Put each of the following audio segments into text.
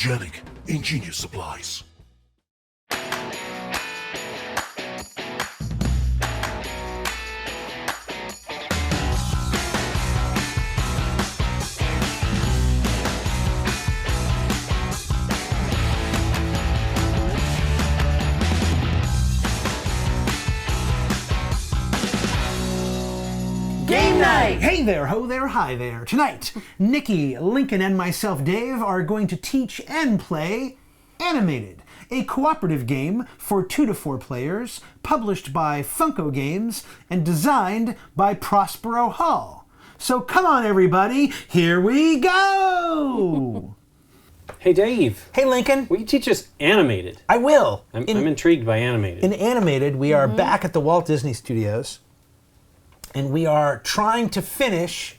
Gamegenic, ingenious supplies. Game night! Hey there, ho there, hi there. Tonight, Nikki, Lincoln, and myself, Dave, are going to teach and play Animated, a cooperative game for 2 to 4 players, published by Funko Games and designed by Prospero Hall. So come on, everybody, here we go! Hey, Dave. Hey, Lincoln. Will you teach us Animated? I will. I'm intrigued by Animated. In Animated, we are back at the Walt Disney Studios, and we are trying to finish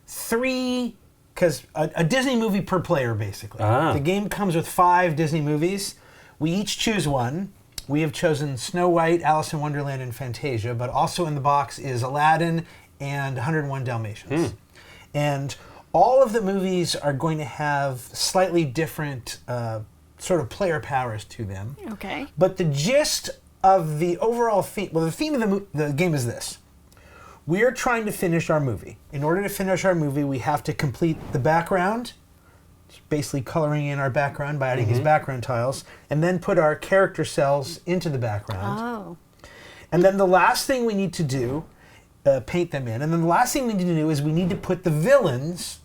3, because a Disney movie per player, basically. The game comes with 5 Disney movies. We each choose one. We have chosen Snow White, Alice in Wonderland, and Fantasia, but also in the box is Aladdin and 101 Dalmatians. And all of the movies are going to have slightly different sort of player powers to them. Okay. But the gist of the overall theme, well, the theme of the game is this. We are trying to finish our movie. In order to finish our movie, we have to complete the background, basically coloring in our background by adding these background tiles, and then put our character cells into the background. Oh. And then the last thing we need to do, paint them in, and then the last thing we need to do is we need to put the villains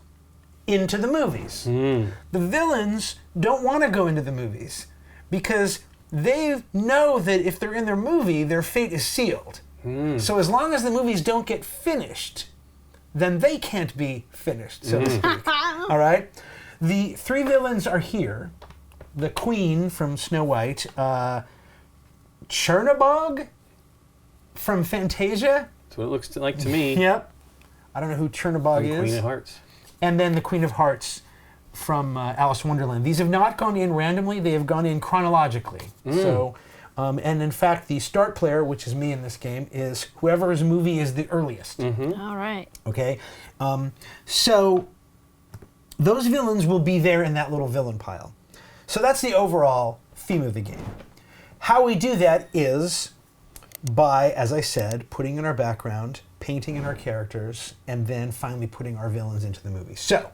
into the movies. The villains don't want to go into the movies because they know that if they're in their movie, their fate is sealed. So as long as the movies don't get finished, then they can't be finished, so to speak. All right? The 3 villains are here. The Queen from Snow White, Chernabog from Fantasia. That's what it looks like to me. Yep. I don't know who Chernabog is. Queen of Hearts. And then the Queen of Hearts from Alice in Wonderland. These have not gone in randomly, they have gone in chronologically. So, and in fact, the start player, which is me in this game, is whoever's movie is the earliest. All right. Okay? So, those villains will be there in that little villain pile. So that's the overall theme of the game. How we do that is by, as I said, putting in our background, painting in our characters, and then finally putting our villains into the movie. So,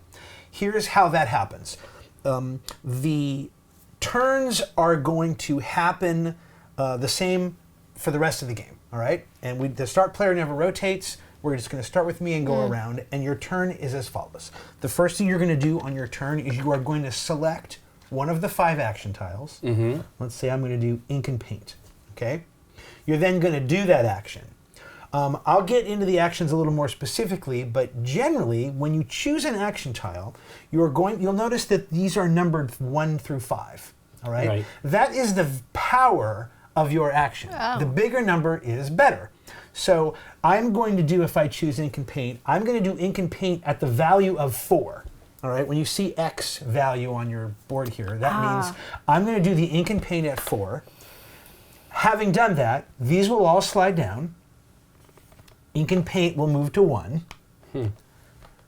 here's how that happens. The turns are going to happen the same for the rest of the game, all right? And the start player never rotates. We're just going to start with me and go around, and your turn is as follows. The first thing you're going to do on your turn is you are going to select one of the 5 action tiles. Let's say I'm going to do ink and paint, okay? You're then going to do that action. I'll get into the actions a little more specifically, but generally, when you choose an action tile, you'll notice that these are numbered 1 through 5, all right? Right. That is the power of your action. The bigger number is better. So I'm going to do, if I choose ink and paint, I'm going to do ink and paint at the value of 4. All right, when you see X value on your board here, that means I'm going to do the ink and paint at 4. Having done that, these will all slide down. Ink and paint will move to 1.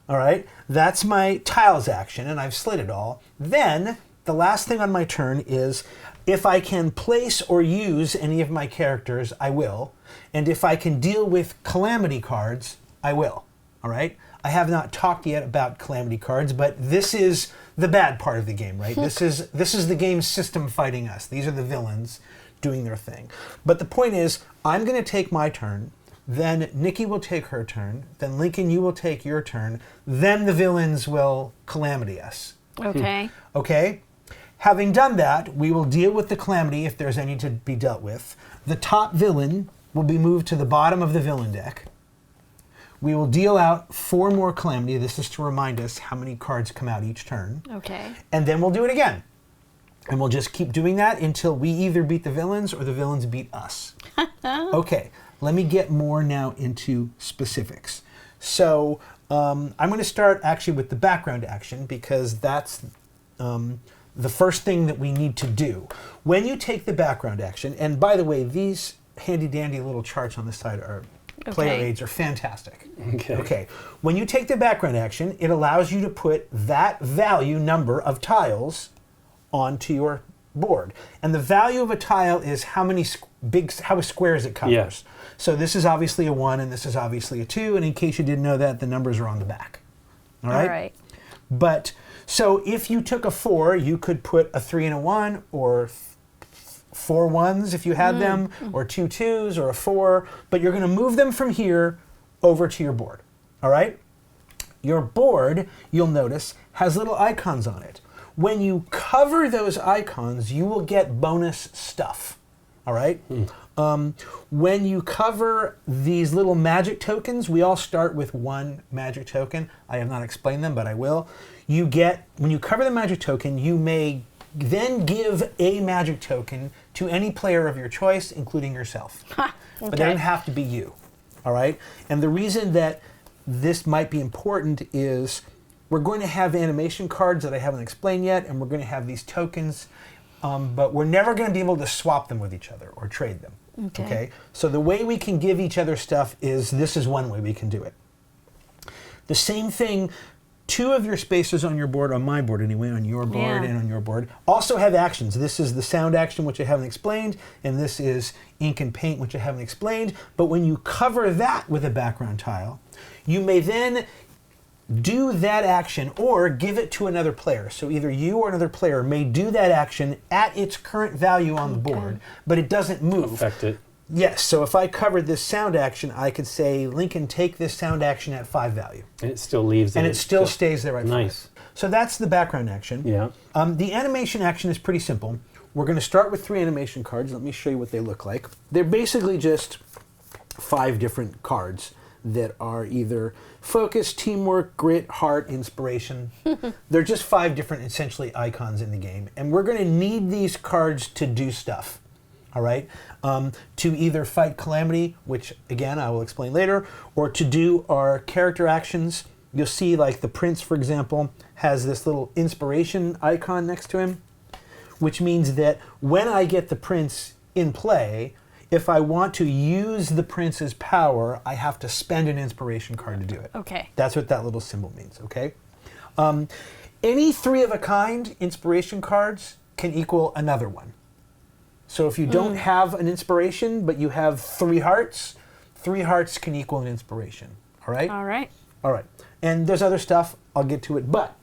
All right, that's my tiles action, and I've slid it all. Then, the last thing on my turn is, if I can place or use any of my characters, I will. And if I can deal with calamity cards, I will. All right? I have not talked yet about calamity cards, but this is the bad part of the game, right? This is the game system fighting us. These are the villains doing their thing. But the point is, I'm going to take my turn, then Nikki will take her turn, then Lincoln, you will take your turn, then the villains will calamity us. Okay. Okay? Having done that, we will deal with the calamity if there's any to be dealt with. The top villain will be moved to the bottom of the villain deck. We will deal out 4 more calamity. This is to remind us how many cards come out each turn. Okay. And then we'll do it again. And we'll just keep doing that until we either beat the villains or the villains beat us. Okay, let me get more now into specifics. So I'm going to start actually with the background action because that's the first thing that we need to do. When you take the background action, and by the way, these handy dandy little charts on the side are player aids are fantastic. Okay. When you take the background action, it allows you to put that value number of tiles onto your board. And the value of a tile is how many how squares it covers. Yeah. So this is obviously a 1 and this is obviously a 2, and in case you didn't know that, the numbers are on the back. All right? All right. But so if you took a 4, you could put a 3 and a 1, or 4 1s if you had them, or 2 2s, or a 4, but you're going to move them from here over to your board. All right? Your board, you'll notice, has little icons on it. When you cover those icons, you will get bonus stuff. All right? When you cover these little magic tokens, we all start with 1 magic token. I have not explained them, but I will. When you cover the magic token, you may then give a magic token to any player of your choice, including yourself. Okay. But they don't have to be you. All right? And the reason that this might be important is we're going to have animation cards that I haven't explained yet, and we're going to have these tokens, but we're never going to be able to swap them with each other or trade them. Okay? So the way we can give each other stuff is, this is one way we can do it. The same thing, 2 of your spaces on your board, on my board anyway, on your board and on your board, also have actions. This is the sound action, which I haven't explained, and this is ink and paint, which I haven't explained. But when you cover that with a background tile, you may then do that action or give it to another player. So either you or another player may do that action at its current value on the board, but it doesn't move. Affect it. Yes, so if I covered this sound action, I could say, Lincoln, take this sound action at 5 value. And it still leaves it. And it still stays there at 5. Nice. So that's the background action. Yeah. The animation action is pretty simple. We're going to start with 3 animation cards. Let me show you what they look like. They're basically just 5 different cards that are either focus, teamwork, grit, heart, inspiration. They're just 5 different, essentially, icons in the game. And we're going to need these cards to do stuff. All right? To either fight Calamity, which, again, I will explain later, or to do our character actions. You'll see, like, the Prince, for example, has this little inspiration icon next to him, which means that when I get the Prince in play, if I want to use the Prince's power, I have to spend an inspiration card to do it. Okay. That's what that little symbol means, okay? Any 3 of a kind inspiration cards can equal another one. So if you don't have an inspiration, but you have 3 hearts can equal an inspiration, all right? All right. All right. And there's other stuff, I'll get to it, but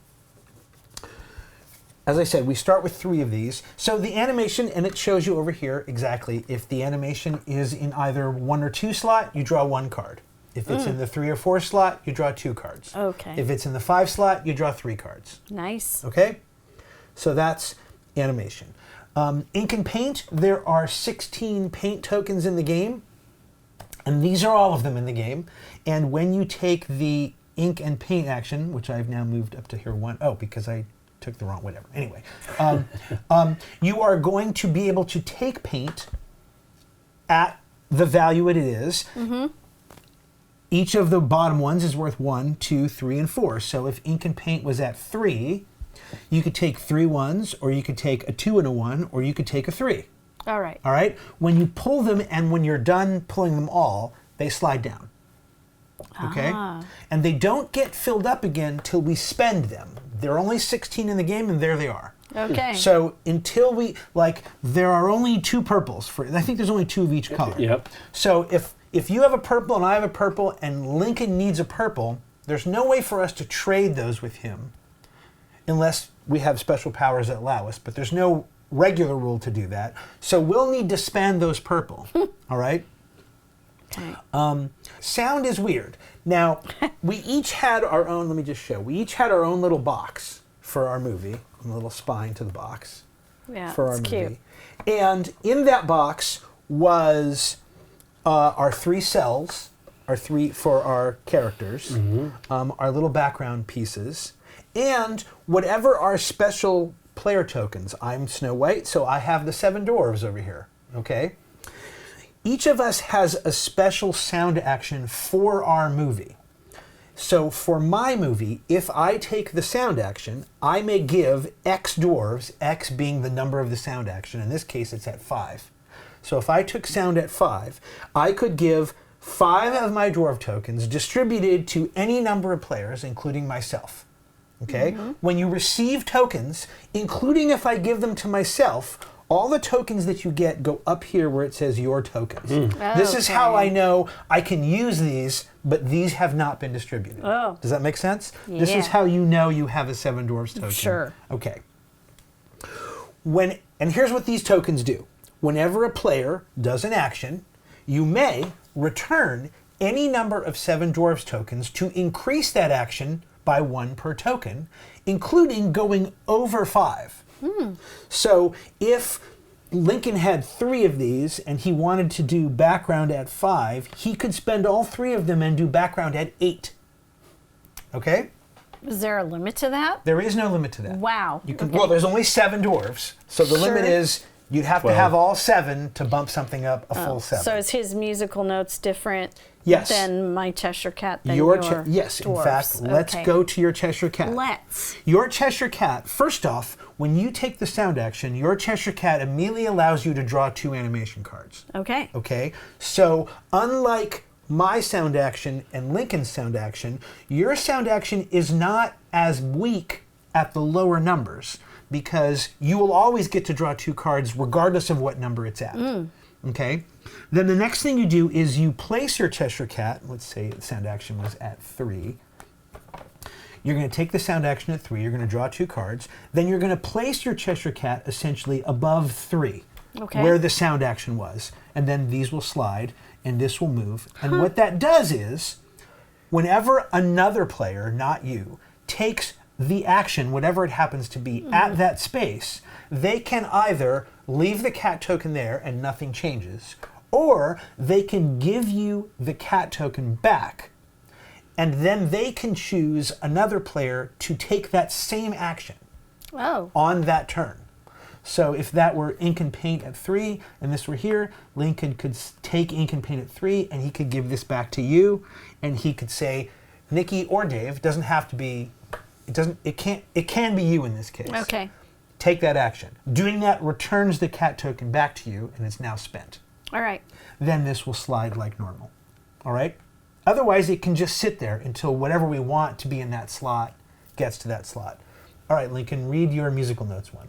as I said, we start with 3 of these. So the animation, and it shows you over here exactly, if the animation is in either 1 or 2 slot, you draw 1 card. If it's in the 3 or 4 slot, you draw 2 cards. Okay. If it's in the 5 slot, you draw 3 cards. Nice. Okay? So that's animation. Ink and paint, there are 16 paint tokens in the game, and these are all of them in the game. And when you take the ink and paint action, which I've now moved up to here because I took the wrong, whatever. Anyway, you are going to be able to take paint at the value it is. Each of the bottom ones is worth 1, 2, 3, and 4. So if ink and paint was at 3, you could take 3 1s, or you could take a 2 and a 1, or you could take a 3. All right. All right? When you pull them, and when you're done pulling them all, they slide down. Okay? And they don't get filled up again till we spend them. There are only 16 in the game, and there they are. Okay. So until we, there are only 2 purples. I think there's only 2 of each color. Yep. So if you have a purple and I have a purple and Lincoln needs a purple, there's no way for us to trade those with him unless we have special powers that allow us. But there's no regular rule to do that. So we'll need to spend those purple. All right? Okay. Sound is weird. Now, we each had our own, let me just show. We each had our own little box for our movie, a little spine to the box for our movie. Cute. And in that box was our 3 cells, for our characters, our little background pieces, and whatever our special player tokens. I'm Snow White, so I have the 7 dwarves over here, okay? Each of us has a special sound action for our movie. So for my movie, if I take the sound action, I may give X dwarves, X being the number of the sound action. In this case, it's at 5. So if I took sound at 5, I could give 5 of my dwarf tokens distributed to any number of players, including myself. Okay? When you receive tokens, including if I give them to myself, all the tokens that you get go up here where it says your tokens. This is how I know I can use these, but these have not been distributed. Oh. Does that make sense? This is Yeah. how you know you have a Seven Dwarfs token. Sure. Okay. And here's what these tokens do. Whenever a player does an action, you may return any number of Seven Dwarfs tokens to increase that action by 1 per token, including going over 5. So if Lincoln had 3 of these and he wanted to do background at 5, he could spend all 3 of them and do background at 8. Okay? Is there a limit to that? There is no limit to that. Wow. You can, Okay. Well, there's only 7 dwarves, so the limit Sure. is you'd have to have all 7 to bump something up a full 7. So is his musical notes different Yes. than my Cheshire Cat than your Yes, in dwarfs? fact, let's Okay. go to your Cheshire Cat. Let's. Your Cheshire Cat, first off, when you take the sound action, your Cheshire Cat immediately allows you to draw 2 animation cards. Okay. Okay? So, unlike my sound action and Lincoln's sound action, your sound action is not as weak at the lower numbers because you will always get to draw 2 cards regardless of what number it's at. Okay? Then the next thing you do is you place your Cheshire Cat, let's say the sound action was at 3. You're going to take the sound action at 3, you're going to draw 2 cards, then you're going to place your Cheshire Cat essentially above 3, Okay. where the sound action was. And then these will slide, and this will move. And what that does is, whenever another player, not you, takes the action, whatever it happens to be, at that space, they can either leave the cat token there and nothing changes, or they can give you the cat token back, and then they can choose another player to take that same action Oh. on that turn. So if that were ink and paint at 3 and this were here, Lincoln could take ink and paint at 3 and he could give this back to you, and he could say, Nikki or Dave, doesn't have to be, it can be you in this case. Okay. Take that action. Doing that returns the cat token back to you and it's now spent. All right. Then this will slide like normal. All right? Otherwise, it can just sit there until whatever we want to be in that slot gets to that slot. All right, Lincoln, read your musical notes one.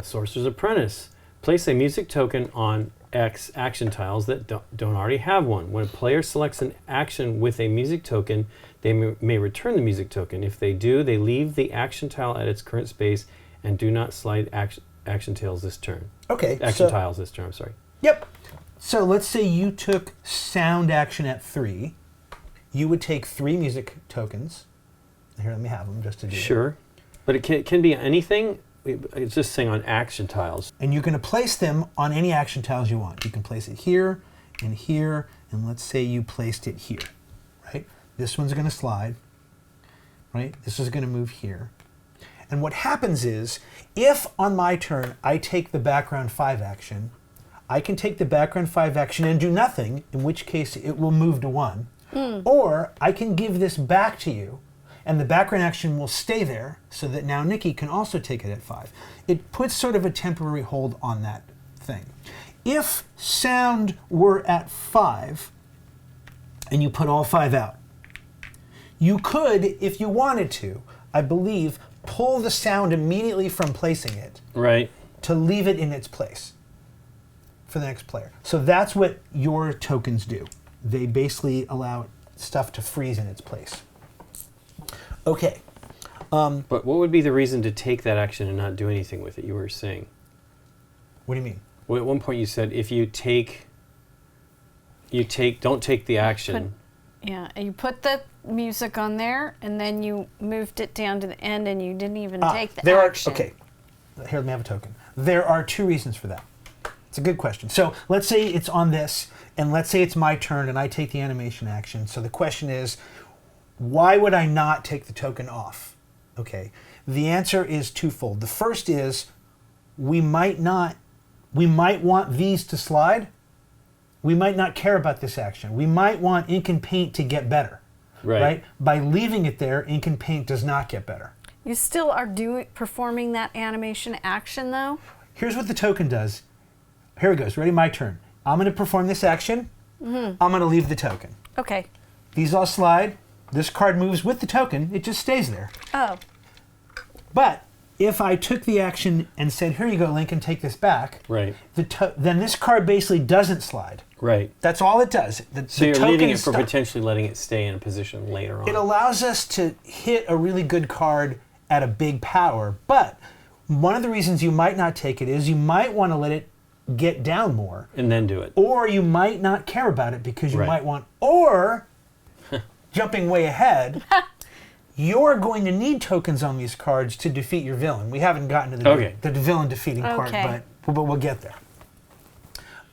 Sorcerer's Apprentice. Place a music token on X action tiles that don't already have one. When a player selects an action with a music token, they may return the music token. If they do, they leave the action tile at its current space and do not slide action tiles this turn. Okay. Tiles this turn, I'm sorry. Yep. So let's say you took sound action at 3. You would take 3 music tokens. Here, let me have them just to do it. Sure. But it can be anything. It's just saying on action tiles. And you're going to place them on any action tiles you want. You can place it here, and let's say you placed it here, right? This one's going to slide, right? This is going to move here. And what happens is, if on my turn I take the background 5 action, I can take the background 5 action and do nothing, in which case it will move to 1. Or I can give this back to you, and the background action will stay there so that now Nikki can also take it at 5. It puts sort of a temporary hold on that thing. If sound were at 5 and you put all 5 out, you could, if you wanted to, I believe, pull the sound immediately from placing it Right. to leave it in its place for the next player. So that's what your tokens do. They basically allow stuff to freeze in its place. Okay. But what would be the reason to take that action and not do anything with it? You were saying. What do you mean? Well, at one point you said if don't take the action. Yeah, and you put the music on there, and then you moved it down to the end, and you didn't even take the action. Okay. Here, let me have a token. There are 2 reasons for that. It's a good question. So let's say it's on this, and let's say it's my turn, and I take the animation action. So the question is, why would I not take the token off? Okay. The answer is twofold. The first is, we might want these to slide. We might not care about this action. We might want ink and paint to get better. Right? By leaving it there, ink and paint does not get better. You still are performing that animation action, though? Here's what the token does. Here it goes. Ready? My turn. I'm going to perform this action. I'm going to leave the token. Okay. These all slide. This card moves with the token. It just stays there. Oh. But if I took the action and said, here you go, Lincoln, take this back, Right. then this card basically doesn't slide. Right. That's all it does. So you're leaving it for stuck. potentially letting it stay in a position later on. It allows us to hit a really good card at a big power, but one of the reasons you might not take it is you might want to let it get down more. And then do it. Or you might not care about it because you Right. might want, or jumping way ahead, you're going to need tokens on these cards to defeat your villain. We haven't gotten to the villain defeating part, but we'll get there.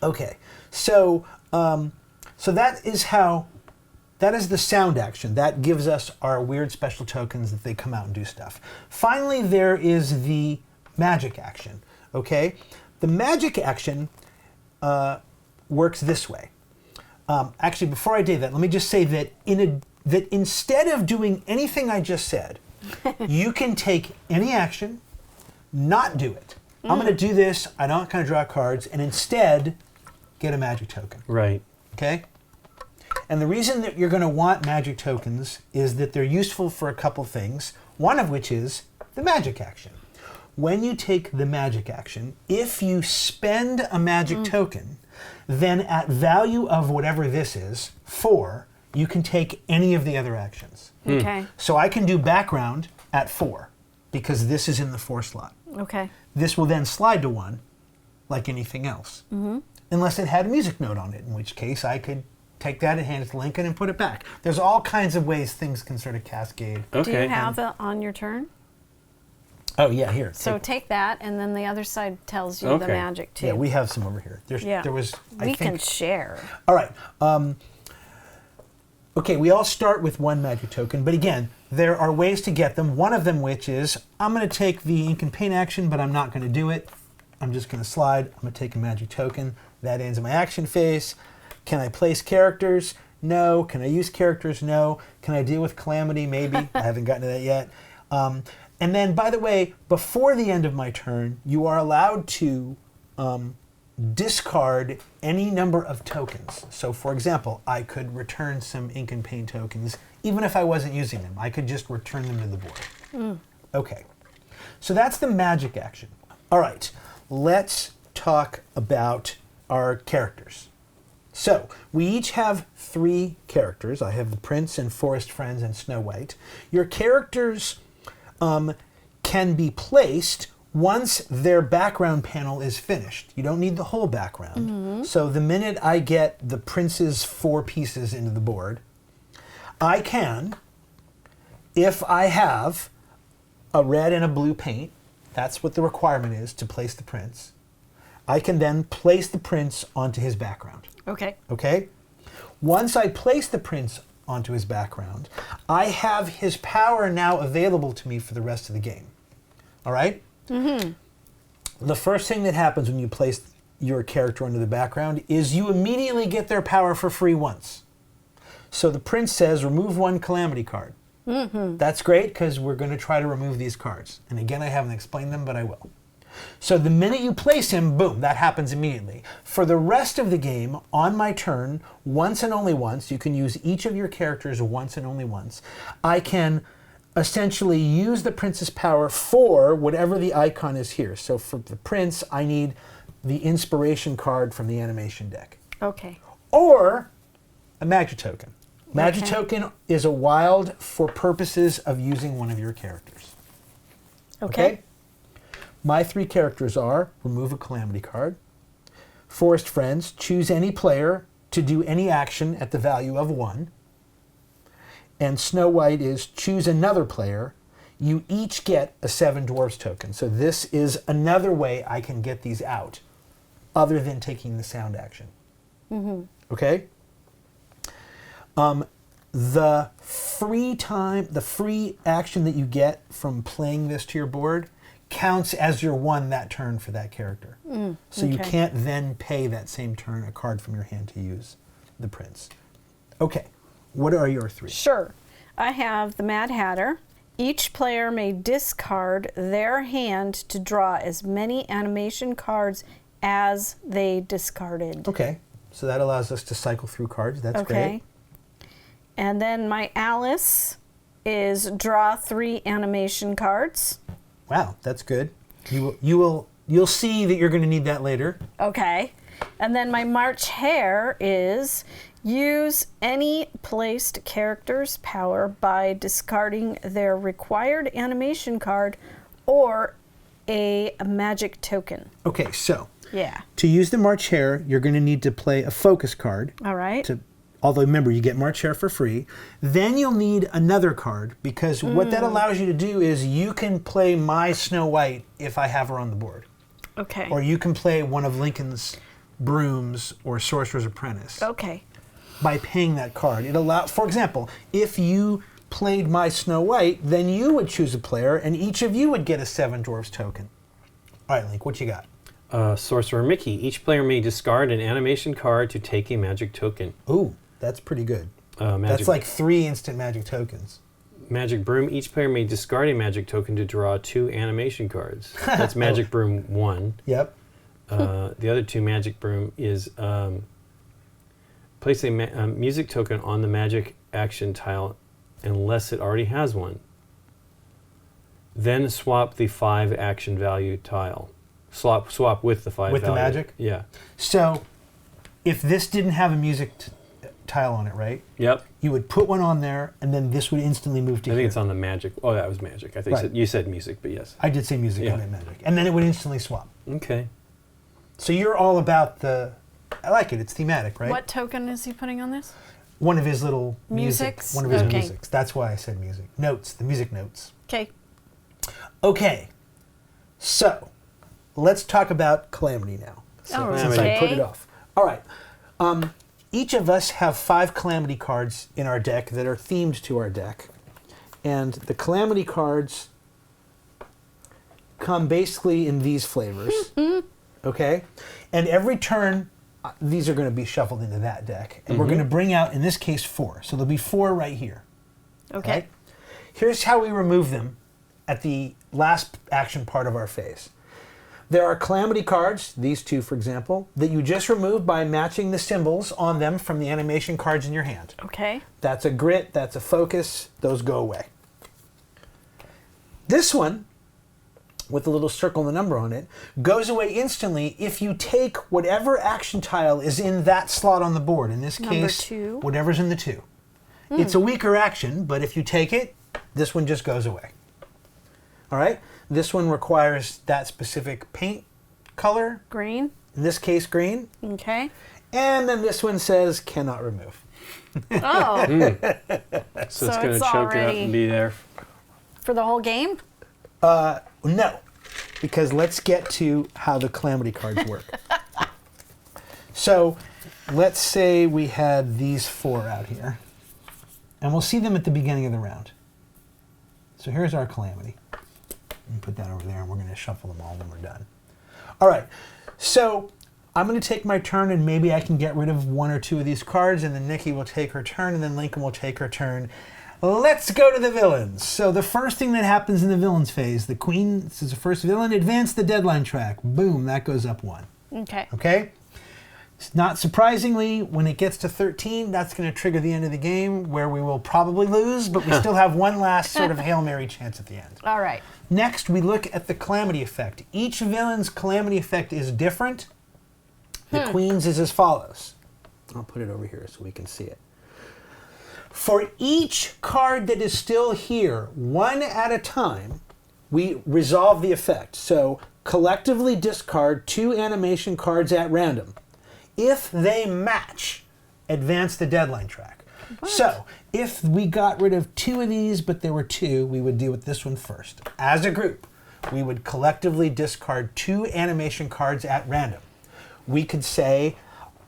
Okay, so that is the sound action. That gives us our weird special tokens that they come out and do stuff. Finally, there is the magic action. Okay, the magic action works this way. Actually, before I do that, let me just say that that instead of doing anything I just said, you can take any action, not do it. I'm going to do this. I'm not going to draw cards, and instead get a magic token. Right. Okay? And the reason that you're going to want magic tokens is that they're useful for a couple things, one of which is the magic action. When you take the magic action, if you spend a magic token, then at value of whatever this is, 4, you can take any of the other actions. Okay. So I can do background at 4 because this is in the 4 slot. Okay. This will then slide to 1 like anything else. Unless it had a music note on it, in which case I could take that and hand it to Lincoln and put it back. There's all kinds of ways things can sort of cascade. Okay. Do you have it on your turn? Oh, yeah, here. So take that, and then the other side tells you the magic, too. Yeah, we have some over here. There was, we can share. All right. Okay, we all start with 1 magic token, but again, there are ways to get them. One of them, which is, I'm going to take the ink and paint action, but I'm not going to do it. I'm just going to slide. I'm going to take a magic token. That ends my action phase. Can I place characters? No. Can I use characters? No. Can I deal with Calamity? Maybe. I haven't gotten to that yet. And then, by the way, before the end of my turn, you are allowed to discard any number of tokens. So, for example, I could return some ink and paint tokens, even if I wasn't using them. I could just return them to the board. Okay. So that's the magic action. All right. Let's talk about our characters. So, we each have 3 characters. I have the Prince and Forest Friends and Snow White. Your characters can be placed once their background panel is finished. You don't need the whole background. So the minute I get the Prince's 4 pieces into the board, I can, if I have a red and a blue paint, that's what the requirement is to place the Prince, I can then place the Prince onto his background. Okay. Okay? Once I place the Prince onto his background, I have his power now available to me for the rest of the game. All right? The first thing that happens when you place your character onto the background is you immediately get their power for free once. So the Prince says, remove 1 Calamity card. That's great because we're going to try to remove these cards. And again, I haven't explained them, but I will. So the minute you place him, boom, that happens immediately. For the rest of the game, on my turn, once and only once, you can use each of your characters once and only once, I can essentially use the Prince's power for whatever the icon is here. So for the Prince, I need the inspiration card from the animation deck. Okay. Or a magic token. Magic token is a wild for purposes of using one of your characters. Okay? My 3 characters are, remove a Calamity card, Forest Friends, choose any player to do any action at the value of 1, and Snow White is, choose another player. You each get a 7 Dwarves token. So this is another way I can get these out, other than taking the sound action. Okay? The free action that you get from playing this to your board counts as your 1 that turn for that character. So you can't then pay that same turn a card from your hand to use the Prince. Okay, what are your 3? Sure. I have the Mad Hatter. Each player may discard their hand to draw as many animation cards as they discarded. Okay, so that allows us to cycle through cards. That's great. And then my Alice is draw 3 animation cards. Wow, that's good. You'll see that you're going to need that later. Okay. And then my March Hare is use any placed character's power by discarding their required animation card or a magic token. Okay, so Yeah. to use the March Hare, you're going to need to play a focus card. All right. Although remember, you get March Hare for free. Then you'll need another card because what that allows you to do is you can play my Snow White if I have her on the board. Okay. Or you can play one of Lincoln's Brooms or Sorcerer's Apprentice Okay. by paying that card. It allows, for example, if you played my Snow White, then you would choose a player and each of you would get a Seven Dwarfs token. All right, Link, what you got? Sorcerer Mickey. Each player may discard an animation card to take a magic token. Ooh, that's pretty good. That's like 3 instant magic tokens. Magic Broom. Each player may discard a magic token to draw 2 animation cards. That's Magic Broom 1. Yep. The other 2 Magic Broom is place a music token on the magic action tile unless it already has one. Then swap the 5 action value tile. Swap with the 5 With the value. magic? Yeah. So, if this didn't have a music tile on it, right? Yep. You would put one on there, and then this would instantly move to I here. think it's on the magic. Oh, that was magic. I think Right. you said music, but yes. I did say music, Yeah. I meant magic. And then it would instantly swap. Okay. So you're all about the... I like it. It's thematic, right? What token is he putting on this? One of his little Musics? One of his Okay. musics. That's why I said music. Notes. The music notes. Okay. Okay. So, let's talk about Calamity now. All Since I put right. it off. All right. Each of us have 5 Calamity cards in our deck that are themed to our deck. And the Calamity cards come basically in these flavors. Okay? And every turn, these are going to be shuffled into that deck. And we're going to bring out, in this case, 4. So there'll be 4 right here. Okay. Right? Here's how we remove them at the last action part of our phase. There are Calamity cards, these 2 for example, that you just remove by matching the symbols on them from the animation cards in your hand. Okay. That's a grit, that's a focus, those go away. This one, with the little circle and the number on it, goes away instantly if you take whatever action tile is in that slot on the board. In this Number case, 2. whatever's in the 2. It's a weaker action, but if you take it, this one just goes away. All right? This one requires that specific paint color, Green. in this case green, Okay. and then this one says cannot remove. Oh, So, So it's going to it's choke it up already- and be there. for the whole game? No, because let's get to how the Calamity cards work. So, let's say we had these 4 out here, and we'll see them at the beginning of the round. So here's our Calamity. And put that over there, and we're going to shuffle them all when we're done. All right, so I'm going to take my turn, and maybe I can get rid of 1 or 2 of these cards, and then Nikki will take her turn, and then Lincoln will take her turn. Let's go to the villains. So the first thing that happens in the villains phase, the Queen, this is the first villain, advance the deadline track. Boom, that goes up 1. Okay. Okay? Not surprisingly, when it gets to 13, that's going to trigger the end of the game, where we will probably lose, but we still have one last sort of Hail Mary chance at the end. All right. Next, we look at the Calamity effect. Each villain's Calamity effect is different. The Queen's is as follows. I'll put it over here so we can see it. For each card that is still here, 1 at a time, we resolve the effect. So, collectively discard 2 animation cards at random. If they match, advance the deadline track. So, if we got rid of 2 of these, but there were 2, we would deal with this one first. As a group, we would collectively discard 2 animation cards at random. We could say,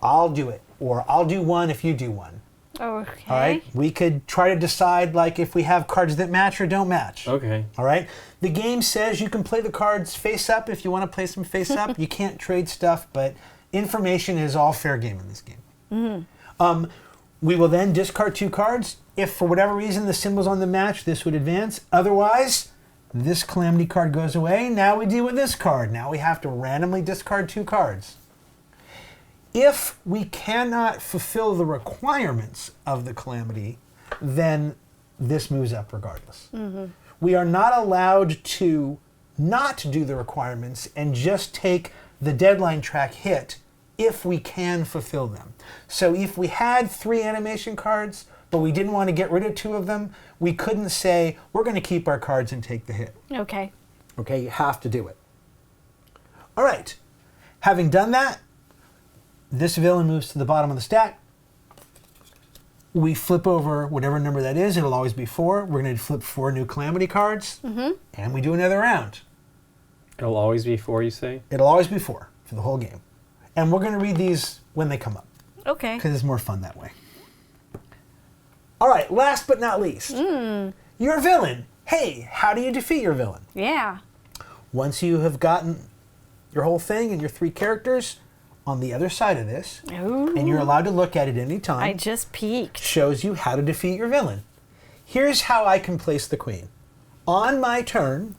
I'll do it, or I'll do 1 if you do 1. Okay. All right? We could try to decide, like, if we have cards that match or don't match. Okay. All right? The game says you can play the cards face up if you want to play some face up. You can't trade stuff, but information is all fair game in this game. We will then discard 2 cards. If for whatever reason the symbol's on the match, this would advance. Otherwise, this Calamity card goes away. Now we deal with this card. Now we have to randomly discard 2 cards. If we cannot fulfill the requirements of the Calamity, then this moves up regardless. We are not allowed to not do the requirements and just take the deadline track hit if we can fulfill them. So if we had 3 animation cards, but we didn't want to get rid of 2 of them, we couldn't say, we're going to keep our cards and take the hit. Okay. Okay, you have to do it. All right, having done that, this villain moves to the bottom of the stack. We flip over whatever number that is. It'll always be 4. We're going to flip 4 new Calamity cards, and we do another round. It'll always be 4, you say? It'll always be 4 for the whole game. And we're going to read these when they come up, Okay. because it's more fun that way. All right, last but not least, your villain. Hey, how do you defeat your villain? Yeah. Once you have gotten your whole thing and your 3 characters on the other side of this, Ooh. and you're allowed to look at it any time, I just peeked. shows you how to defeat your villain. Here's how I can place the queen. On my turn,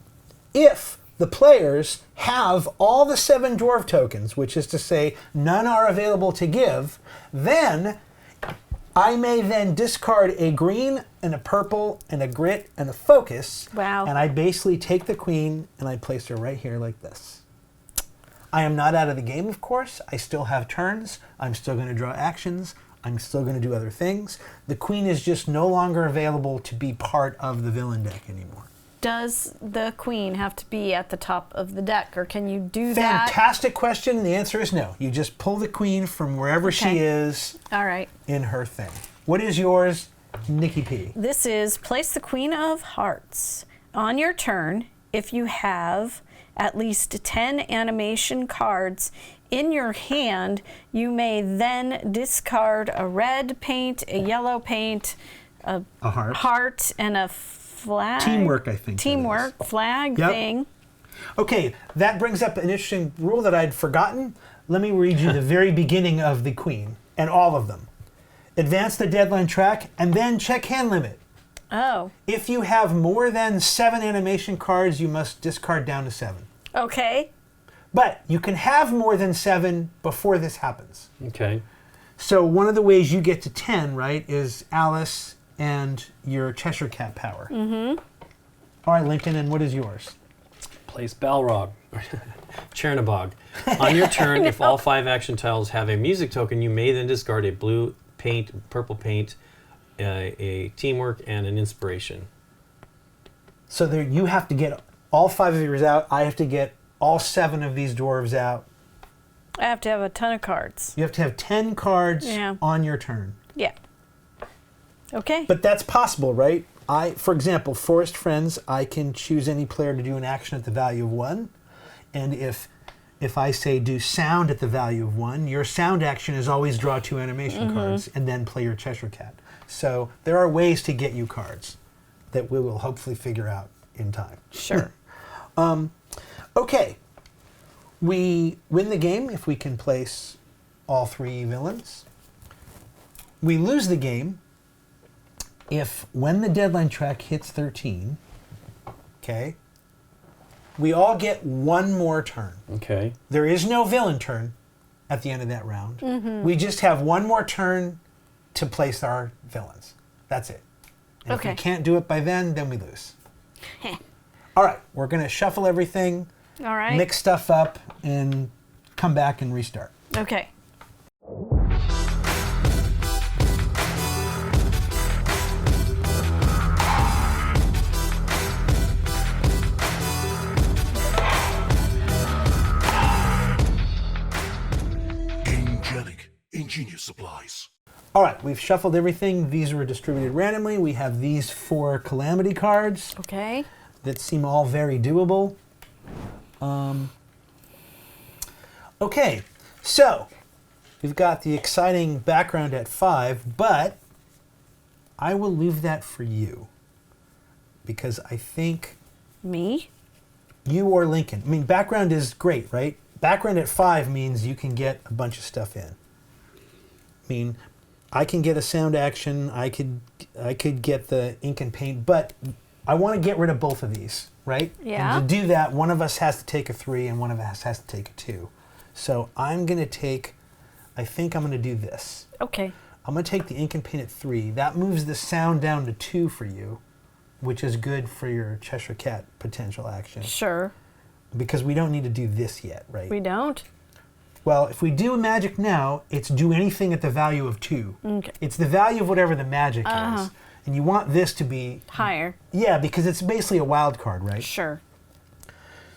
if the players have all the 7 dwarf tokens, which is to say none are available to give, then I may then discard a green and a purple and a grit and a focus. Wow. And I basically take the queen and I place her right here like this. I am not out of the game, of course. I still have turns. I'm still going to draw actions. I'm still going to do other things. The queen is just no longer available to be part of the villain deck anymore. Does the queen have to be at the top of the deck, or can you do that? Fantastic question. The answer is no. You just pull the queen from wherever she Okay. is All right. in her thing. What is yours, Nikki P? This is place the Queen of Hearts. On your turn, if you have at least 10 animation cards in your hand, you may then discard a red paint, a yellow paint, a heart. and a flag. Teamwork, I think. that Teamwork, is. flag Yep. thing. Okay, that brings up an interesting rule that I'd forgotten. Let me read you the very beginning of the queen, and all of them. Advance the deadline track, and then check hand limit. Oh, If you have more than 7 animation cards, you must discard down to 7. okay. But you can have more than 7 before this happens. Okay. So one of the ways you get to 10, right, is Alice and your Cheshire Cat power. All right, Lincoln, and what is yours? Place Balrog. Chernabog. On your turn, if all 5 action tiles have a music token, you may then discard a blue paint, purple paint, a teamwork, and an inspiration. So there, you have to get all 5 of yours out. I have to get all 7 of these dwarves out. I have to have a ton of cards. You have to have 10 cards Yeah. on your turn. Yeah. Okay. But that's possible, right? For example, Forest Friends, I can choose any player to do an action at the value of 1. And if I say do sound at the value of 1, your sound action is always draw 2 animation cards and then play your Cheshire Cat. So there are ways to get you cards that we will hopefully figure out in time. Sure. Okay. We win the game if we can place all 3 villains. We lose the game if when the deadline track hits 13, okay, we all get 1 more turn. Okay. There is no villain turn at the end of that round. We just have 1 more turn to place our villains. That's it. And Okay. if we can't do it by then we lose. All right, we're going to shuffle everything, All right. mix stuff up, and come back and restart. Okay. Gamegenic. Ingenious supplies. All right, we've shuffled everything. These were distributed randomly. We have these 4 Calamity cards Okay. that seem all very doable. Okay, so we've got the exciting background at 5, but I will leave that for you because I think Me? you or Lincoln. I mean, background is great, right? Background at 5 means you can get a bunch of stuff in. I mean, I can get a sound action. I could get the ink and paint, but I want to get rid of both of these, right? Yeah. And to do that, one of us has to take a 3 and one of us has to take a 2. So I'm going to take, I think I'm going to do this. Okay. I'm going to take the ink and paint at 3. That moves the sound down to 2 for you, which is good for your Cheshire Cat potential action. Sure. Because we don't need to do this yet, right? We don't? Well, if we do magic now, it's do anything at the value of 2. Okay. It's the value of whatever the magic is. And you want this to be... Higher. Yeah, because it's basically a wild card, right? Sure.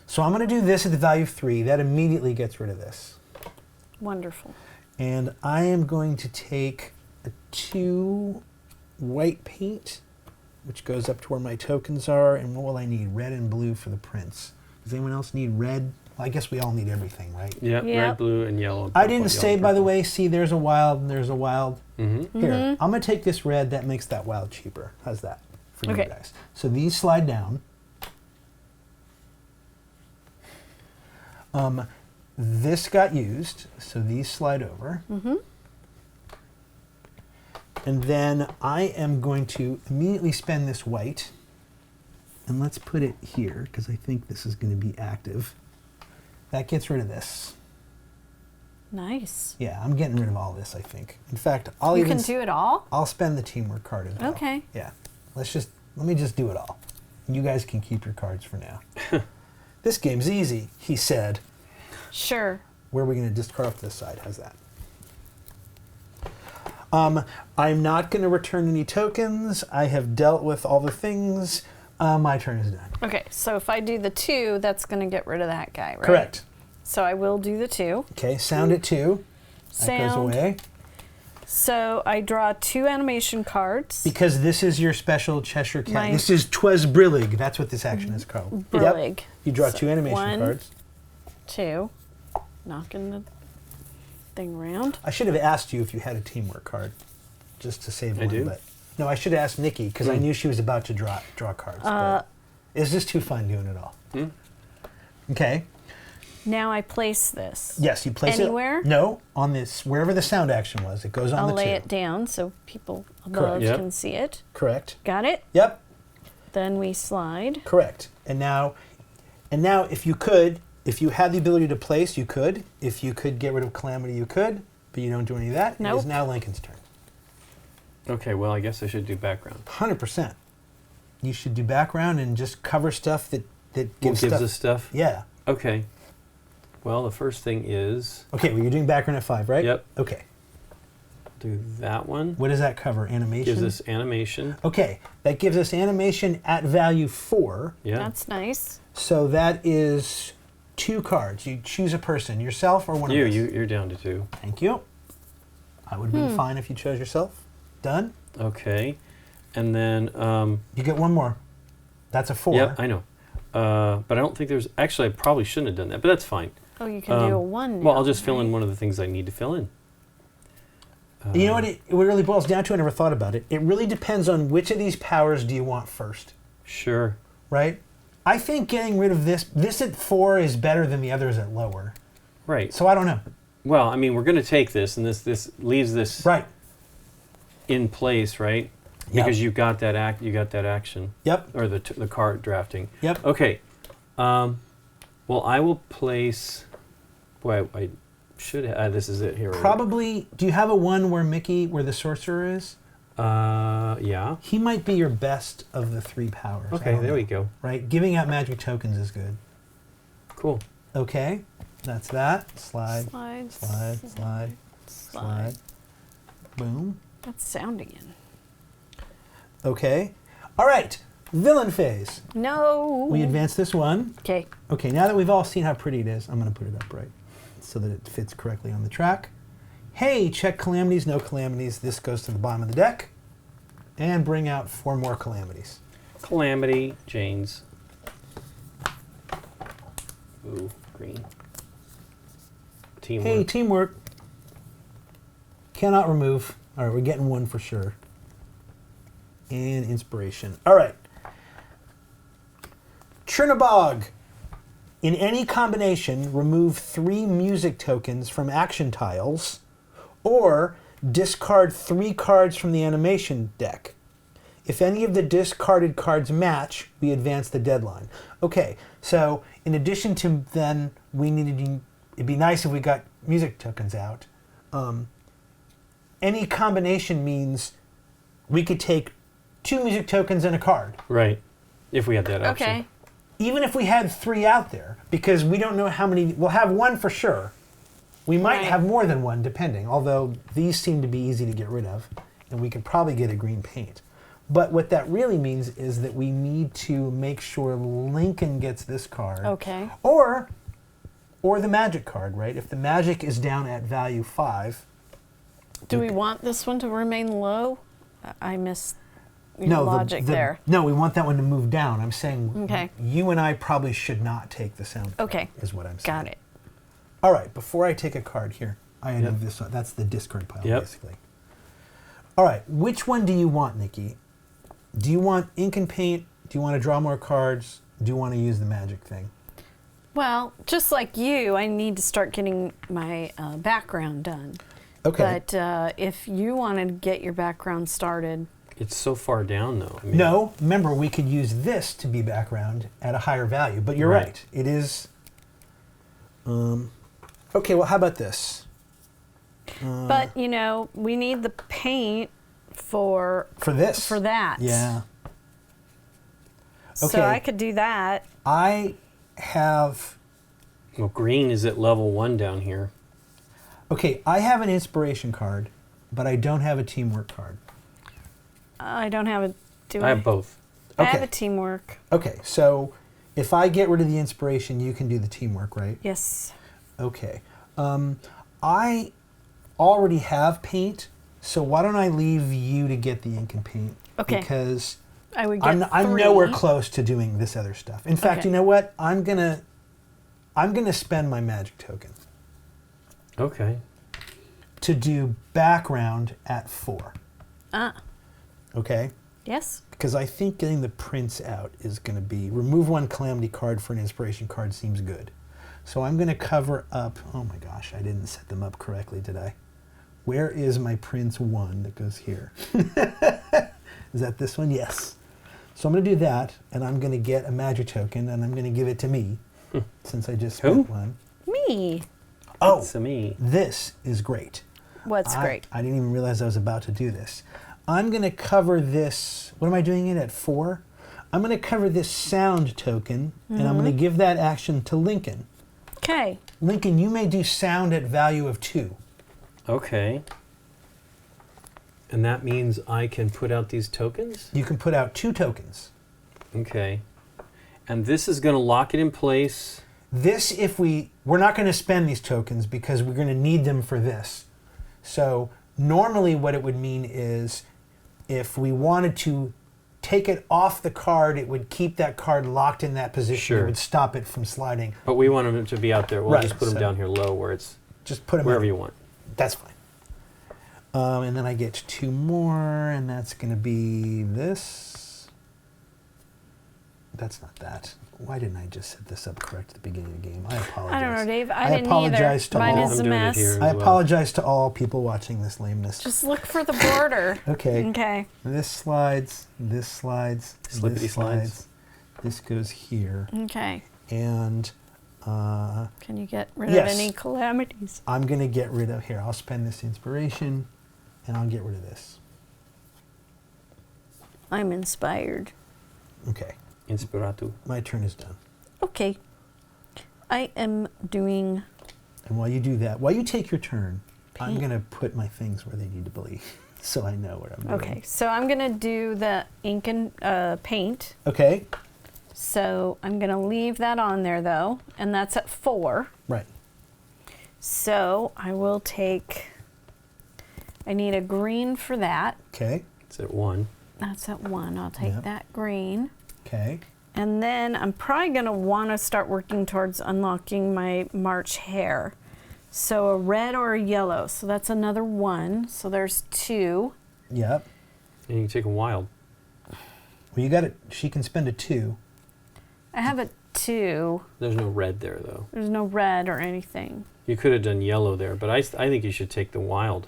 So I'm going to do this at the value of 3. That immediately gets rid of this. Wonderful. And I am going to take a 2 white paint, which goes up to where my tokens are. And what will I need? Red and blue for the prince. Does anyone else need red? Well, I guess we all need everything, right? Yep, Yep. red, blue, and yellow. I didn't purple, say, yellow, by the purple. way, see, there's a wild and there's a wild. Mm-hmm. Here, I'm going to take this red. That makes that wild cheaper. How's that for Okay. you guys? So these slide down. This got used, so these slide over. And then I am going to immediately spend this white. And let's put it here, because I think this is going to be active. That gets rid of this. Nice. Yeah, I'm getting rid of all this, I think. In fact, I'll You even... can do it all? I'll spend the teamwork card as well. Okay. Yeah. Let me just do it all. You guys can keep your cards for now. This game's easy, he said. Sure. Where are we going to discard off this side? How's that? I'm not going to return any tokens. I have dealt with all the things. My turn is done. Okay, so if I do the 2, that's going to get rid of that guy, right? Correct. So I will do the 2. Okay, sound at 2. That goes Sound. away. So I draw 2 animation cards. Because this is your special Cheshire Cat. My- This is Twas Brillig. That's what this action is called. Brillig. Yep. You draw So 2 animation 1, cards. 2. Knocking the thing around. I should have asked you if you had a teamwork card, just to save one. do? But no, I should have asked Nikki because I knew she was about to draw cards. But it's just too fun doing it all. Okay. Now I place this. Yes, you place Anywhere? it. No, on this wherever the sound action was. It goes on I'll the lay 2. it down so people above Yep. can see it. Correct. Got it? Yep. Then we slide. Correct. And now, if you could, if you had the ability to place, you could. If you could get rid of Calamity, you could. But you don't do any of that. It Nope. is now Lincoln's turn. Okay, well, I guess I should do background. 100%. You should do background and just cover stuff that What gives gives stuff. us stuff? Yeah. Okay. Well, the first thing is Okay, well, you're doing background at 5, right? Yep. Okay. do that one. What does that cover? Animation? Gives us animation. Okay, that gives us animation at value 4. Yeah. That's nice. So that is 2 cards. You choose a person, yourself or one of us. You're down to 2. Thank you. I would have been fine if you chose yourself. Done. Okay. And then, You get one more. That's a 4. yep, I know. But I don't think there's, actually I probably shouldn't have done that, but that's fine. Oh, you can do a 1 now. Well, I'll just fill in right? one of the things I need to fill in. You know what it really boils down to? I never thought about it. It really depends on which of these powers do you want first, Sure. right? I think getting rid of this at 4 is better than the others at lower. Right. So I don't know. Well, I mean, we're going to take this, and this leaves this Right. in place, right? Yep. Because you got that action, Yep. or the card drafting. Yep. Okay. Well, I will place. Boy, I should. This is it here. right? Probably. Do you have a one where Mickey, where the sorcerer is? Yeah. He might be your best of the 3 powers. I Okay, don't there know. we go. Right. Giving out magic tokens is good. Cool. Okay. That's that. Slide. Slide. Slide. Slide. Slide. Boom. That's sound again. Okay. All right. Villain phase. No. We advance this one. Okay. Okay, now that we've all seen how pretty it is, I'm going to put it upright so that it fits correctly on the track. Hey, check calamities, no calamities. This goes to the bottom of the deck. And bring out 4 more calamities. Calamity, Jane's. Ooh, green. Teamwork. Hey, teamwork. Cannot remove. All right, we're getting 1 for sure. And inspiration. All right. Chernabog. In any combination, remove 3 music tokens from action tiles, or discard 3 cards from the animation deck. If any of the discarded cards match, we advance the deadline. Okay, so in addition to then, we needed, it'd be nice if we got music tokens out. any combination means we could take 2 music tokens and a card. Right. If we had that option. Okay. Even if we had 3 out there, because we don't know how many, we'll have 1 for sure. We might Right. have more than 1 depending, although these seem to be easy to get rid of, and we could probably get a green paint. But what that really means is that we need to make sure Lincoln gets this card. Okay. Or the magic card, right? If the magic is down at value 5. Do we want this one to remain low? I missed your No, logic there. No, we want that one to move down. I'm saying Okay. you and I probably should not take the sound card, Okay. is what I'm saying. Got it. All right, before I take a card here, I move this one. That's the discard pile, Yep. basically. All right, which one do you want, Nikki? Do you want ink and paint? Do you want to draw more cards? Do you want to use the magic thing? Well, just like you, I need to start getting my background done. Okay. But if you want to get your background started, It's so far down, though. I mean, No, remember, we could use this to be background at a higher value, but you're Right. right. It is... okay, well, how about this? but you know, we need the paint for For this? that. Yeah. So Okay. I could do that. I have... Well, green is at level 1 down here. Okay, I have an inspiration card, but I don't have a teamwork card. I don't have a. Do I have both. I have Okay. a teamwork. Okay, so if I get rid of the inspiration, you can do the teamwork, right? Yes. Okay. I already have paint, so why don't I leave you to get the ink and paint? Okay. Because I would get I'm 3. nowhere close to doing this other stuff. In fact, Okay. you know what? I'm gonna spend my magic token Okay. to do background at 4. Ah. Okay? Yes. Because I think getting the prints out is going to be remove 1 calamity card for an inspiration card seems good. So I'm going to cover up. Oh my gosh, I didn't set them up correctly, did I? Where is my Prince 1 that goes here? Is that this one? Yes. So I'm going to do that, and I'm going to get a magic token, and I'm going to give it to me, since I just spent Who? 1. Me. Oh, It's me. this is great. What's great? I didn't even realize I was about to do this. I'm going to cover this. What am I doing it at 4? I'm going to cover this sound token, and I'm going to give that action to Lincoln. Okay. Lincoln, you may do sound at value of 2. Okay. And that means I can put out these tokens? You can put out 2 tokens. Okay. And this is going to lock it in place. This, if we're not going to spend these tokens because we're going to need them for this. So normally what it would mean is if we wanted to take it off the card, it would keep that card locked in that position. It Sure. would stop it from sliding. But we want them to be out there. We'll Right, just put them so- down here low where it's Just put them wherever you want. That's fine. And then I get 2 more, and that's going to be this. That's not that. Why didn't I just set this up correct at the beginning of the game? I apologize. I don't know, Dave. I I didn't apologize either. to Mine all. is I'm a doing it mess. here. I as well. apologize to all people watching this lameness. Just look for the border. Okay. Okay. This slides, this slides, Slippity this slides. This goes here. Okay. And Can you get rid Yes. of any calamities? I'm going to get rid of, here, I'll spend this inspiration, and I'll get rid of this. I'm inspired. Okay, Inspiratu. my turn is done. Okay. I am doing. And while you do that, while you take your turn, I'm Paint. going to put my things where they need to be so I know what I'm doing. Okay. So I'm gonna do the ink and paint. Okay, So I'm gonna leave that on there though, and that's at 4. right. So I will take. I need a green for that. Okay, It's at 1. That's at 1. I'll take Yep. that green. okay. And then I'm probably going to want to start working towards unlocking my March hare. So a red or a yellow. So that's another 1. So there's 2. Yep. And you can take a wild. Well, you got it. She can spend a 2. I have a 2. There's no red there, though. There's no red or anything. You could have done yellow there, but I think you should take the wild.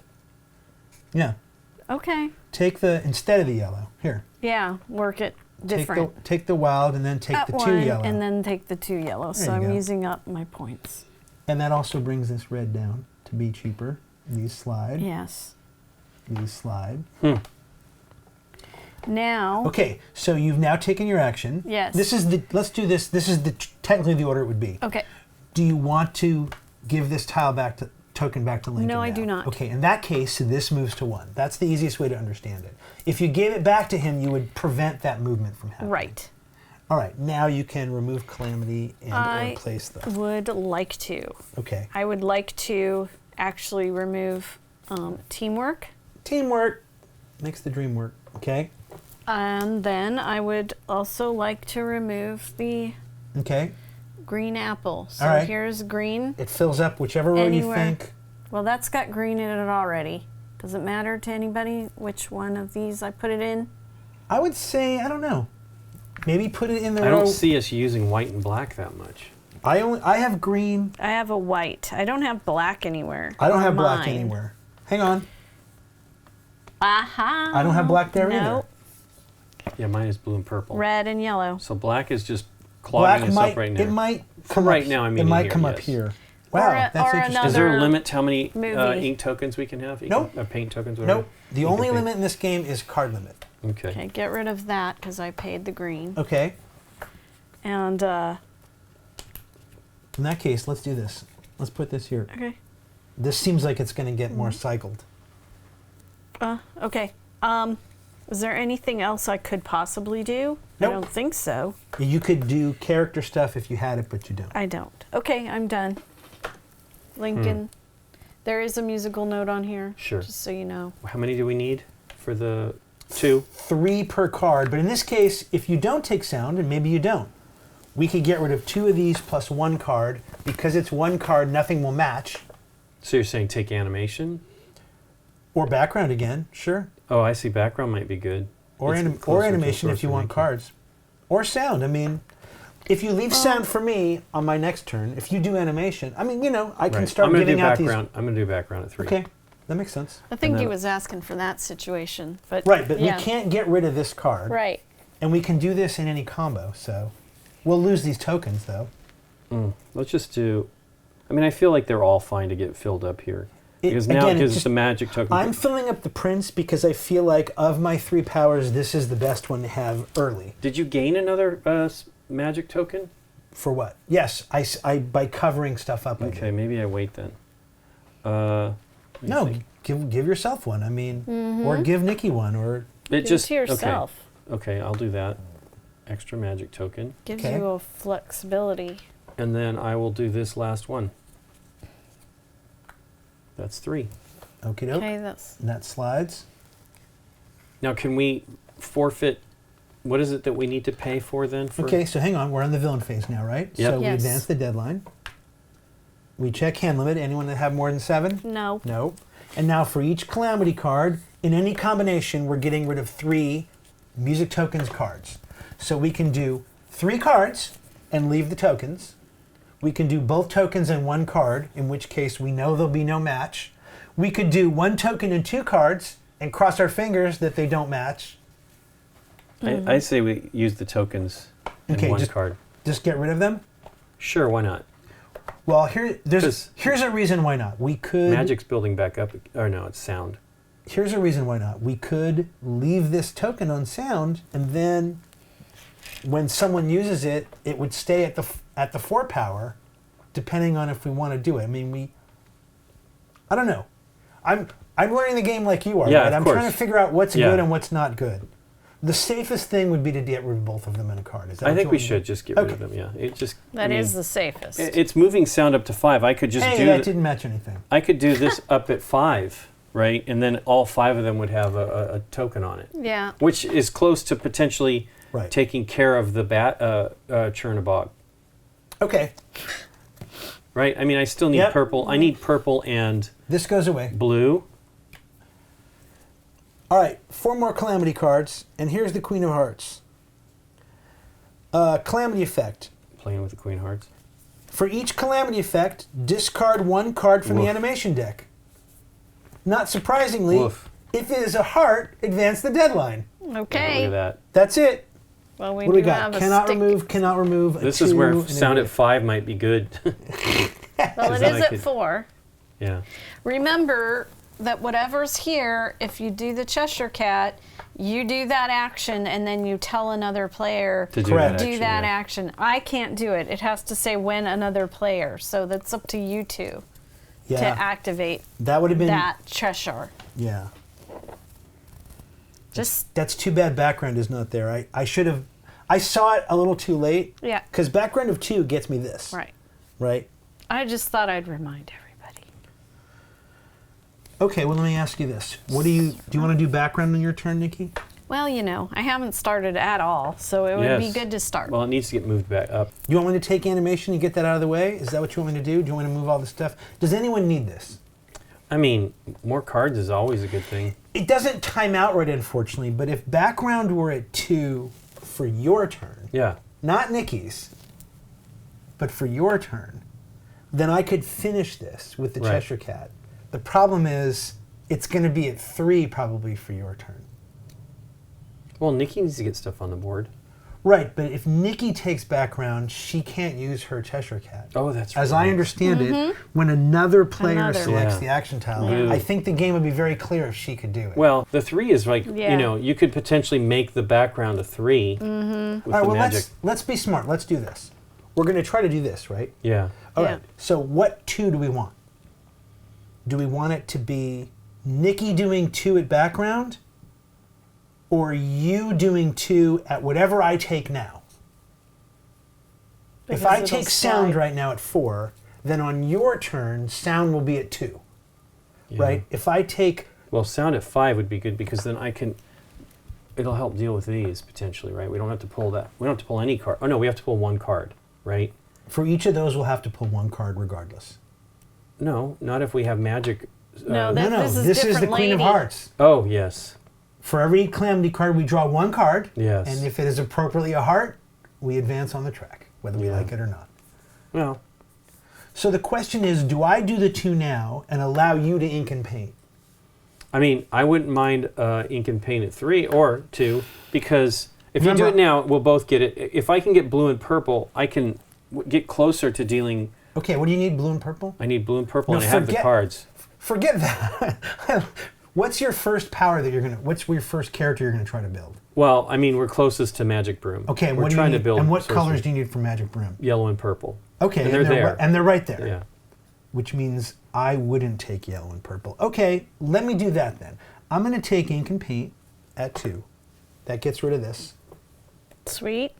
Yeah. Okay. Take the, instead of the yellow. Here. Yeah, work it different. Take the wild and then take At the 2 1 yellow. and then take the 2 yellow. So There you I'm go. using up my points. And that also brings this red down to be cheaper. These slide. Yes. You slide. Now. Okay, so you've now taken your action. Yes. This is the. Let's do this. This is technically the order it would be. Okay. Do you want to give this token back to Lincoln? No, I now? do not. Okay, in that case, this moves to 1. That's the easiest way to understand it. If you gave it back to him, you would prevent that movement from happening. Right. All right, now you can remove Calamity and I replace them. would like to. Okay. I would like to actually remove Teamwork. Teamwork makes the dream work. Okay. And then I would also like to remove the Okay. green apple. So All right. here's green. It fills up whichever row you Anywhere. think. Well, that's got green in it already. Does it matter to anybody which one of these I put it in? I would say, I don't know. Maybe put it in the I row. don't see us using white and black that much. I have green. I have a white. I don't have black anywhere. I don't on have black mine. anywhere. Hang on. Aha. I don't have black there Nope. Yeah, mine is blue and purple. Red and yellow. So black is just Black clogging us might up right now. it might For come right up, now, I mean it in might here, come up yes. here. Or Wow, a- that's or interesting. Is there a another limit to how many movie. ink tokens we can have? Nope. Paint tokens, whatever? Nope. The Ink only and paint. limit in this game is card limit. Okay. Okay, get rid of that because I paid the green. Okay. And, In that case, let's do this. Let's put this here. okay. This seems like it's going to get more cycled. Okay. Is there anything else I could possibly do? Nope. I don't think so. You could do character stuff if you had it, but you don't. I don't. Okay, I'm done. Lincoln. There is a musical note on here. Sure. Just so you know. How many do we need for the 2? 3 per card, but in this case, if you don't take sound, and maybe you don't, we could get rid of 2 of these plus 1 card. Because it's 1 card, nothing will match. So you're saying take animation? Or background again, sure. Oh, I see. Background might be good. Or, It's or closer to animation if you source want ranking. cards. Or sound. I mean, if you leave sound for me on my next turn, if you do animation, I mean, you know, I can Right. start I'm gonna giving do out these. background. I'm going to do background at 3. Okay, that makes sense. I think then- he was asking for that situation. But Right, but yeah. we can't get rid of this card. Right. And we can do this in any combo, so we'll lose these tokens though. Let's just do... I mean, I feel like they're all fine to get filled up here. It- Because now again, it gives it's us the magic token. I'm filling up the prince because I feel like of my 3 powers, this is the best one to have early. Did you gain another magic token? For what? Yes, I by covering stuff up. I Okay, did. maybe I wait then. Let me No, think. give yourself one. I mean, or give Nikki one, or It Give just it to yourself. Okay, I'll do that. Extra magic token, Gives Okay. you a flexibility. and then I will do this last one. That's 3. okie doke. Okay, that's And that slides. Now, can we forfeit? What is it that we need to pay for then? For Okay, so hang on. We're on the villain phase now, right? Yep. So we Yes. advance the deadline. We check hand limit. Anyone that have more than 7? no. No. And now for each calamity card, in any combination, we're getting rid of 3 music tokens cards. So we can do 3 cards and leave the tokens. We can do both tokens and 1 card, in which case we know there'll be no match. We could do 1 token and 2 cards and cross our fingers that they don't match. I say we use the tokens in Okay, one just- card. Just get rid of them. Sure, why not? Well, 'Cause- here's a reason why not. We could Magic's building back up. Or no, it's sound. Here's a reason why not. We could leave this token on sound, and then when someone uses it, it would stay at the 4 power, depending on if we want to do it. I mean, I don't know. I'm learning the game like you are. Yeah, right? of I'm course. trying to figure out what's Yeah. good and what's not good. The safest thing would be to get rid of both of them in a card. Is that I what think you we want me should to just get do? rid of Okay. them. Yeah, it just. That is the safest. It's moving sound up to 5. I could just Hey, do. that didn't match anything. I could do this up at 5, right? And then all 5 of them would have a token on it, yeah. which is close to potentially Right. taking care of the Chernabog, Okay, right? I mean, I still need Yep. purple. I need purple and this goes away. blue. All right, 4 more calamity cards, and here's the Queen of Hearts. Calamity effect. Playing with the Queen of Hearts. For each calamity effect, discard 1 card from the Woof. animation deck. Not surprisingly, Woof. if it is a heart, advance the deadline. Okay. Look at that. That's it. Well, we What do we do got? have a Cannot stick. remove, cannot remove. This a is 2 where and a sound at big. 5 might be good. Well, it then is I at could- 4. Yeah. Remember, that whatever's here, if you do the Cheshire Cat, you do that action and then you tell another player To do Correct. that do action, that yeah. action. I can't do it. It has to say when another player. So that's up to you two to Yeah. activate That would have been. that Cheshire. Yeah. Just That's too bad background is not there. I should have. I saw it a little too late. Yeah. Because background of 2 gets me this. right. Right? I just thought I'd remind everybody. Okay, well, let me ask you this. Do you want to do background on your turn, Nikki? Well, you know, I haven't started at all, so it would be Yes. good to start. Well, it needs to get moved back up. You want me to take animation and get that out of the way? Is that what you want me to do? Do you want me to move all this stuff? Does anyone need this? I mean, more cards is always a good thing. It doesn't time out right, unfortunately, but if background were at 2 for your turn, Yeah. not Nikki's, but for your turn, then I could finish this with the Right. Cheshire Cat. The problem is, it's going to be at 3 probably for your turn. Well, Nikki needs to get stuff on the board. Right, but if Nikki takes background, she can't use her Cheshire Cat. Oh, that's As right. I understand it, when another player Another. selects Yeah. the action tile, Yeah. I think the game would be very clear if she could do it. Well, the 3 is like, Yeah. you know, you could potentially make the background a 3 with All right, the well, magic. let's be smart. Let's do this. We're going to try to do this, right? Yeah. All Yeah. right. So what 2 do we want? Do we want it to be Nikki doing 2 at background, or you doing 2 at whatever I take now? If Because I it'll take sound slide. right now at 4, then on your turn, sound will be at 2, Yeah. right? If I take, Well, sound at 5 would be good because then I can. It'll help deal with these potentially, right? We don't have to pull that. We don't have to pull any card. Oh no, we have to pull 1 card, right? for each of those, we'll have to pull 1 card regardless. No, not if we have magic. No, No, no, This is this is the different Queen of lady. Hearts. Oh yes, For every calamity card, we draw 1 card. yes. And if it is appropriately a heart, we advance on the track, whether we Yeah. like it or not. Well, So the question is, do I do the 2 now and allow you to ink and paint? I mean, I wouldn't mind ink and paint at 3 or 2 because if you do Remember- it now, we'll both get it. If I can get blue and purple, I can get closer to dealing. Okay, what do you need, blue and purple? I need blue and purple, No, and I have the forget- cards. Forget that. What's your first power that you're going to, what's your first character you're going to try to build? Well, I mean, we're closest to Magic Broom. Okay, and we're what do you trying need, to build. and what sorcery. colors do you need for Magic Broom? Yellow and purple. Okay, And they're there. And they're right there. Yeah. Which means I wouldn't take yellow and purple. Okay, let me do that then. I'm going to take ink and paint at 2. That gets rid of this. Sweet.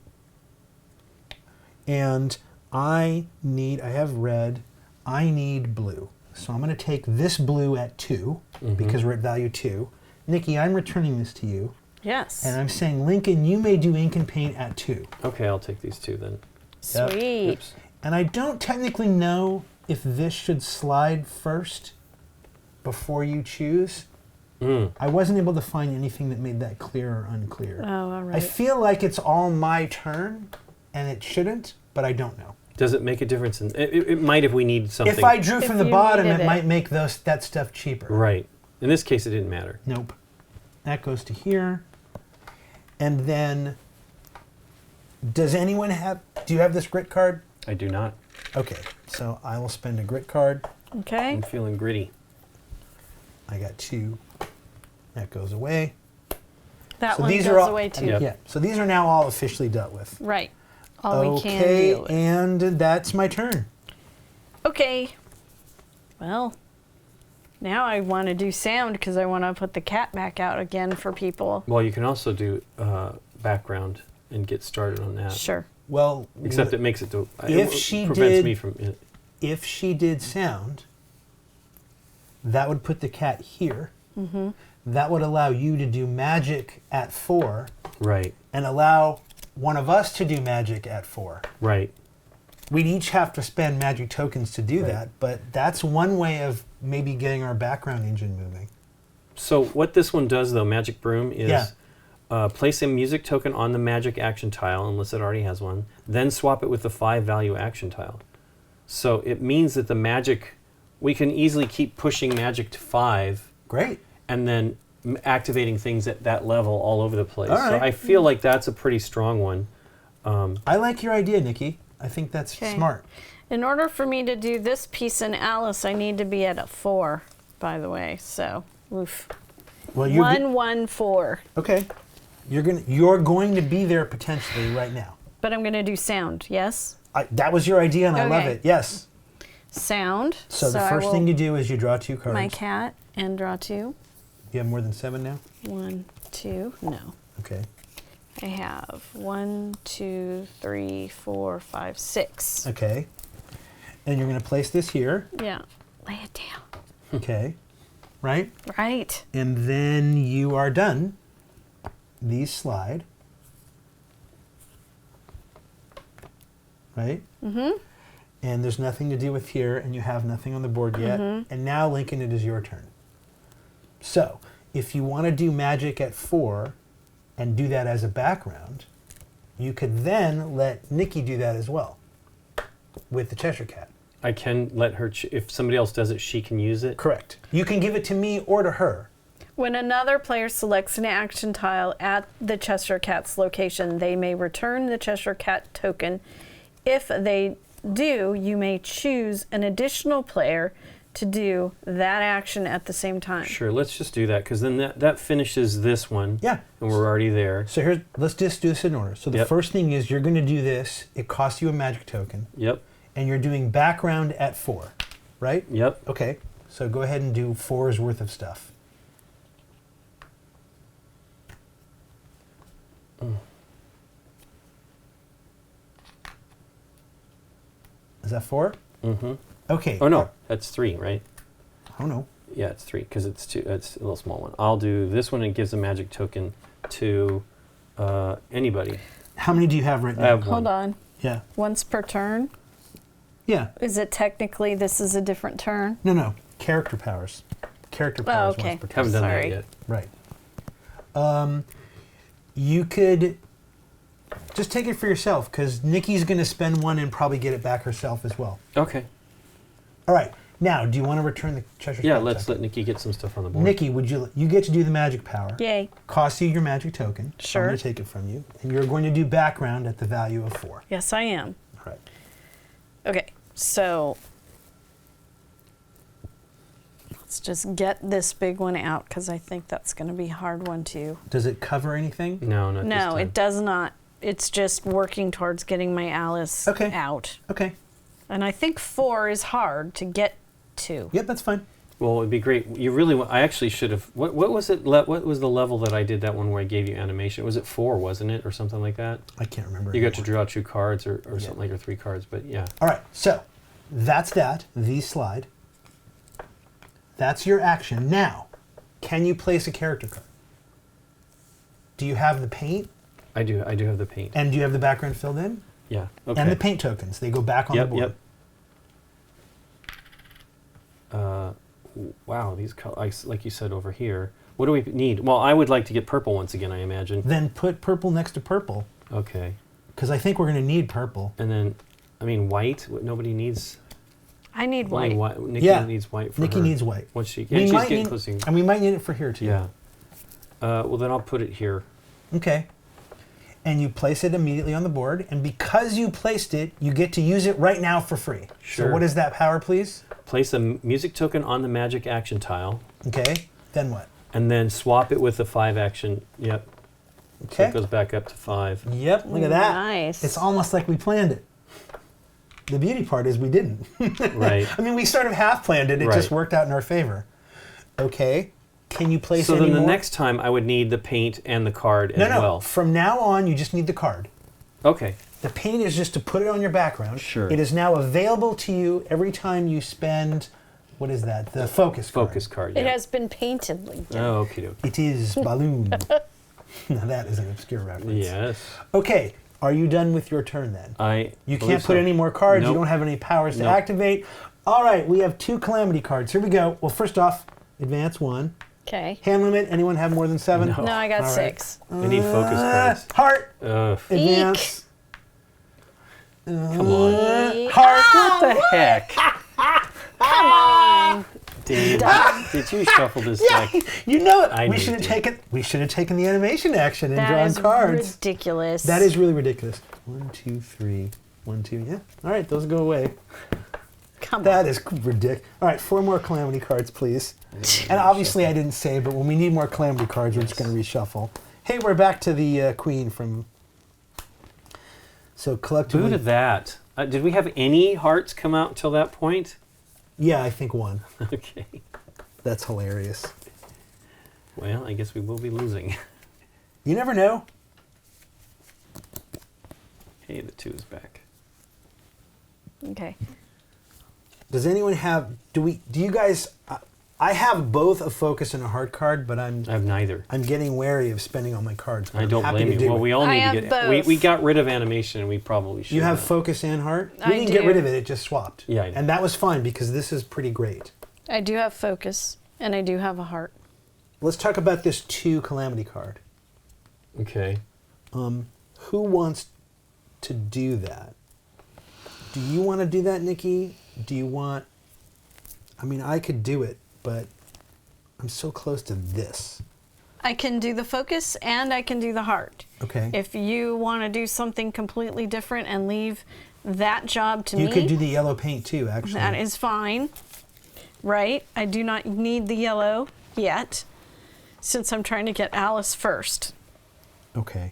And I have red, I need blue. So I'm going to take this blue at 2 because we're at value 2. Nikki, I'm returning this to you. Yes. And I'm saying, Lincoln, you may do ink and paint at 2. Okay, I'll take these 2 then. Sweet. Oops. And I don't technically know if this should slide first before you choose. I wasn't able to find anything that made that clear or unclear. Oh, all I right. feel like it's all my turn, and it shouldn't, but I don't know. Does it make a difference? It might if we need something. If I drew from If the you bottom, needed it it. might make that stuff cheaper. Right. In this case, it didn't matter. Nope. That goes to here. And then, do you have this grit card? I do not. Okay, so I will spend a grit card. Okay. I'm feeling gritty. I got 2. That goes away. That So one these goes are all- away too. Yep. Yeah, so these are now all officially dealt with. Right. All we can Okay, deal with. and that's my turn. Okay. Well, now I want to do sound because I want to put the cat back out again for people. Well, you can also do background and get started on that. Sure. Well, Except it makes it to. If it she prevents did- me from. if she did sound, that would put the cat here. Mm-hmm. That would allow you to do magic at 4 Right. and allow one of us to do magic at 4. Right. We'd each have to spend magic tokens to do Right. that, but that's one way of maybe getting our background engine moving. So what this one does, though, Magic Broom, is Yeah. place a music token on the magic action tile, unless it already has one, then swap it with the 5 value action tile. So it means that the magic, we can easily keep pushing magic to 5 Great. and then activating things at that level all over the place. All So right. I feel like that's a pretty strong one. I like your idea, Nikki. I think that's Okay. smart. In order for me to do this piece in Alice, I need to be at a 4. by the way. So, oof. Well, you're 114. okay. You're going to be there potentially right now. But I'm going to do sound, yes? That was your idea, and I love Okay. it. Yes. Sound. So the I first will- thing you do is you draw 2 cards. My cat and draw 2. You have more than 7 now? 1, 2, no. Okay. I have 1, 2, 3, 4, 5, 6. Okay. And you're going to place this here. Yeah. Lay it down. Okay. Right? Right. And then you are done. These slide. Right? Mm-hmm. And there's nothing to do with here, and you have nothing on the board yet. And now, Lincoln, it is your turn. So, if you want to do magic at 4 and do that as a background, you could then let Nikki do that as well with the Cheshire Cat. I can let her, if somebody else does it, she can use it? Correct. You can give it to me or to her. When another player selects an action tile at the Cheshire Cat's location, they may return the Cheshire Cat token. If they do, you may choose an additional player to do that action at the same time. Sure, let's just do that, because then that finishes this one. Yeah. And we're already there. So let's just do this in order. So the Yep. first thing is you're going to do this. It costs you a magic token. Yep, And you're doing background at 4, right? yep. Okay. So go ahead and do 4's worth of stuff. Is that 4? Mm-hmm. Okay. Oh, no, that's 3, right? Oh, no. Yeah, it's 3, because it's a little small one. I'll do this one, and it gives a magic token to anybody. How many do you have right now? I have Hold one. on. Yeah. Once per turn? Yeah. Is it technically this is a different turn? No. Character powers. Character powers okay. once per turn. Haven't done Sorry. that yet. Right. You could just take it for yourself, because Nikki's going to spend 1 and probably get it back herself as well. Okay. All right. Now, do you want to return the Cheshire Yeah, Cat let's token? let Nikki get some stuff on the board. Nikki, you get to do the magic power. Yay. Costs you your magic token. So Sure. I'm going to take it from you. And you're going to do background at the value of 4. Yes, I am. All right. Okay, so let's just get this big one out because I think that's going to be a hard one too. Does it cover anything? No, not this No, time. it does not. It's just working towards getting my Alice Okay. out. Okay. And I think 4 is hard to get to. Yep, that's fine. Well, it'd be great. You really I actually should have. What was it? What was the level that I did that one where I gave you animation? Was it 4, wasn't it, or something like that? I can't remember. You got to anymore. draw 2 cards or something like, or 3 cards, but yeah. All right, so that's that. These slide. That's your action. Now, can you place a character card? Do you have the paint? I do have the paint. And do you have the background filled in? Yeah. Okay. And the paint tokens. They go back on the board. Yep. Wow, these like you said over here. What do we need? Well, I would like to get purple once again, I imagine. Then put purple next to purple, Okay. because I think we're going to need purple. And then, I mean, white. Nobody needs. I need Only white. Nikki Yeah. needs white for Nikki her. needs white. What's she? We Yeah, she's might getting need- close to. And we might need it for here too. Yeah. Well, then I'll put it here. Okay. And you place it immediately on the board, and because you placed it, you get to use it right now for free. Sure. So what is that power, please? Place a music token on the magic action tile, Okay. Then what? and then swap it with the 5 action. Yep. So Okay. it goes back up to 5. Yep. Look at that. Nice. It's almost like we planned it. The beauty part is we didn't. Right. I mean, we sort of half planned it. It just Right. worked out in our favor. Okay. Can you place So any then the more? next time I would need the paint and the card No, as no. well. From now on, you just need the card. Okay. The paint is just to put it on your background. Sure. It is now available to you every time you spend, what is that? The focus card. Focus card. Yeah. It has been painted, Lincoln. Oh, okay, doke. It is balloon. Now that is an obscure reference. Yes. Okay. Are you done with your turn then? You believe can't put so. any more cards. Nope. You don't have any powers to Nope. activate. All right. We have 2 calamity cards. Here we go. Well, first off, advance 1. Okay. Hand limit. Anyone have more than 7? No. No, I got All right. 6. I need focus cards. Heart. Ugh. Advance. Come on. Heart. What the heck? Come on. Did you shuffle this deck? You know it. I we knew should have you did. taken. We should have taken the animation action and That drawn is cards. ridiculous. That is really ridiculous. 1, 2, 3. 1, 2. Yeah. All right. Those go away. Come That on. is ridiculous. All right, 4 more Calamity cards, please. And obviously I didn't say, but when we need more Calamity cards, we're just going to reshuffle. Hey, we're back to the Queen from... So collectively... Boo to that. Did we have any hearts come out until that point? Yeah, I think 1. Okay. That's hilarious. Well, I guess we will be losing. You never know. Hey, the 2 is back. Okay. Does anyone have... Do you guys... I have both a focus and a heart card, but I have neither. I'm getting wary of spending all my cards. But I I'm don't happy blame to you. do Well, it. we all I need have to get... both. We got rid of animation, and we probably should You have focus and heart? I We didn't get do. rid of it, it just swapped. Yeah, I know. And that was fine because this is pretty great. I do have focus, and I do have a heart. Let's talk about this 2 Calamity card. Okay. Who wants to do that? Do you want to do that, Nikki? Do you want... I mean, I could do it, but I'm so close to this. I can do the focus, and I can do the heart. Okay. If you want to do something completely different and leave that job to me... You could do the yellow paint too, actually. That is fine. Right? I do not need the yellow yet, since I'm trying to get Alice first. Okay.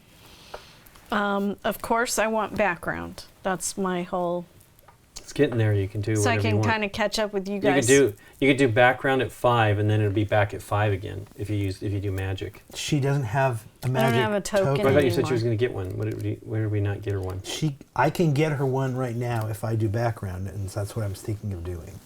Of course, I want background. That's my whole... It's getting there. You can do So I whatever you can want. kind of catch up with you You guys. could do background at 5, and then it'll be back at 5 again if you do magic. She doesn't have a magic have a token. But I thought you said Anymore. she was going to get one. Where did we not get her one? I can get her one right now if I do background, and that's what I was thinking of doing.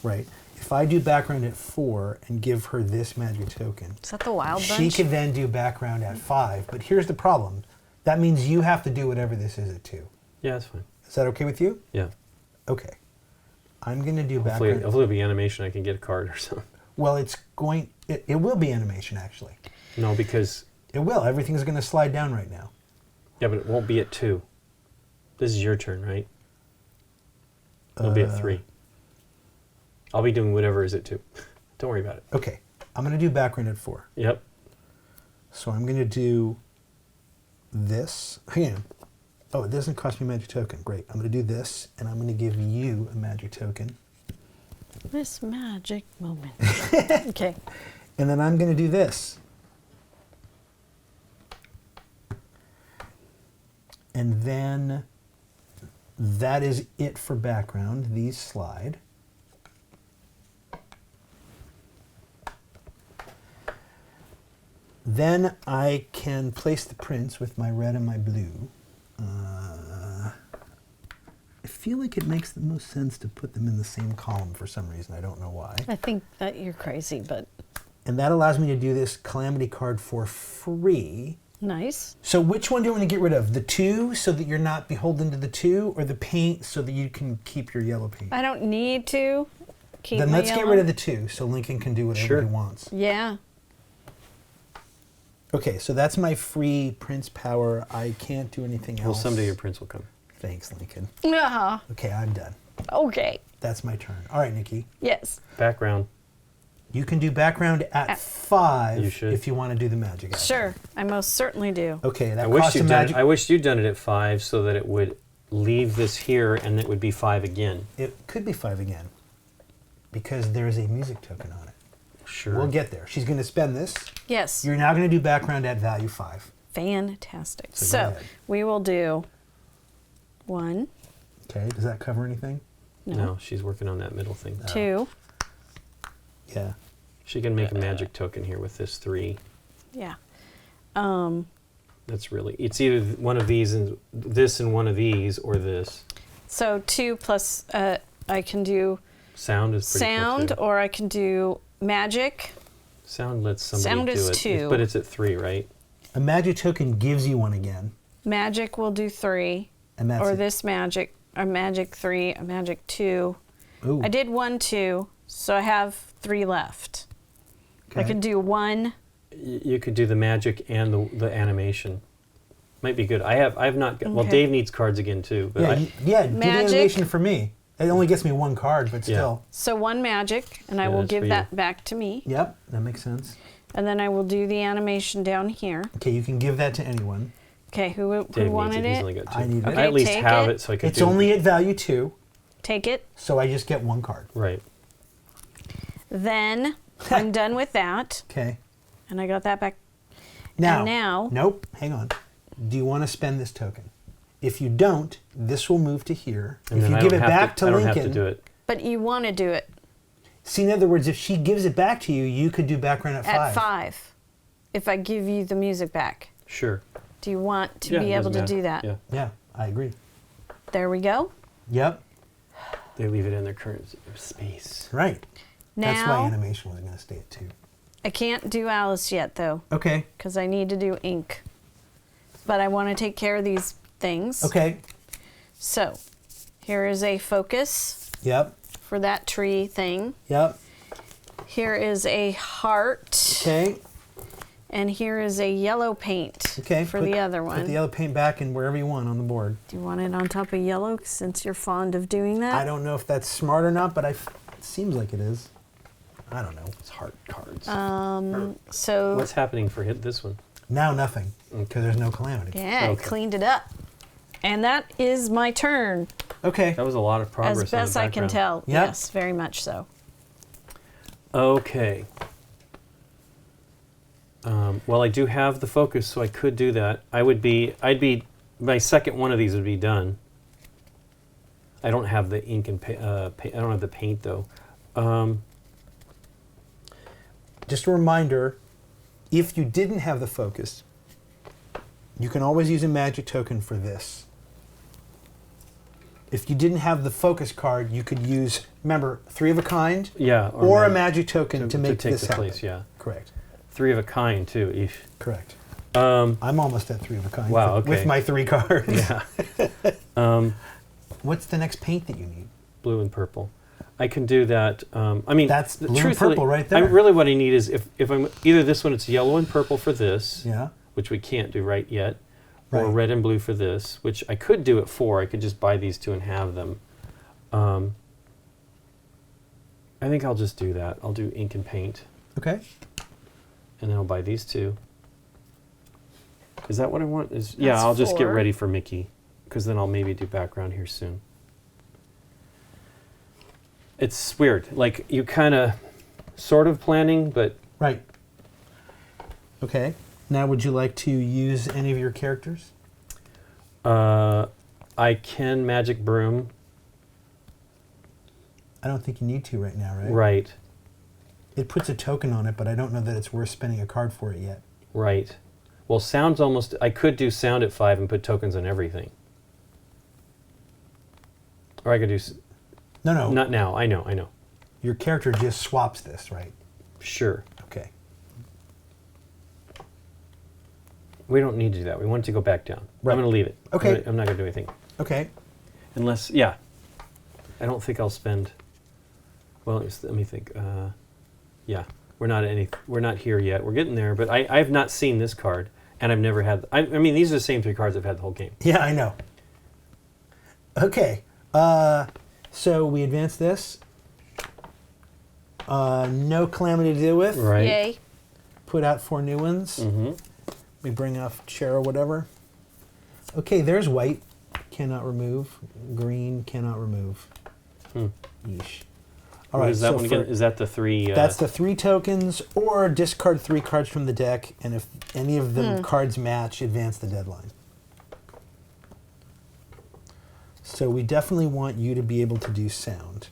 Right. If I do background at 4 and give her this magic token, Is that the wild she bunch? could then do background at 5. But here's the problem. That means you have to do whatever this is at 2. Yeah, that's fine. Is that okay with you? Yeah. Okay. I'm going to do Hopefully background. it'll be animation. I can get a card or something. Well, it will be animation, actually. No, because... It will. Everything's going to slide down right now. Yeah, but it won't be at 2. This is your turn, right? It'll be at 3. I'll be doing whatever is at 2. Don't worry about it. Okay. I'm going to do background at 4. Yep. So I'm going to do this. Hang on. Oh, it doesn't cost me a magic token. Great. I'm going to do this, and I'm going to give you a magic token. This magic moment. Okay. And then I'm going to do this. And then that is it for background. These slide. Then I can place the prints with my red and my blue. I feel like it makes the most sense to put them in the same column for some reason. I don't know why. I think that you're crazy, but And that allows me to do this Calamity card for free. nice. So which one do you want to get rid of? The 2 so that you're not beholden to the 2, or the paint so that you can keep your yellow paint? I don't need to keep Then my let's get yellow. rid of the 2 so Lincoln can do whatever Sure. he wants. Yeah. Okay, so that's my free Prince power. I can't do anything else. Well, someday your prince will come. Thanks, Lincoln. Uh-huh. Okay, I'm done. Okay. That's my turn. All right, Nikki. Yes. Background. You can do background at 5 You should. if you want to do the magic. Sure. I most certainly do. Okay, that I wish costs a you'd done magic. it. I wish you'd done it at 5 so that it would leave this here and it would be 5 again. It could be 5 again because there's a music token on it. Sure. We'll get there. She's going to spend this. Yes. You're now going to do background at value 5. Fantastic. So go So ahead. we will do 1, Okay, does that cover anything? No, she's working on that middle thing. 2. Yeah. She can make a magic token here with this 3. Yeah. That's really, it's either one of these and this and one of these or this. So 2 plus I can do Sound is pretty sound, cool too. or I can do magic. Sound lets somebody Sound do is it. 2. But it's at 3, right? A magic token gives you one again. Magic will do 3. And that's Or it. this magic, a magic 3, a magic 2. Ooh. I did 1, 2, so I have 3 left. I Okay. can do 1. You could do the magic and the animation. Might be good. I have not got, well, Okay. Dave needs cards again too. But Yeah, do the Magic. animation for me. It only gets me 1 card, but Yeah. still. So 1 magic, and I Yeah, will that's give for you. that back to me. Yep, that makes sense. And then I will do the animation down here. Okay, you can give that to anyone. Okay, who Dave needs wanted it. He's it? only got 2. I need it. Okay, I at least take have it. it so I could It's do only at value 2. Take it. So I just get 1 card. Right. Then I'm done with that. Okay. And I got that back. Now, And now. Nope, hang on. Do you want to spend this token? If you don't, this will move to here. And if then you I give don't it have back to I don't Lincoln. have to do it. But you want to do it See, in other words, if she gives it back to you, you could do background at 5. at 5. If I give you the music back. Sure. Do you want to Yeah, be it able to doesn't do matter. that? Yeah. Yeah, I agree. There we go. Yep, They leave it in their current space. right. Now, That's why animation was going to stay at 2. I can't do Alice yet, though, Okay, because I need to do ink. But I want to take care of these things. okay. So, here is a focus Yep, for that tree thing. yep. Here is a heart. Okay, And here is a yellow paint okay. for put- the other Put the one. yellow paint back in wherever you want on the board. Do you want it on top of yellow since you're fond of doing that? I don't know if that's smart or not, but it seems like it is. I don't know. It's heart cards. So, What's happening for this one? Now nothing, because there's no calamity. yeah, I Okay. cleaned it up. And that is my turn, Okay. That was a lot of progress. as best I can tell. Yep. Yes, very much so. Okay. Well, I do have the focus, so I could do that. My second one of these would be done. I don't have the ink and I don't have the paint though. Just a reminder, if you didn't have the focus, you can always use a magic token for this. If you didn't have the focus card, you could use, remember, 3 of a kind, Yeah. or a magic token to make take this the happen. place. Yeah. Correct. 3 of a kind too. Eesh. Correct. Um, I'm almost at 3 of a kind Wow, with okay. my 3 cards. yeah. What's the next paint that you need? Blue and purple. I can do that. I mean, That's blue and truthfully, purple right there. Really, what I need is if I'm either this one, it's yellow and purple for this, Yeah. which we can't do right yet, or Right. red and blue for this, which I could do at 4. I could just buy these 2 and have them. I think I'll just do that. I'll do ink and paint, Okay. and then I'll buy these 2. Is that what I want? Yeah, That's I'll just get 4. ready for Mickey, because then I'll maybe do background here soon. It's weird. Like, you kind of sort of planning, but Right. Okay. Now, would you like to use any of your characters? I can magic broom. I don't think you need to right now, right? Right, It puts a token on it, but I don't know that it's worth spending a card for it yet. right. Well, sound's almost... I could do sound at 5 and put tokens on everything. Or I could do... No. Not now. I know. Your character just swaps this, right? Sure. Okay. We don't need to do that. We want it to go back down. Right. I'm going to leave it. Okay. I'm not going to do anything. Okay. Unless... Yeah. I don't think I'll spend... Well, let me think. Yeah. We're not here yet. We're getting there, but I've not seen this card, and I've never had... I mean, these are the same 3 cards I've had the whole game. Yeah, I know. Okay. So we advance this. No calamity to deal with. Right. Yay. Put out 4 new ones. Mm-hmm. We bring off chair or whatever. Okay, there's white. Cannot remove. Green cannot remove. Yeesh. All What right, is that so one again? Is that the 3... that's the 3 tokens, or discard 3 cards from the deck, and if any of the cards match, advance the deadline. So we definitely want you to be able to do sound.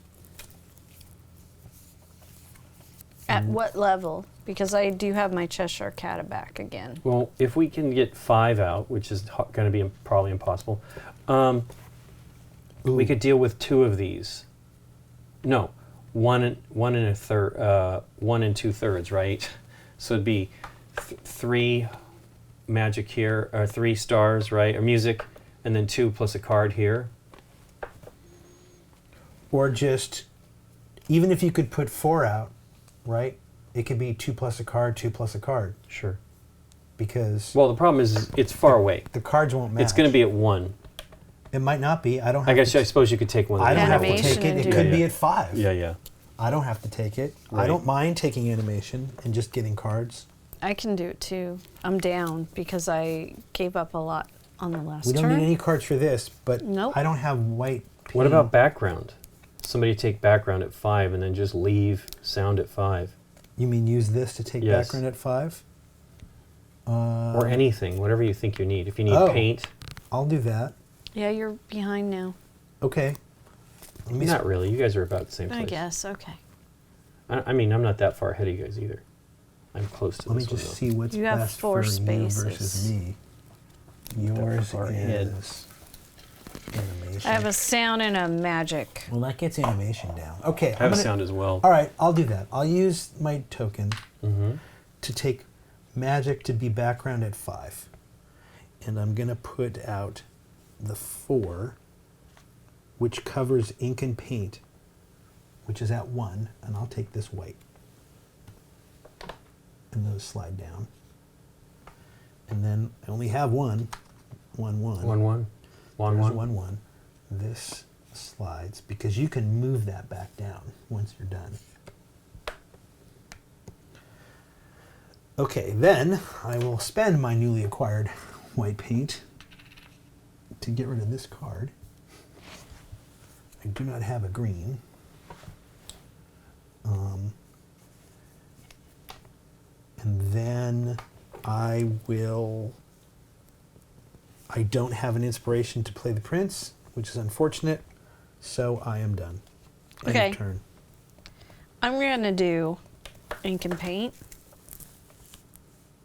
At what level? Because I do have my Cheshire Cat back again. Well, if we can get 5 out, which is going to be probably impossible, we could deal with 2 of these. No, 1 and 2/3, right? So it'd be 3 magic here, or 3 stars, right, or music, and then 2 plus a card here. Or just, even if you could put 4 out, right? It could be 2 plus a card, 2 plus a card, Sure. because Well, the problem is it's far away. the cards won't match. It's going to be at 1. It might not be. I don't. I Have guess to, I suppose you could take one. Of I these don't have to Animation take it. and It do could it. be Yeah. at 5. Yeah. I don't have to take it. I Right. don't mind taking animation and just getting cards. I can do it too. I'm down because I gave up a lot on the last We don't turn. need any cards for this, but Nope. I don't have white. What about background? somebody take background at 5 and then just leave sound at 5. You mean use this to take Yes. background at 5? Or anything, whatever you think you need. If you need paint. I'll do that. Yeah, you're behind now. Okay. Let me Not really. You guys are about the same place. I guess. Okay. I mean, I'm not that far ahead of you guys either. I'm close to Let me this one, just though. see what's You have best 4 for spaces. you versus me. Yours far ahead. is animation. I have a sound and a magic. Well, that gets animation down. Okay. I have a sound as well. All right, I'll do that. I'll use my token Mm-hmm. to take magic to be background at 5. And I'm going to put out the 4, which covers ink and paint, which is at 1. And I'll take this white. And those slide down. And then I only have 1. 1, 1. 1, 1. 1, There's 1. 1, 1. This slides because you can move that back down once you're done. Okay, then I will spend my newly acquired white paint to get rid of this card. I do not have a green. And then I don't have an inspiration to play the prince, which is unfortunate, so I am done. End Okay. of turn. I'm going to do ink and paint.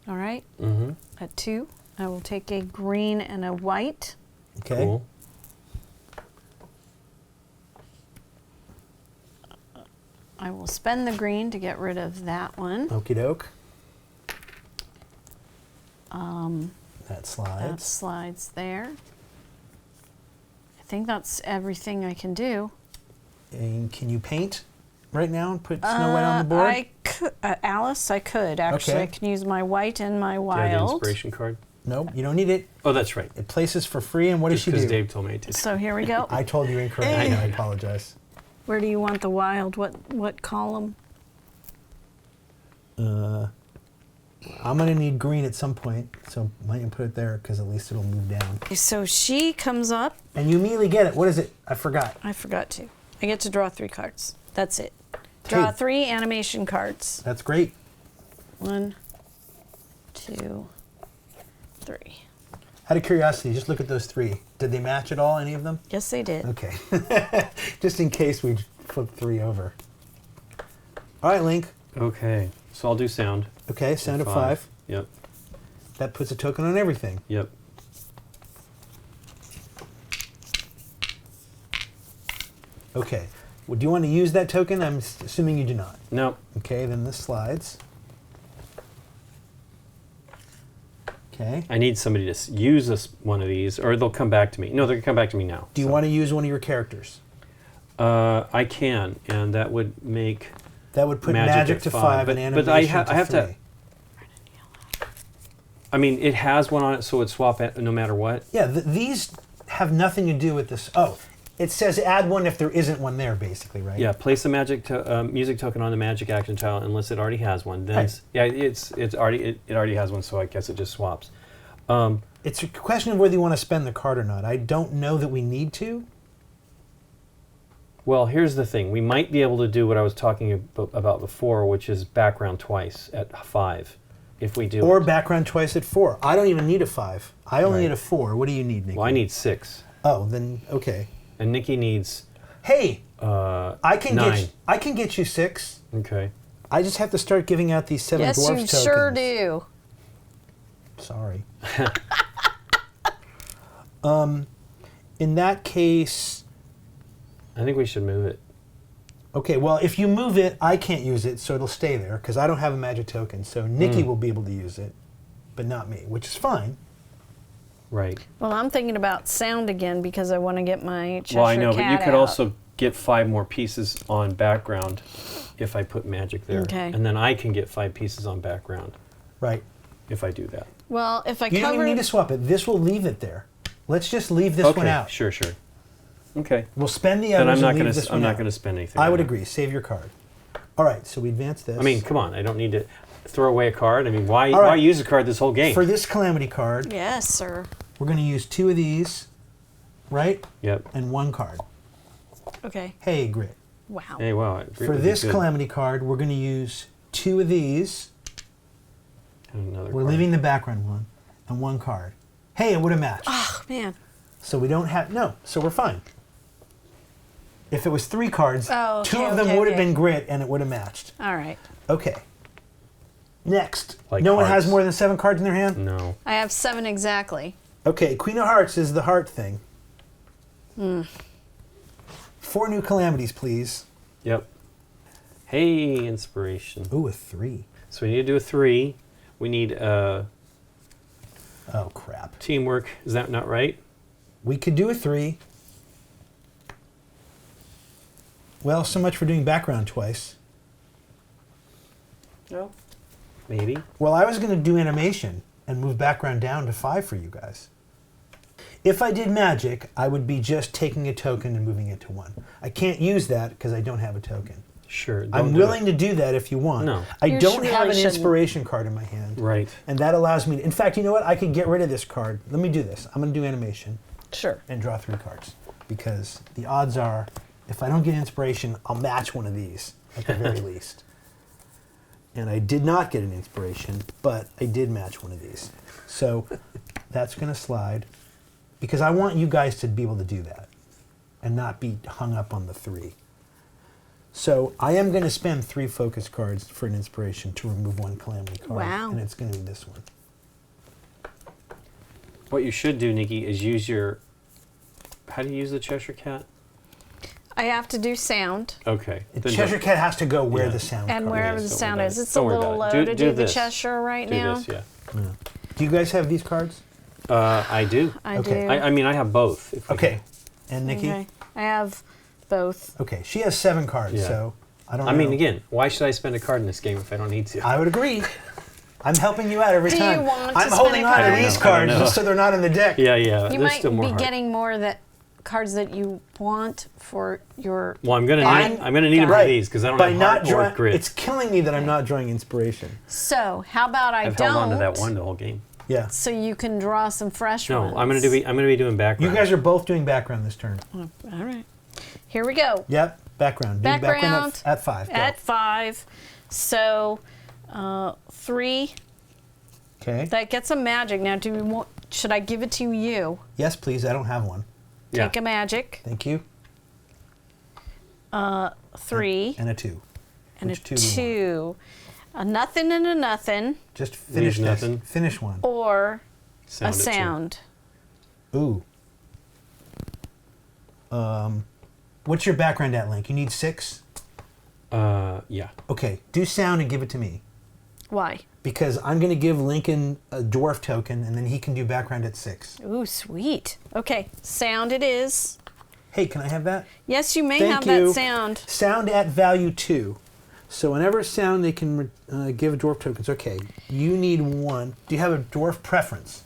All right. Mm-hmm. At 2, I will take a green and a white. Okay. Cool. I will spend the green to get rid of that one. Okie doke. That That slides. slides there. I think that's everything I can do. And can you paint right now and put Snow White on the board? I could, Alice, I could actually. Okay. I can use my white and my Do you have the wild. inspiration card? Nope, you don't need it. Oh, that's right. It places for free, and what does Just she because do? Dave told me to. So here we go. I told you incorrectly, and I apologize. Where do you want the wild? What column? I'm going to need green at some point, so I can put it there because at least it'll move down. So she comes up. And you immediately get it. What is it? I forgot. I forgot to. I get to draw 3 cards. That's it. Draw Okay. 3 animation cards. That's great. 1, 2, 3. Out of curiosity, just look at those 3. Did they match at all, any of them? Yes, they did. Okay. Just in case we flip 3 over. All right, Link. Okay. So I'll do sound. Okay, sound of 5. Yep. That puts a token on everything. Yep. Okay. Well, do you want to use that token? I'm assuming you do not. No. Okay, then this slides. Okay. I need somebody to use one of these, or they'll come back to me. No, they're going to come back to me now. Do you want to use one of your characters? I can, and that would make That would put magic magic at to 5, 5 but- and but animation I have to 3. to- I mean, it has one on it, so it'd swap it no matter what. Yeah, these have nothing to do with this. Oh, it says add one if there isn't one there, basically, right? Yeah, place a music token on the magic action tile unless it already has one. Then Right. it already has one, so I guess it just swaps. It's a question of whether you want to spend the card or not. I don't know that we need to. Well, here's the thing: we might be able to do what I was talking about before, which is background twice at 5, if we do. Or it. background twice at 4. I don't even need a 5. I only Right. need a 4. What do you need, Nikki? Well, I need 6, Oh, then okay. and Nikki needs Hey, I can 9. get you 6. Okay. I just have to start giving out these 7 Yes, dwarf you tokens. sure do. Sorry. In that case, I think we should move it. okay, well, if you move it, I can't use it, so it'll stay there, because I don't have a magic token. So Nikki will be able to use it, but not me, which is fine. Right. Well, I'm thinking about sound again because I want to get my Cheshire Well, I know, but you cat could out. also get 5 more pieces on background if I put magic there. Okay. And then I can get 5 pieces on background Right. if I do that. Well, if I You don't cover even need to swap it. This will leave it there. Let's just leave this one out. Sure. Okay. We'll spend the Then others I'm and not leave this one not out. going to spend anything. I would on it. agree. Save your card. All right, so we advance this. I mean, come on. I don't need to throw away a card. I mean, why All right. why use a card this whole game? for this calamity card, Yes, sir. we're going to use 2 of these, right? Yep. And 1 card. Okay. Hey, Grit. Wow. Hey, wow. it For really this good. calamity card, we're going to use 2 of these. And another We're card. leaving the background one and 1 card. Hey, it would have matched. Oh, man. So we don't have, no, so we're fine. If it was 3 cards, Oh, 2 okay, of them okay, would have okay. been grit and it would have matched. All right. Okay. Next. Like no one has hearts. more than 7 cards in their hand? No. I have 7 exactly. Okay, Queen of Hearts is the heart thing. 4 new calamities, please. Yep. Hey, inspiration. Ooh, a 3. So we need to do a 3. We need Oh, crap. teamwork. Is that not right? We could do a 3. Well, so much for doing background twice. No. Maybe. Well, I was going to do animation and move background down to 5 for you guys. If I did magic, I would be just taking a token and moving it to 1. I can't use that because I don't have a token. Sure. I'm willing to do that if you want. No. I You don't should have really an shouldn't. inspiration card in my hand. Right. And that allows me to, in fact, you know what? I could get rid of this card. Let me do this. I'm going to do animation Sure. and draw 3 cards. Because the odds are, if I don't get inspiration, I'll match one of these at the very least. And I did not get an inspiration, but I did match one of these. So that's going to slide. Because I want you guys to be able to do that and not be hung up on the 3. So I am going to spend 3 focus cards for an inspiration to remove 1 calamity card. Wow. And it's going to be this one. What you should do, Nikki, is use your... How do you use the Cheshire Cat? I have to do sound. Okay. The Then Cheshire don't- Cat has to go where Yeah. the sound And card wherever is. the don't sound worry is. about it. It's a Don't worry little about low it. to Do do the this. Cheshire right Do now. this, yeah. Yeah. Do you guys have these cards? I do. I Okay. do. I mean, I have both. if we Okay. And Nikki? Okay. I have both. Okay. She has 7 cards, Yeah. so I don't I know. mean, again, why should I spend a card in this game if I don't need to? I would agree. I'm helping you out every Do you time. want to I'm spend holding a on to card? these I don't cards know. just so they're not in the deck. Yeah, yeah. You there's might still more be hard. getting more that cards that you want for your. Well, I'm gonna I'm- need. I'm gonna need them for Right. these because I don't By have not heart or drawing, grit. it's killing me that I'm not drawing inspiration. So how about I I've don't? held on to that one the whole game. Yeah. So you can draw some fresh No, ones. I'm gonna be doing You background. guys are both doing background this turn. All right. Here we go. Yep. Background. Do Background at 5. Go. At 5. So 3. Okay. That gets a magic. Now, do we want? Should I give it to you? Yes, please. I don't have one. Yeah. Take a magic. Thank you. 3 And a 2. and Which a 2 do you want? 2. A nothing and a nothing, Just finish Leave this. nothing. Finish one. or Sound a it too. sound. Ooh. What's your background at, Link? You need 6? Yeah. Okay. Do sound and give it to me. Why? Because I'm going to give Lincoln a dwarf token, and then he can do background at 6. Ooh, sweet. Okay, sound it is. Hey, can I have that? Yes, you may Thank have you. that sound. Sound at value 2. So whenever sound, they can give dwarf tokens. Okay, you need 1. Do you have a dwarf preference?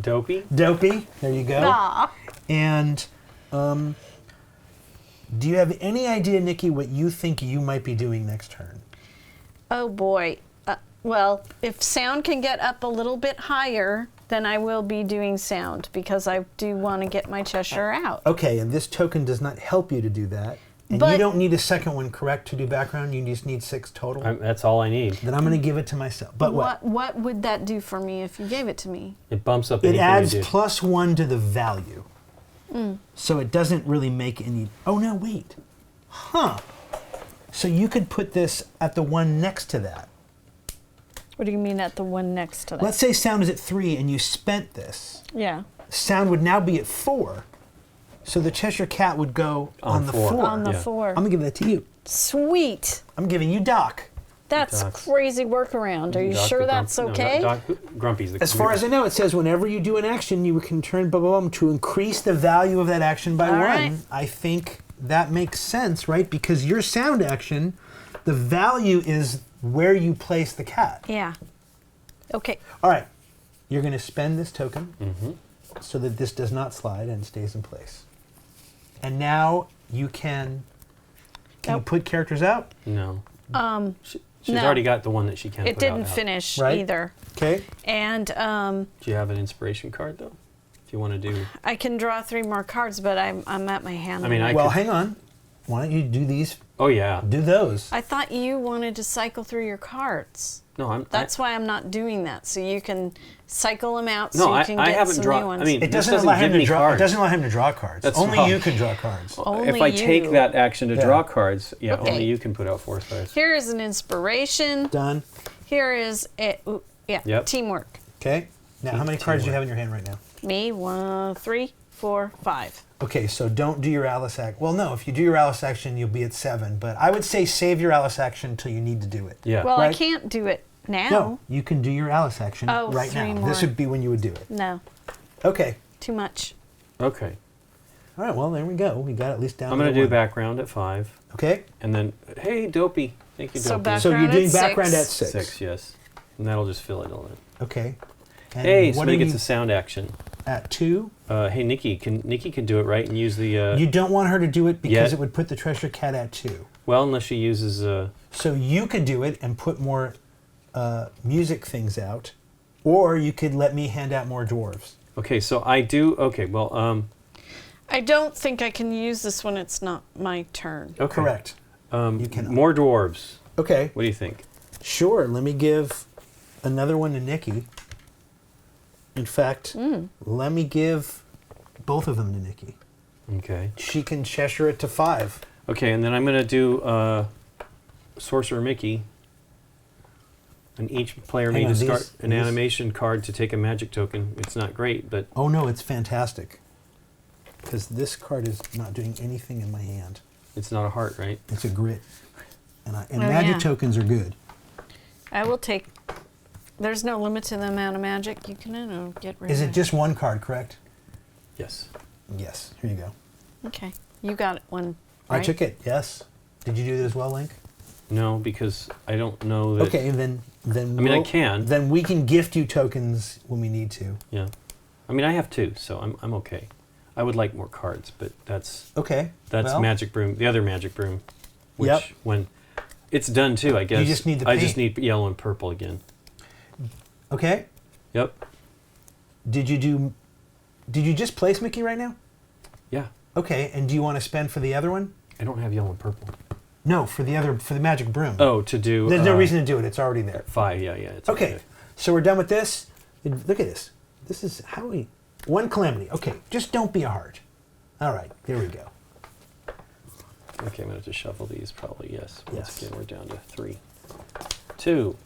Dopey. Dopey. There you go. Ah. And do you have any idea, Nikki, what you think you might be doing next turn? Oh boy. Well, if sound can get up a little bit higher, then I will be doing sound because I do want to get my Cheshire out. Okay, and this token does not help you to do that. And you But- don't need a second one, correct, to do background? You just need 6 total? That's all I need. Then I'm going to give it to myself. But What would that do for me if you gave it to me? It bumps up It anything adds you do. +1 to the value. So it doesn't really make any... Oh, no, wait. Huh. So you could put this at the one next to that. What do you mean at the one next to that? Let's say sound is at 3 and you spent this. Yeah. Sound would now be at 4. So the Cheshire Cat would go on the 4. On the Yeah. 4. I'm going to give that to you. Sweet. I'm giving you Doc. That's Docs. crazy workaround. Are you Doc sure the that's Grump- okay? No, Doc Grumpy's the As far as I know, it says whenever you do an action, you can turn blah, blah, blah, to increase the value of that action by All 1. right. I think that makes sense, right? Because your sound action, the value is where you place the cat. Yeah. Okay. All right. You're going to spend this token Mm-hmm. so that this does not slide and stays in place. And now you can you Nope. put characters out? No. She's No. already got the one that she can't It put out didn't now. finish Right. either. Okay. And Do you have an inspiration card though? If you want to do. I can draw 3 more cards, but I'm at my hand. I mean, limit. I Well, could- hang on. Why don't you do these? Oh yeah. Do those. I thought you wanted to cycle through your cards. No, That's why I'm not doing that. So you can cycle them out. No, so you can I get haven't some drawn. new ones. I mean, It this doesn't allow him give to me draw. cards. It doesn't allow him to draw cards. That's Only wrong. you can draw cards. Only if I take you. that action to Yeah. draw cards, yeah, Okay. only you can put out forest fires. Here is an inspiration. Done. Here is Yep. teamwork. Okay. Now, how many cards do you have in your hand right now? Me, 1, 3, 4, 5. Okay, so don't do your Alice action. Well, no, if you do your Alice action, you'll be at 7. But I would say save your Alice action until you need to do it. Yeah. Well, I Right. can't do it now. No, you can do your Alice action Oh, right 3 now. more. This would be when you would do it. No, Okay. too much. Okay. All right, well, there we go. We got at least down I'm to going to do 1. background at 5, Okay. and then hey, Dopey. Thank you, So Dopey. back- So you're Background doing at background 6. at 6. 6, yes, and that'll just fill it all in. Okay. And Hey, what somebody are gets you a sound action. at 2? Hey, Nikki can do it, right? And use the You don't want her to do it because Yet. it would put the treasure cat at 2. well, unless she uses So you could do it and put more music things out, or you could let me hand out more dwarves. Okay, so I do. Okay, well, I don't think I can use this when it's not my turn. okay. Correct. You cannot. More dwarves. Okay. What do you think? Sure. Let me give another one to Nikki. In fact, let me give both of them to Nikki. Okay. She can Cheshire it to 5. Okay, and then I'm going to do Sorcerer Mickey. And each player may Hang on, discard these- an these- animation card to take a magic token. It's not great, but Oh no, it's fantastic. Because this card is not doing anything in my hand. it's not a heart, right? It's a grit. And Oh, magic yeah. tokens are good. I will take. There's no limit to the amount of magic you can get rid Is of. it just one card, correct? Yes. Yes. Here you go. Okay, you got one. I Right? took it, yes. Did you do that as well, Link? No, because I don't know that. Okay, then I mean, I can. Then we can gift you tokens when we need to. Yeah. I mean, I have 2, so I'm okay. I would like more cards, but that's Okay. well, Magic Broom, the other Magic Broom, which Yep. when it's done too, I guess. just need the I just paint. need yellow and purple again. Okay. Yep. Did you just place Mickey right now? Yeah. Okay, and do you want to spend for the other one? I don't have yellow and purple. No, for the magic broom. Oh, to do. There's no reason to do it. It's already there. 5. Yeah, yeah. It's Okay, so we're done with this. Look at this. This is how we. One calamity. Okay, just don't be a heart. All right, there we go. Okay, I'm gonna have to shuffle these. Probably yes. Once Yes. again, we're down to 3, 2,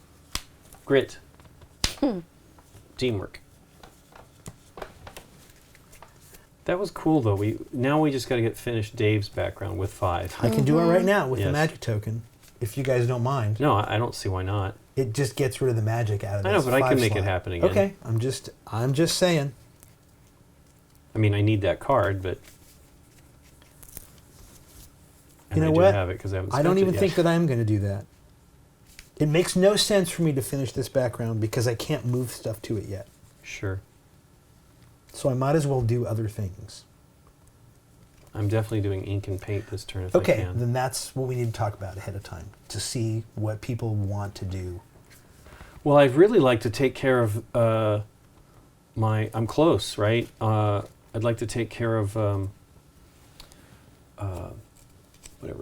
grit, teamwork. That was cool though. Now we just got to get finished Dave's background with 5. I can do it right now with the Yes. magic token, if you guys don't mind. No, I don't see why not. It just gets rid of the magic out of this. I know, but I can 5 make it slot. happen again. Okay, I'm just saying. I mean, I need that card, but You and know I what? do have it because I haven't. I don't spent it even yet. think that I'm going to do that. It makes no sense for me to finish this background because I can't move stuff to it yet. Sure, So I might as well do other things. I'm definitely doing ink and paint this turn if I Okay, can. then that's what we need to talk about ahead of time to see what people want to do. Well, I'd really like to take care of I'm close, right? I'd like to take care of whatever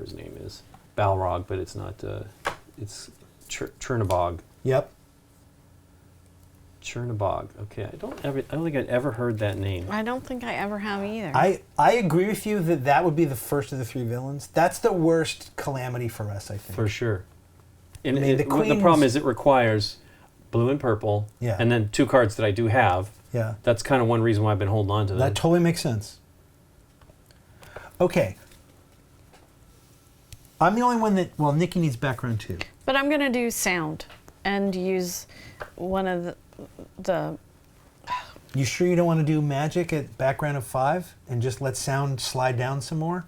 his name is, Balrog, but it's not. It's Chernabog. Yep. Chernabog. Okay, I don't think I'd ever heard that name. I don't think I ever have either. I agree with you that that would be the first of the 3 villains. That's the worst calamity for us, I think. For sure. And I mean, the the problem Queen's- is it requires blue and purple, Yeah. and then 2 cards that I do have. Yeah. That's kind of one reason why I've been holding on to them. That totally makes sense. Okay. I'm the only one that, well, Nikki needs background too. But I'm going to do sound and use one of the You sure you don't want to do magic at background of 5 and just let sound slide down some more?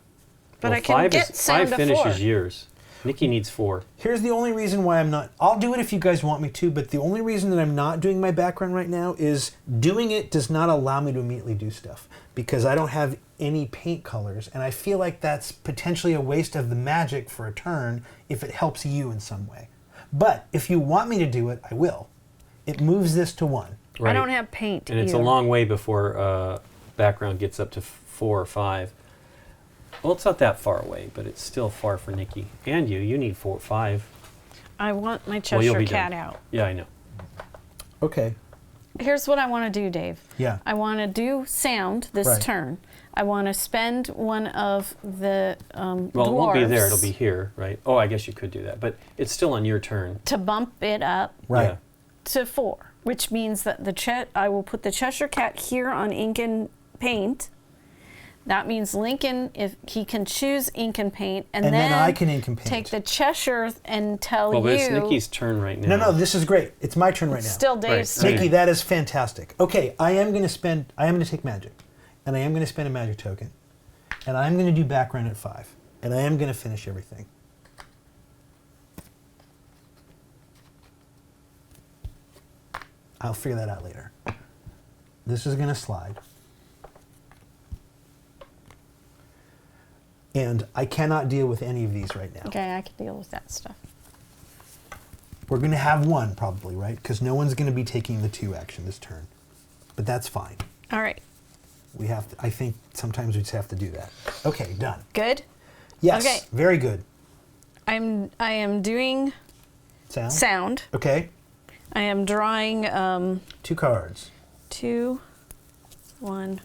but Well, I can 5 get sound 5 to finishes 4. yours. Nikki needs 4. Here's the only reason why I'm not. I'll do it if you guys want me to, but the only reason that I'm not doing my background right now is doing it does not allow me to immediately do stuff because I don't have any paint colors, and I feel like that's potentially a waste of the magic for a turn if it helps you in some way. But if you want me to do it, I will. It moves this to 1. Right. I don't have paint And it's a either. long way before background gets up to 4 or 5. Well, it's not that far away, but it's still far for Nikki. And you. You need 4, 5. I want my Well, you'll Cheshire be cat done. out. Yeah, I know. Okay. Here's what I want to do, Dave. Yeah. I want to do sound this Right. turn. I want to spend one of the Well, dwarves it won't be there. It'll be here, right? Oh, I guess you could do that. But it's still on your turn. to bump it up Right. Yeah. to 4, which means that I will put the Cheshire Cat here on ink and paint. That means Lincoln, if he can choose ink and paint, and then I can ink and paint. take the Cheshire and tell Well, but you. it's Nikki's turn right now. No, this is great. It's my turn right now. Still Dave's Right. turn. Nikki, that is fantastic. Okay, I am going to take magic. And I am going to spend a magic token. And I'm going to do background at 5. And I am going to finish everything. I'll figure that out later. This is going to slide. And I cannot deal with any of these right now. Okay, I can deal with that stuff. We're going to have one probably, right? Because no one's going to be taking the 2 action this turn. But that's fine. All right, We have to, I think sometimes we just have to do that. Okay, done. good. Yes, Okay. very good. I am doing Sound? sound. Okay, I am drawing 2 cards. 2, 1,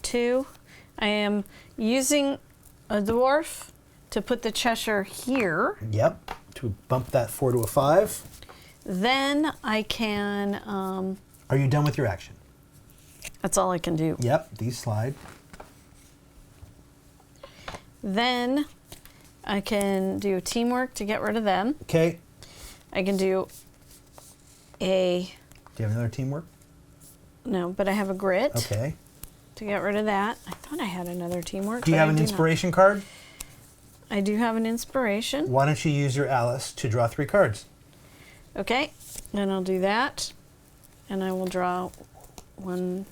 2. I am using a dwarf to put the Cheshire here. Yep, to bump that 4 to a 5. Then I can, Are you done with your action? that's all I can do. Yep, these slide. Then I can do teamwork to get rid of them. Okay, I can do a, do you have another teamwork? no, but I have a grit Okay. to get rid of that. I thought I had another teamwork. Do you but have I an do not. inspiration card? I do have an inspiration. Why don't you use your Alice to draw 3 cards? Okay, then I'll do that. And I will draw 1,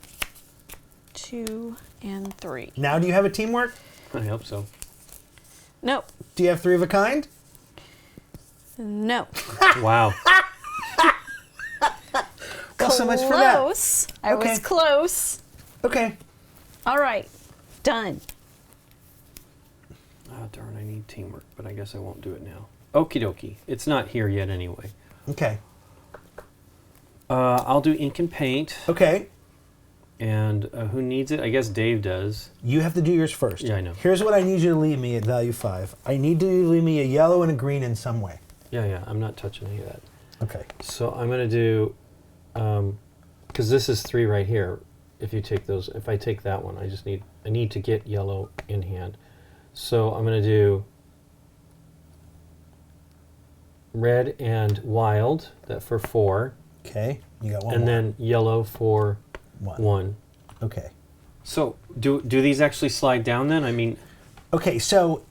2, and 3. Now do you have a teamwork? I hope so. Nope. Do you have 3 of a kind? No. Wow. Well, so much for that. Close. I Okay. was close. Okay. All right. Done. Oh, darn, I need teamwork, but I guess I won't do it now. Okie dokie. It's not here yet anyway. Okay. I'll do ink and paint. Okay. And who needs it? I guess Dave does. You have to do yours first. Yeah, I know. Here's what I need you to leave me at value 5. I need you to leave me a yellow and a green in some way. Yeah, I'm not touching any of that. Okay. So I'm going to do, because this is 3 right here. If you take those, if I take that one, I need to get yellow in hand. So I'm going to do red and wild, that for 4. Okay. You got one And more. then yellow for 1. Okay. So do these actually slide down then? I mean, Okay, so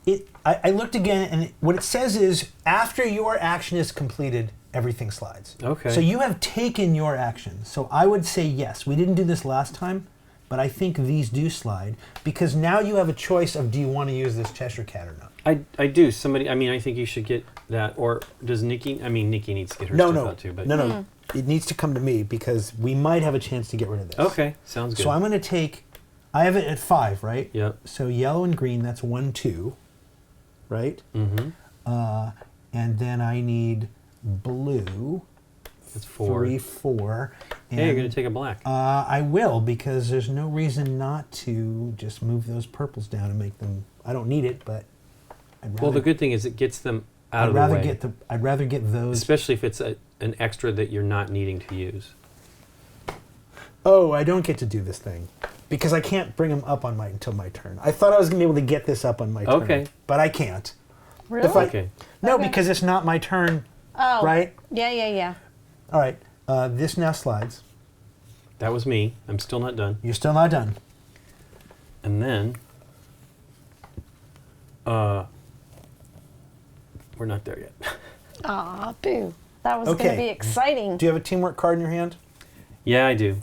I looked again, and what it says is after your action is completed, everything slides. Okay. So you have taken your action. So I would say yes. We didn't do this last time, but I think these do slide because now you have a choice of do you want to use this Cheshire Cat or not. I do. Somebody, I mean, I think you should get that. Or does Nikki, I mean, Nikki needs to get her No, stuff no, out too. But no. It needs to come to me because we might have a chance to get rid of this. Okay, sounds good. So I'm going to take, I have it at 5, right? Yep. So yellow and green, that's 1, 2, right? Mm-hmm. And then I need blue, That's 4. 3, 4. And Hey, you're going to take a black. I will because there's no reason not to just move those purples down and make them. I don't need it, but I'd rather. Well, the good thing is it gets them out I'd of the rather way. get the. I'd rather get those. Especially if it's an extra that you're not needing to use. Oh, I don't get to do this thing because I can't bring them up on until my turn. I thought I was gonna be able to get this up on my turn. Okay. But I can't. Really? If I- Okay. No, Okay. because it's not my turn. Oh. Right. Yeah. All right. This now slides. That was me. I'm still not done. You're still not done. And then, we're not there yet. Aw, boo. That was Okay. going to be exciting. Do you have a teamwork card in your hand? Yeah, I do.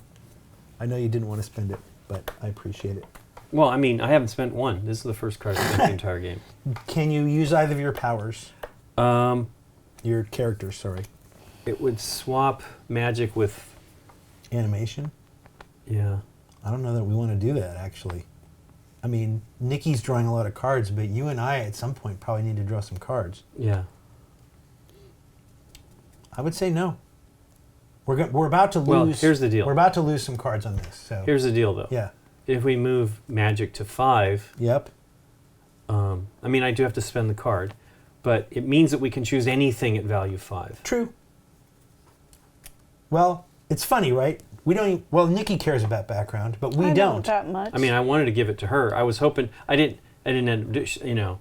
I know you didn't want to spend it, but I appreciate it. Well, I mean, I haven't spent one. This is the first card I've spent the entire game. Can you use either of your powers? Um, Your characters, sorry. it would swap magic with, Animation? yeah. I don't know that we want to do that, actually. I mean, Nikki's drawing a lot of cards, but you and I at some point probably need to draw some cards. Yeah. I would say no. We're about to lose. Well, here's the deal. We're about to lose some cards on this. So Here's the deal, though. yeah. If we move magic to 5, Yep. I mean, I do have to spend the card, but it means that we can choose anything at value 5. True. Well, it's funny, right? We don't. Well, Nikki cares about background, but we I don't. that much. I mean, I wanted to give it to her. I was hoping I didn't you know.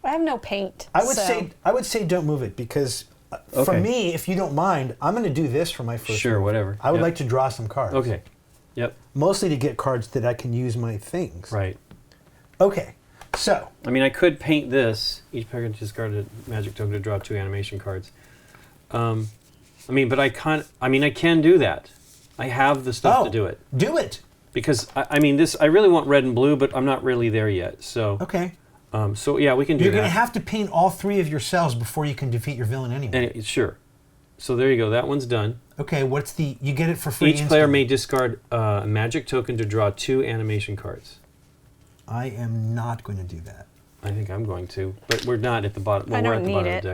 I have no paint. I would say don't move it because for Okay. me, if you don't mind, I'm going to do this for my first. Sure, move. whatever. I would Yep. like to draw some cards. Okay. Yep. Mostly to get cards that I can use my things. Right. Okay. So I mean, I could paint this. Each player can discard a magic token to draw 2 animation cards. I mean, but I can't. I mean, I can do that. I have the stuff to do it. Do it. Because I mean, this. I really want red and blue, but I'm not really there yet. So. Okay. So yeah, we can do You're that. going to have to paint all 3 of your cells before you can defeat your villain anyway. Sure. So there you go. That one's done. Okay. What's the? You get it for free. Each player instantly. may discard a magic token to draw 2 animation cards. I am not going to do that. I think I'm going to, but we're not at the bottom. Well, I we're don't at the need bottom it. of the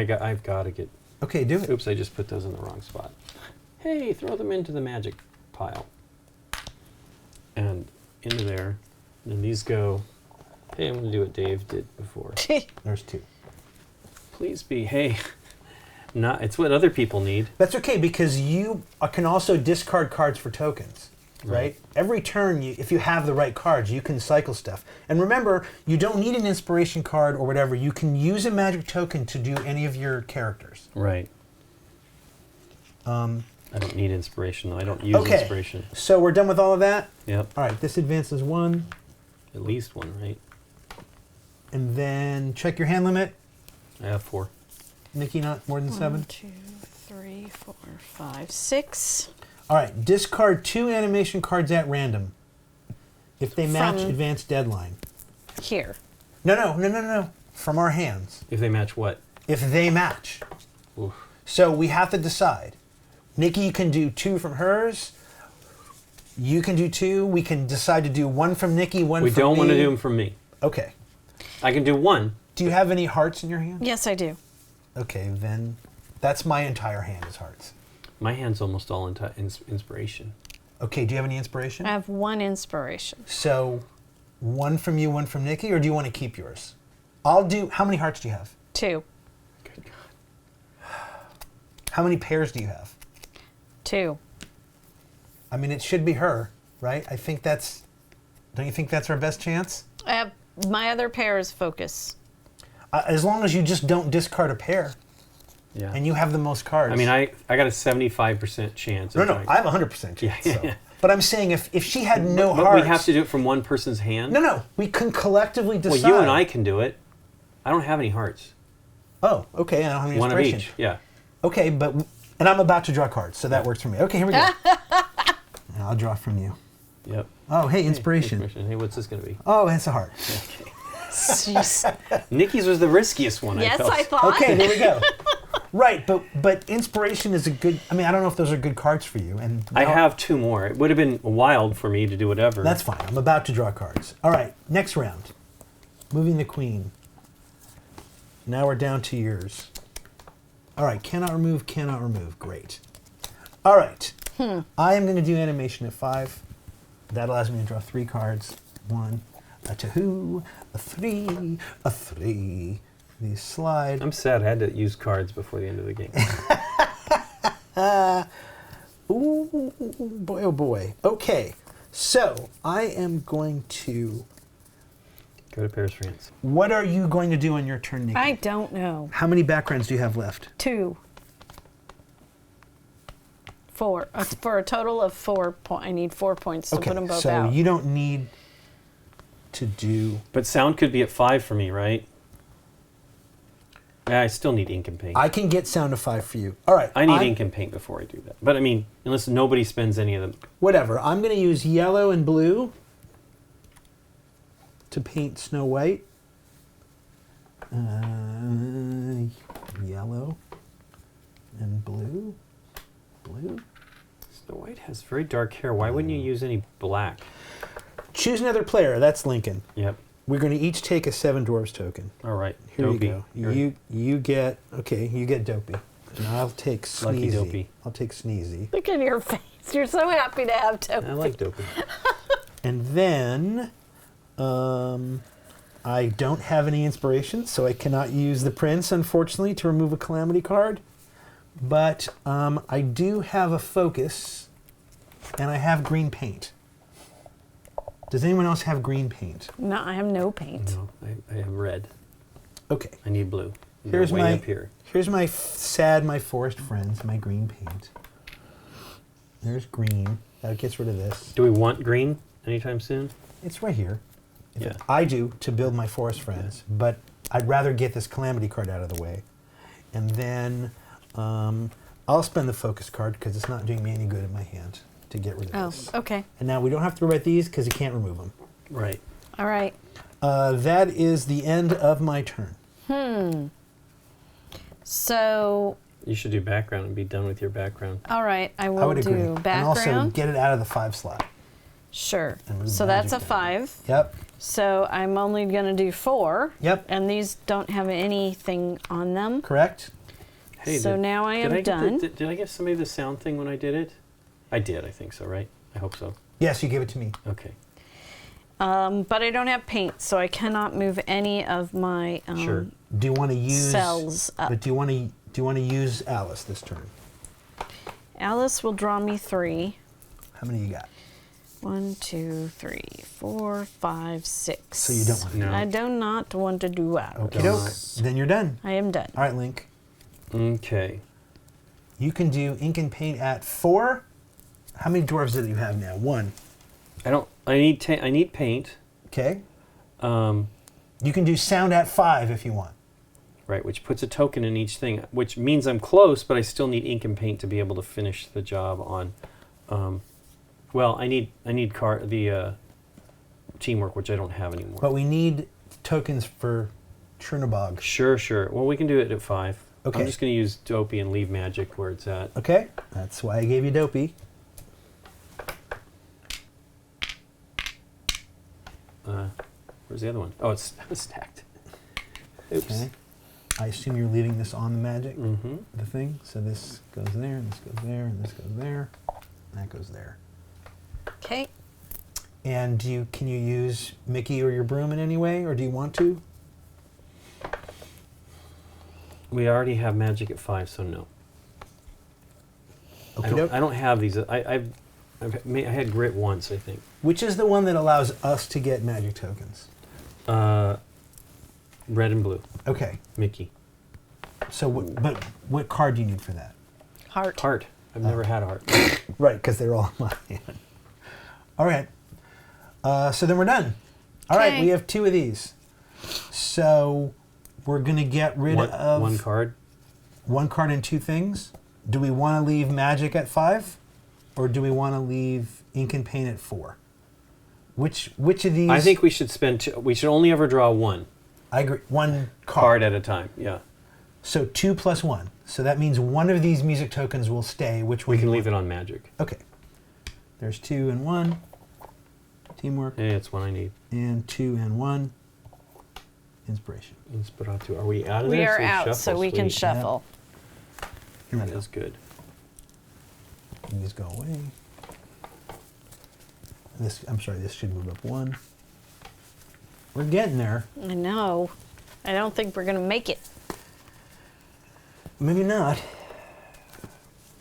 deck. I've got to get. Okay, do it. Oops! I just put those in the wrong spot. Hey, throw them into the magic pile. And into there. And then these go. Hey, I'm going to do what Dave did before. There's 2. Please be. Hey, not. It's what other people need. That's okay because you can also discard cards for tokens, right? Every turn, if you have the right cards, you can cycle stuff. And remember, you don't need an inspiration card or whatever. You can use a magic token to do any of your characters. Right. I don't need inspiration though. I don't use Okay. inspiration. So we're done with all of that? Yep. All right, this advances 1. At least one, right? And then check your hand limit. I have 4. Nikki, not more than 7. 1, 2, 3, 4, 5, 6. All right, discard 2 animation cards at random. If they match From- advance deadline. Here. No. From our hands. If they match what? If they match. Oof. So we have to decide. Nikki can do 2 from hers. You can do 2. We can decide to do 1 from Nikki, 1 We from me. don't want to do them from me. Okay. I can do 1. Do you have any hearts in your hand? Yes, I do. Okay, then that's my entire hand is hearts. My hand's almost all inspiration. Okay, do you have any inspiration? I have 1 inspiration. So 1 from you, 1 from Nikki, or do you want to keep yours? I'll do, how many hearts do you have? 2. Good God. How many pairs do you have? 2. I mean, it should be her, right? I think that's, don't you think that's our best chance? I have my other pair is focus. As long as you just don't discard a pair Yeah. and you have the most cards. I mean, I got a 75% chance. No, of no, doing- I have 100% chance. Yeah, so. yeah. But I'm saying if she had no but hearts. we have to do it from one person's hand? No, we can collectively decide. Well, you and I can do it. I don't have any hearts. Oh, okay, I don't have any One of inspiration. each, yeah. Okay, and I'm about to draw cards, so that works for me. Okay, here we go. And I'll draw from you. Yep. Oh, hey, inspiration. Hey, what's this going to be? Oh, it's a heart. Jeez. Nikki's was the riskiest one, Yes, I felt. I thought. Okay, there we go. Right, but inspiration is a good. I mean, I don't know if those are good cards for you. And I have 2 more. It would have been wild for me to do whatever. That's fine. I'm about to draw cards. All right, next round. Moving the queen. Now we're down to yours. All right, cannot remove. Great. All right. I am going to do animation at 5. That allows me to draw 3 cards. 1, a 2, a 3, a 3. The slide. I'm sad I had to use cards before the end of the game. Ooh, boy, oh boy. Okay, so I am going to. Go to Paris, France. What are you going to do on your turn, Nikki? I don't know. How many backgrounds do you have left? 2. 4. For a total of 4 points. I need 4 points to Okay, put them both so out. you don't need to do. But sound could be at 5 for me, right? Yeah, I still need ink and paint. I can get sound to 5 for you. All right. I need ink and paint before I do that. But I mean, unless nobody spends any of them. Whatever. I'm going to use yellow and blue to paint Snow White. Yellow and blue. Blue. Snow White has very dark hair. Why wouldn't you use any black? choose another player. That's Lincoln. Yep. We're going to each take a 7 dwarves token. All right. Here Dopey. you go. You get Dopey. And I'll take Sneezy. Lucky Dopey. I'll take Sneezy. Look at your face. You're so happy to have Dopey. I like Dopey. And then I don't have any inspiration, so I cannot use the Prince, unfortunately, to remove a Calamity card. But I do have a Focus, and I have green paint. Does anyone else have green paint? No, I have no paint. No, I have red. Okay. I need blue. Here's way my up here. Here's my my forest friends, my green paint. There's green. That gets rid of this. Do we want green anytime soon? It's right here. Yeah. I do to build my forest friends, but I'd rather get this Calamity card out of the way. And then I'll spend the Focus card because it's not doing me any good in my hand to get rid of this. Oh, okay. And now we don't have to write these because you can't remove them. Right. All right. That is the end of my turn. So, You should do background and be done with your background. all right, I I will would do agree. And also background. get it out of the 5 slot. Sure. And move So the that's a magic down. 5. Yep. So I'm only going to do 4. Yep. And these don't have anything on them. Correct? Hey, So now I am done. Did I give somebody the sound thing when I did it? I did, I think so, right? I hope so. Yes, you gave it to me. Okay. But I don't have paint, so I cannot move any of my Sure. Do you want to use cells up. But do you want to use Alice this turn? Alice will draw me 3. How many you got? 1, 2, 3, 4, 5, 6. So you don't want to. No. I do not want to do that. Okay, doke. Then you're done. I am done. All right, Link. Okay. You can do ink and paint at 4. How many dwarves do you have now? 1. I need paint. Okay. You can do sound at 5 if you want. Right, which puts a token in each thing, which means I'm close, but I still need ink and paint to be able to finish the job on. Well, I need the teamwork, which I don't have anymore. But we need tokens for Chernobog. Sure. Well, we can do it at 5. Okay. I'm just going to use Dopey and leave magic where it's at. Okay. That's why I gave you Dopey. Where's the other one? Oh, it's stacked. Oops. Okay. I assume you're leaving this on the magic, Mm-hmm. the thing. So this goes there, and this goes there, and this goes there, and that goes there. Okay. And can you use Mickey or your broom in any way, or do you want to? We already have magic at 5, so no. I don't have these. I had grit once, I think. Which is the one that allows us to get magic tokens? Red and blue. Okay. Mickey. So, but what card do you need for that? Heart. Heart. I've never had a heart. Right, because they're all in my hand. All right. So then we're done. All right, Okay. we have 2 of these. So we're going to get rid of one card. 1 card and 2 things. Do we want to leave magic at 5? Or do we want to leave ink and paint at 4? Which of these? I think we should spend. We should only ever draw 1 I agree. 1 card at a time. Yeah. So 2 plus 1. So that means one of these music tokens will stay. Which one? We can leave it on magic. Okay. There's 2 and 1. Teamwork. Hey, it's one I need. And 2 and 1. Inspiration. Inspiratu. Are we out of We there? are out, shuffle, so we can sweet. shuffle. Here we That go. is good. These go away. This, I'm sorry, this should move up 1. We're getting there. I know. I don't think we're going to make it. Maybe not.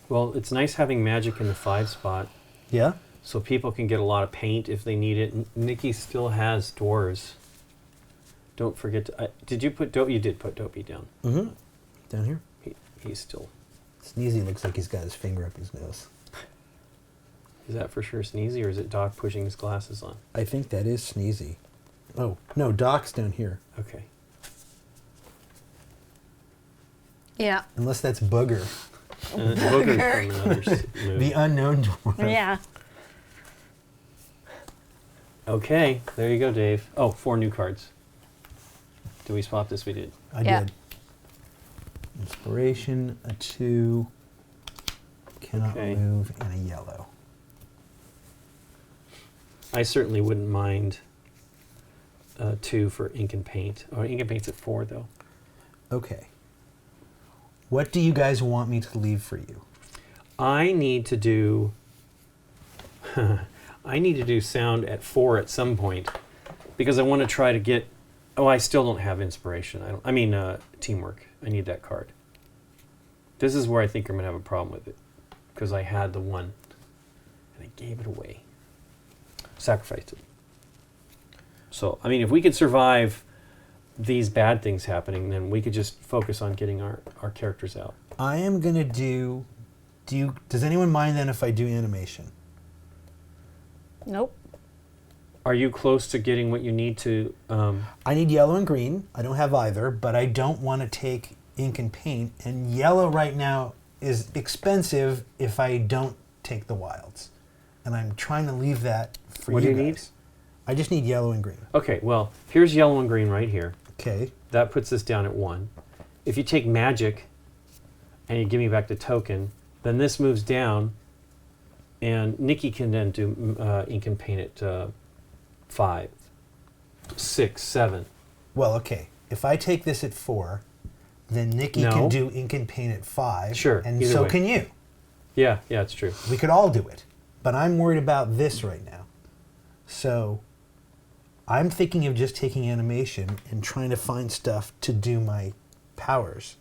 Well, it's nice having magic in the 5 spot, Yeah? so people can get a lot of paint if they need it. Nikki still has dwarves. Don't forget to. Did you put Dopey? You did put Dopey down. Mm-hmm. Down here. He's still. Sneezy looks like he's got his finger up his nose. Is that for sure Sneezy, or is it Doc pushing his glasses on? I think that is Sneezy. Oh, no, Doc's down here. Okay. Yeah. Unless that's Booger. Booger's from another movie. The unknown dwarf. Yeah. Okay, there you go, Dave. Oh, 4 new cards. Did we swap this? We did. I Yeah. did. Inspiration, a 2. Cannot Okay. remove, and a yellow. I certainly wouldn't mind 2 for ink and paint. Oh, ink and paint's at 4 though. Okay. What do you guys want me to leave for you? I need to do sound at 4 at some point because I want to try to get. Oh, I still don't have inspiration. I mean teamwork. I need that card. This is where I think I'm gonna have a problem with it because I had the one and I gave it away. Sacrificed it. So I mean, if we could survive these bad things happening, then we could just focus on getting our characters out. I am gonna do. Does anyone mind then if I do animation? Nope. Are you close to getting what you need to? I need yellow and green. I don't have either, but I don't want to take ink and paint. And yellow right now is expensive if I don't take the wilds. And I'm trying to leave that for What you do you guys. I just need yellow and green. Okay, well, here's yellow and green right here. Okay. That puts us down at 1. If you take magic and you give me back the token, then this moves down, and Nikki can then do ink and paint at 5, 6, 7. Well, okay. If I take this at 4, then Nikki No. can do ink and paint at 5. Sure, And either so way. can you. Yeah, it's true. We could all do it. But I'm worried about this right now. So I'm thinking of just taking animation and trying to find stuff to do my powers.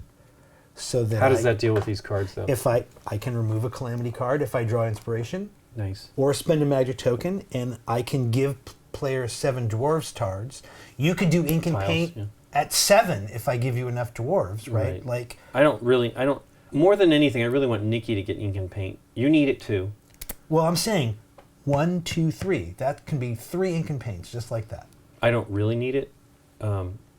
So that How does that deal with these cards, though? If I can remove a calamity card if I draw inspiration, Nice. or spend a magic token, and I can give players 7 dwarves cards. You could do ink and Tiles, paint yeah. at 7 if I give you enough dwarves, right? Right. Like, I don't, more than anything, I really want Nikki to get ink and paint. You need it too. well, I'm saying 1, 2, 3. That can be 3 ink and paints, just like that. I don't really need it.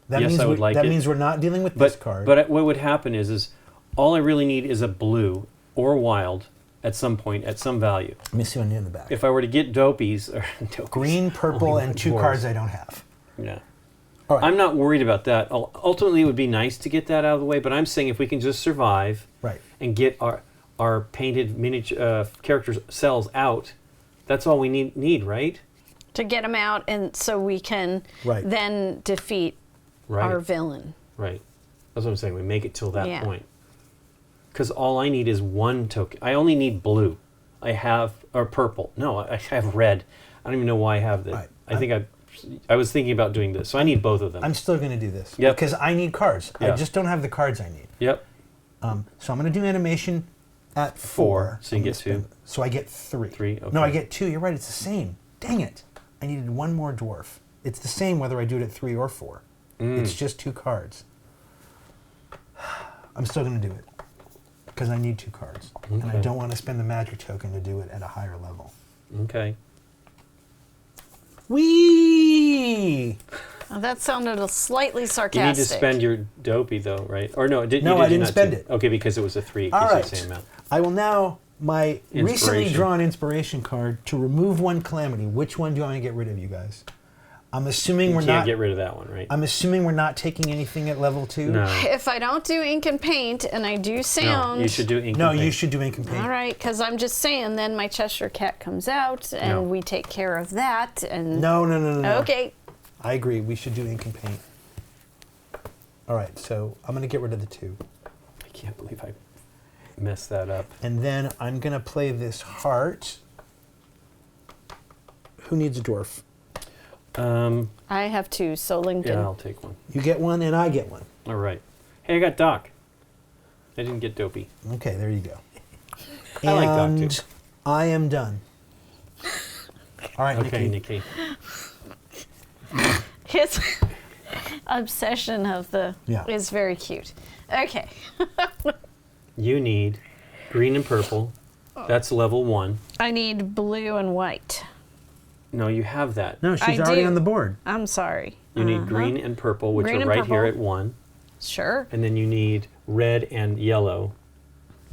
That Yes, means I would like that it. means we're not dealing with this card. But what would happen is all I really need is a blue or wild at some point, at some value. Let me see one in the back. If I were to get dopies, or dopies Green, purple, only and one 2 dwarves. cards I don't have. Yeah. All right. I'm not worried about that. Ultimately, it would be nice to get that out of the way, but I'm saying if we can just survive Right. and get our painted miniature characters cells out, that's all we need, right? To get them out, and so we can Right. then defeat Right. our villain. Right. That's what I'm saying. We make it till that Yeah. point. Because all I need is 1 token. I only need blue. Or purple. No, I have red. I don't even know why I have that. Right. I think I was thinking about doing this. So I need both of them. I'm still going to do this. Yep. Because I need cards. I Yeah. just don't have the cards I need. Yep. So I'm going to do animation at 4. So you get 2. So I get 3. 3, No, I okay. get 2. You're right. It's the same. Dang it. I needed 1 more dwarf. It's the same whether I do it at 3 or 4. It's just 2 cards. I'm still going to do it. Because I need 2 cards. And I Okay. don't want to spend the magic token to do it at a higher level. Okay. Whee! Oh, that sounded slightly You sarcastic. need to spend your dopey, though, right? Or no, No, you I didn't not spend to? it. Okay, because it was a 3. It All gives you right. the same amount. I will now, my recently Inspiration. drawn inspiration card to remove 1 calamity. Which one do I want to get rid of, you guys? I'm assuming You we're can't not. get rid of that one, right? I'm assuming we're not taking anything at level 2. No. If I don't do ink and paint and I do sound, No, you should do ink No, and you paint. should do ink and paint. all right, because I'm just saying, then my Cheshire Cat comes out and No. we take care of that. And No. okay, I agree. We should do ink and paint. All right, so I'm going to get rid of the 2. I can't believe I messed that up. And then I'm going to play this heart. Who needs a dwarf? I have 2, so Lincoln. Yeah, I'll take 1. You get 1 and I get 1. All right. Hey, I got Doc. I didn't get dopey. Okay, there you go. I like Doc, too. And I am done. All right, Okay, Nikki. Nikki. His obsession of Yeah. is very cute. Okay. You need green and purple. That's level 1. I need blue and white. No, you have that. No, she's I already do. on the board. I'm sorry. You need green and purple, which Green are and right here purple. at 1. Sure. And then you need red and yellow,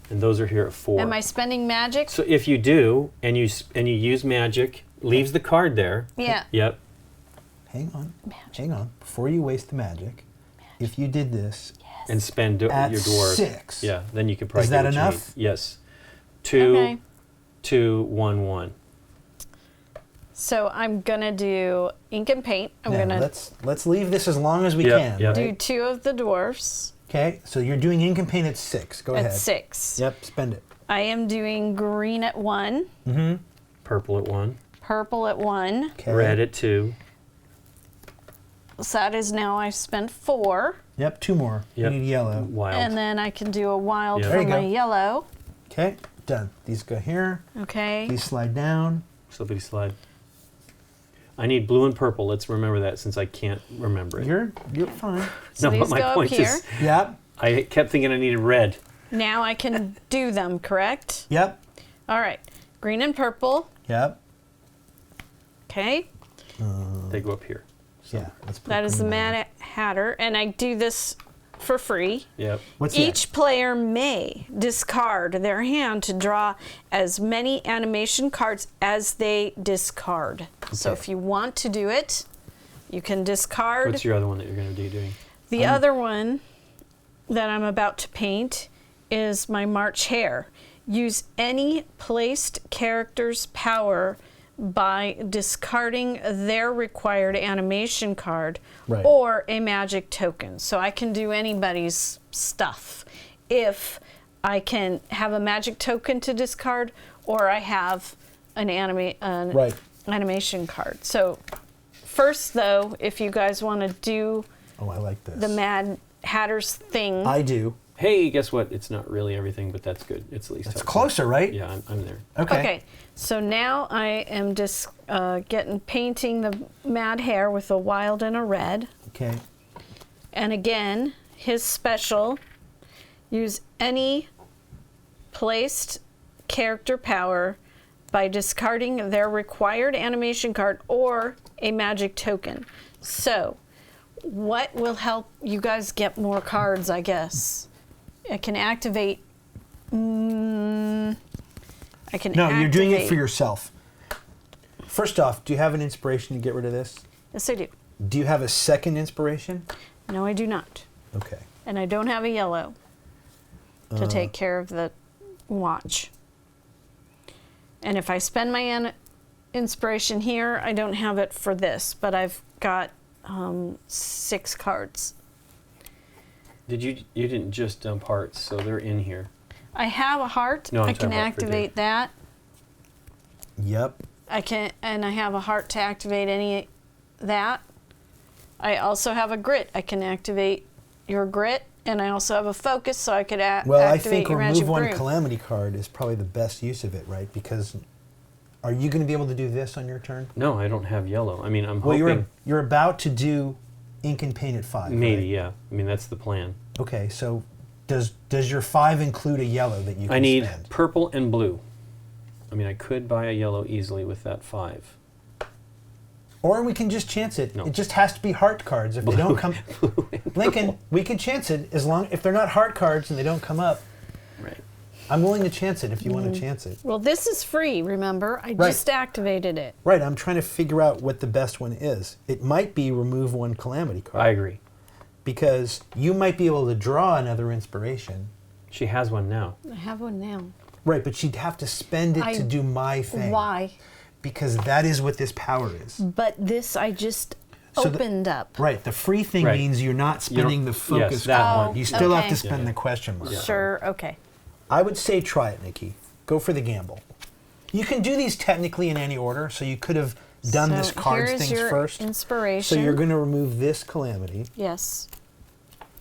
and those are here at 4. Am I spending magic? So if you do, and you use magic, leaves the card there. Yeah. Yep. Hang on. Before you waste the magic, if you did this And spend at your dwarf. 6, Yeah. Then you can probably. Is that get what you enough? need. Yes. 2, Okay. 2, 1, 1. So I'm gonna do ink and paint. I'm Now, gonna let's leave this as long as we Yep, can. yep. do right? 2 of the dwarfs Okay, so you're doing ink and paint at 6. Go at ahead. 6. Yep, spend it. I am doing green at 1, Purple at 1. purple at 1. Okay. Red at 2. So that is now I spent 4. Yep, 2 more. Yep. You need yellow. Wild. And then I can do a wild Yeah. for There you my go. yellow. Okay, done. These go here. Okay. These slide down. Slippity slide. I need blue and purple. Let's remember that since I can't remember it. You're fine. So no, these but my go up point here. is, Yep, I kept thinking I needed red. Now I can do them, correct? yep, All right. Green and purple. yep. Okay. They go up here. Yeah, let's put That is the green down. Mad Hatter. And I do this for free. Yep. What's Each player may discard their hand to draw as many animation cards as they discard. So Okay. if you want to do it, you can discard. What's your other one that you're going to be doing? The other one that I'm about to paint is my March Hare. Use any placed character's power by discarding their required animation card Right. or a magic token. So I can do anybody's stuff if I can have a magic token to discard or I have an Right. animation card. So first though, if you guys want to do Oh, I like this. the Mad Hatter's thing. I do. Hey, guess what? It's not really everything, but that's good. It's at least It's helpful. closer, right? Yeah, I'm there. Okay. So now I am just painting the Mad Hare with a wild and a red. Okay. And again, his special, use any placed character power by discarding their required animation card or a magic token. So, what will help you guys get more cards, I guess? I can activate. I can No, you're doing it activate- for yourself. First off, do you have an inspiration to get rid of this? Yes, I do. Do you have a second inspiration? No, I do not. Okay. And I don't have a yellow to take care of the watch. And if I spend my inspiration here, I don't have it for this, but I've got 6 cards. You didn't just dump hearts, so they're in here. I have a heart. No, I'm I can talking about for activate that. Yep. And I have a heart to activate any that. I also have a grit. I can activate your grit, and I also have a focus, so I could Well, I activate think your remove magic one broom. calamity card is probably the best use of it, right? Because are you going to be able to do this on your turn? No, I don't have yellow. I mean, I'm Well, hoping. you're about to do ink and paint at 5. Maybe, right? yeah. I mean, that's the plan. Okay, so does your 5 include a yellow that you can I need spend? purple and blue. I mean, I could buy a yellow easily with that 5. Or we can just chance it. No. It just has to be heart cards. If they don't come, Lincoln, we can chance it if they're not heart cards and they don't come up. Right. I'm willing to chance it if you want to chance it. Well, this is free, remember? I Right. just activated it. Right, I'm trying to figure out what the best one is. It might be remove one calamity card. I agree. Because you might be able to draw another inspiration. She has one now. I have one now. Right, but she'd have to spend it to do my thing. Why? Because that is what this power is. But this I just So opened up. Right, the free thing Right. means you're not spending the yes, focus that card. one. You still have Okay. to spend Yeah. the question mark. Sure, okay. I would say try it, Nikki. Go for the gamble. You can do these technically in any order, so you could have done So this cards here's things your first. inspiration. So you're going to remove this calamity. Yes.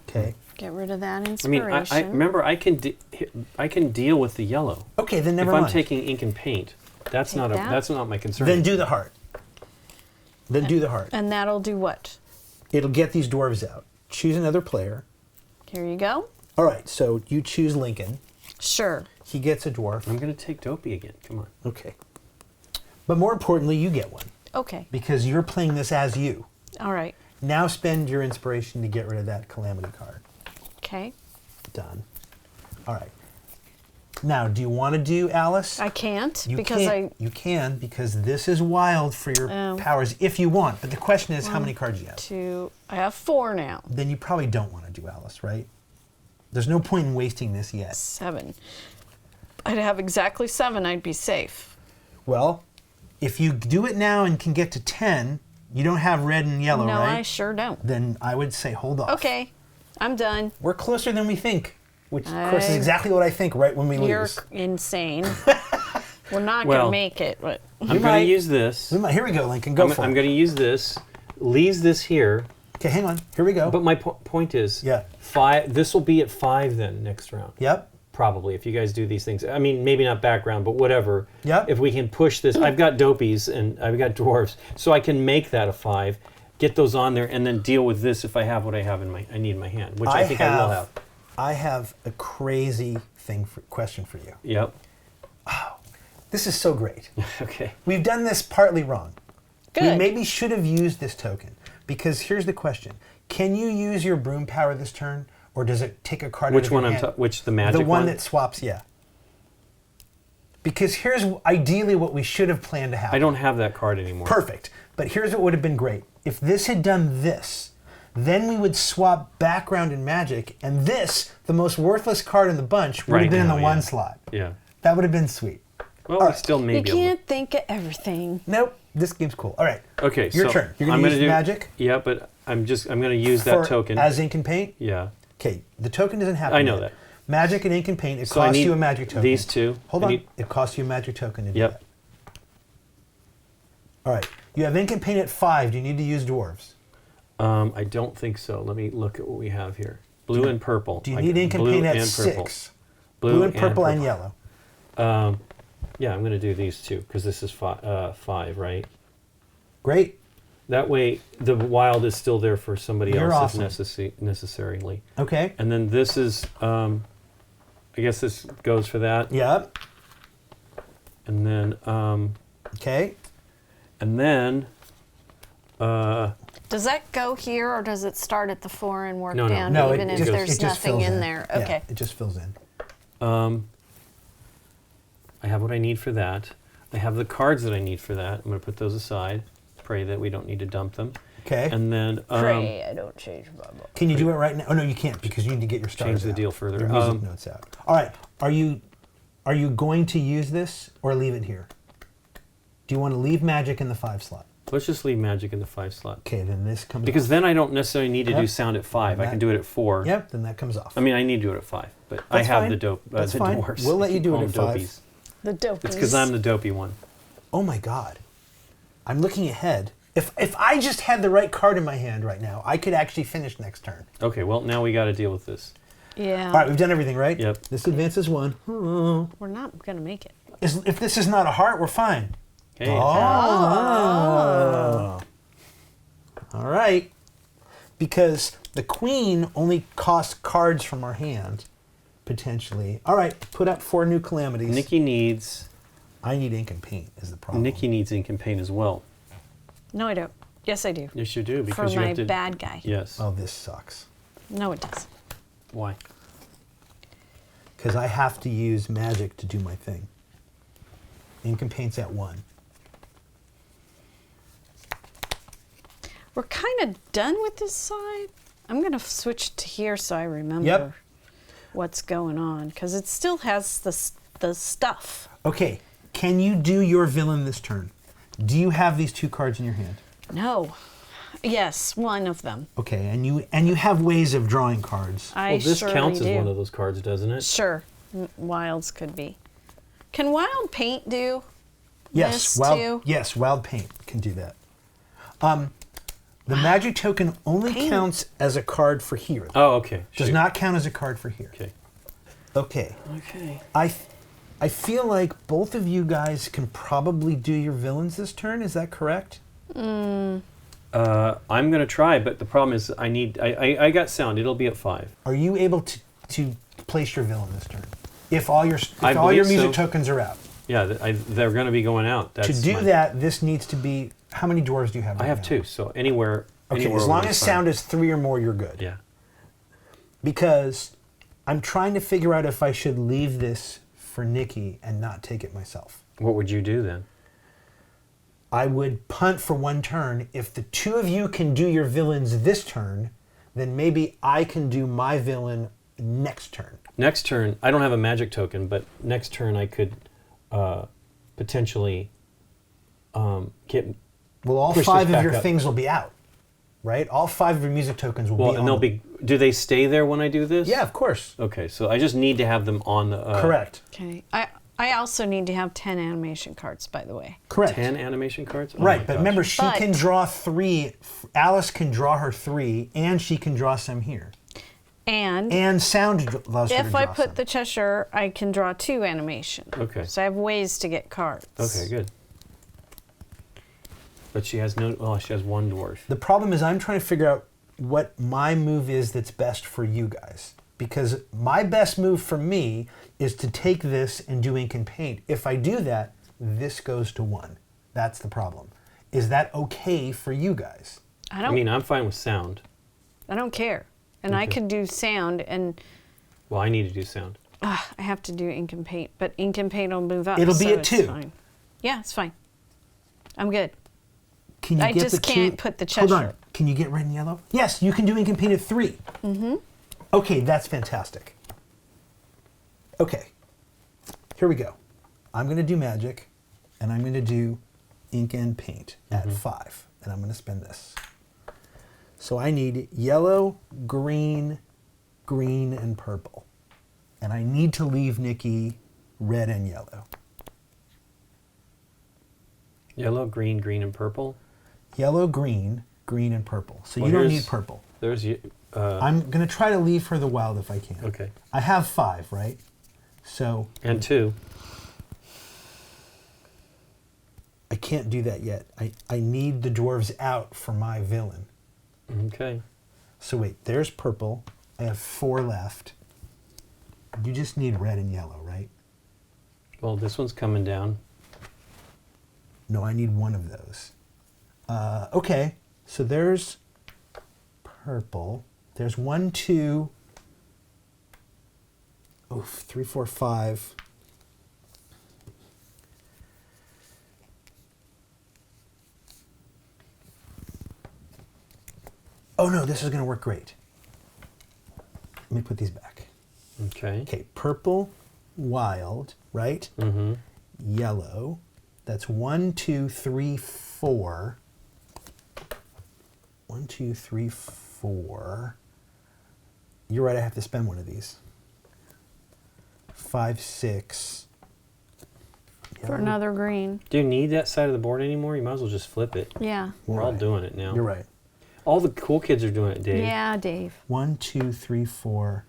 Okay. Get rid of that I inspiration. mean, I remember I can deal with the yellow. Okay, then never if mind. I'm taking ink and paint, that's Take not that. that's not my concern. Then do the heart. Then do the heart. And that'll do what? It'll get these dwarves out. Choose another player. Here you go. All right, so you choose Lincoln. Sure. He gets a dwarf. I'm going to take Dopey again. Come on. Okay. But more importantly, you get one Okay. because you're playing this as you. All right. Now spend your inspiration to get rid of that calamity card. Okay. Done. All right. Now, do you want to do Alice? I can't You because can't, you can because this is wild for your Oh. powers if you want. But the question is how many cards you have. I have 4 now. Then you probably don't want to do Alice, right? There's no point in wasting this yet. 7. I'd have exactly 7. I'd be safe. Well, If you do it now and can get to 10, you don't have red and yellow, No, right? I sure don't. Then I would say hold off. Okay, I'm done. We're closer than we think, which of course is exactly what I think right when we You're lose. insane. We're not Well, going to make it. But I'm going to might- use this. Here we go, Lincoln. Go for I'm it. going to use this. Leaves this here. Okay, hang on. Here we go. But my point is, Yeah. 5. This will be at 5 then next round. Yep. Probably, if you guys do these things. I mean, maybe not background, but whatever. Yep. If we can push this, I've got dopies and I've got dwarves, so I can make that a 5, get those on there, and then deal with this if I have what I need in my hand, which I think I will have. I have a crazy question for you. Yep. This is so great. Okay. We've done this partly wrong. We Good. maybe should have used this token, because here's the question. Can you use your broom power this turn, or does it take a card Which out of your one? hand? Which the magic The one that swaps, yeah. Because here's ideally what we should have planned to happen. I don't have that card anymore. Perfect. But here's what would have been great. If this had done this, then we would swap background and magic, and this, the most worthless card in the bunch, would Right have been in now, the yeah. one slot. Yeah. That would have been sweet. Well, All we right. still may you be able to. can't think of everything. Nope. This game's cool. All right. Okay, Your so turn. You're I'm going to gonna use do magic? Yeah, but I'm going to use that for- token. As ink and paint? Yeah. Okay, the token doesn't happen I know yet. that. Magic and ink and paint, it So I costs need you a magic token. these two. Hold I on. need- It costs you a magic token to do Yep. that. All right. You have ink and paint at 5. Do you need to use dwarves? I don't think so. Let me look at what we have here. Blue and purple. Do you I need got ink and blue paint at and purple. 6? Blue, and purple and yellow. Yeah, I'm going to do these two because this is 5, right? Great. That way, the wild is still there for somebody You're else awesome. if necessarily. Okay. And then this is, I guess this goes for that. Yep. And then, Okay. and then, Does that go here, or does it start at the 4 and work No, no. down, No, even it if just, there's it just nothing fills in there? Yeah, Okay. it just fills in. I have what I need for that. I have the cards that I need for that. I'm going to put those aside. Pray that we don't need to dump them. Okay. And then, Pray I don't change my book. Can you do it right now? Oh no, you can't because you need to get your stars Change the out. deal further. Your music notes out. All right. Are you going to use this or leave it here? Do you want to leave magic in the 5 slot? let's just leave magic in the 5 slot. Okay, then this comes Because off. then I don't necessarily need to do Yep. sound at 5. I That- can do it at 4. Yep, then that comes off. I mean, I need to do it at 5, but I That's have fine. the dope. That's the fine. dwarfs. We'll let I you keep do it calling at them 5. dopies. The dope. It's because I'm the dopey one. Oh my god. I'm looking ahead. If I just had the right card in my hand right now, I could actually finish next turn. Okay, well, now we got to deal with this. Yeah. All right, we've done everything, right? Yep. This advances 1. We're not going to make it. If this is not a heart, we're fine. Okay. Oh. All right. Because the queen only costs cards from our hand, potentially. All right, put up 4 new calamities. Nikki needs I need ink and paint is the problem. ink and paint as well. No, I don't. Yes, I do. Yes, you do For because you my have to. bad guy. Yes. Oh, this sucks. No, it doesn't. Why? Because I have to use magic to do my thing. Ink and paint's at 1. We're kind of done with this side. I'm going to switch to here so I remember Yep. what's going on. Because it still has the stuff. Okay, can you do your villain this turn? Do you have these 2 cards in your hand? No. Yes, one of them. Okay, and you have ways of drawing cards. I Well, this surely counts do. as one of those cards, doesn't it? Sure. Wilds could be. Can wild paint do Yes, this wild. too? Yes, wild paint can do that. The magic token only Paint. counts as a card for here. Oh, okay. Does Shoot. not count as a card for here. Okay. Okay. Okay. I feel like both of you guys can probably do your villains this turn. Is that correct? I'm gonna try, but the problem is I got sound. It'll be at 5. Are you able to place your villain this turn? If all your I music believe so. tokens are out. Yeah, they're gonna be going out. That's To do my- that, this needs to be. How many dwarves do you have? I right have now? 2, so anywhere. Okay, anywhere as will long be as fine. sound is 3 or more, you're good. Yeah. Because I'm trying to figure out if I should leave this for Nikki and not take it myself. What would you do then? I would punt for 1 turn. If the 2 of you can do your villains this turn, then maybe I can do my villain next turn. Next turn, I don't have a magic token, but next turn I could potentially get Well, all push this 5 of back your up. things will be out, right? All 5 of your music tokens will Well, be and on. they'll be. Do they stay there when I do this? Yeah, of course. Okay, so I just need to have them on the. Correct. Okay. I also need to have 10 animation cards, by the way. Correct. 10 animation cards. Oh Right, my but gosh. remember, she But- can draw 3. Alice can draw her 3, and she can draw some here. And And sound allows her to if draw I put some. the Cheshire, I can draw 2 animation. Okay. So I have ways to get cards. Okay, good. But she has no. Oh, she has 1 dwarf. The problem is I'm trying to figure out what my move is that's best for you guys. Because my best move for me is to take this and do ink and paint. If I do that, this goes to 1. That's the problem. Is that okay for you guys? I I don't mean, I'm fine with sound. I don't care. And I Okay. could do sound and Well, I need to do sound. I have to do ink and paint, but ink and paint will move up. It'll be so at it's 2. Fine. Yeah, it's fine. I'm good. Can you I get just the can't 2? put the Hold on. Cheshire. Can you get red and yellow? Yes, you can do ink and paint at 3. Mm-hmm. Okay, that's fantastic. Okay, here we go. I'm going to do magic, and I'm going to do ink and paint at 5, and I'm going to spend this. So I need yellow, green, green, and purple. And I need to leave Nikki red and yellow. Yellow, green, green, and purple. Yellow, green, green, and purple. So Well, you don't here's- need purple. There's. I'm going to try to leave her the wild if I can. Okay. I have 5, right? So And 2. I can't do that yet. I need the dwarves out for my villain. Okay. So wait, there's purple. I have 4 left. You just need red and yellow, right? Well, this one's coming down. No, I need 1 of those. Okay, so there's purple. There's 1, 2, 3, 4, 5. Oh no, this is going to work great. Let me put these back. Okay. Okay, purple, wild, right? Mm-hmm. Yellow. That's 1, 2, 3, 4. 1, 2, 3, 4. You're right, I have to spend one of these. 5, 6. For Yellow. another green. Do you need that side of the board anymore? You might as well just flip it. Yeah. We're all Right. doing it now. You're right. All the cool kids are doing it, Dave. Yeah, Dave. 1, 2, 3, 4.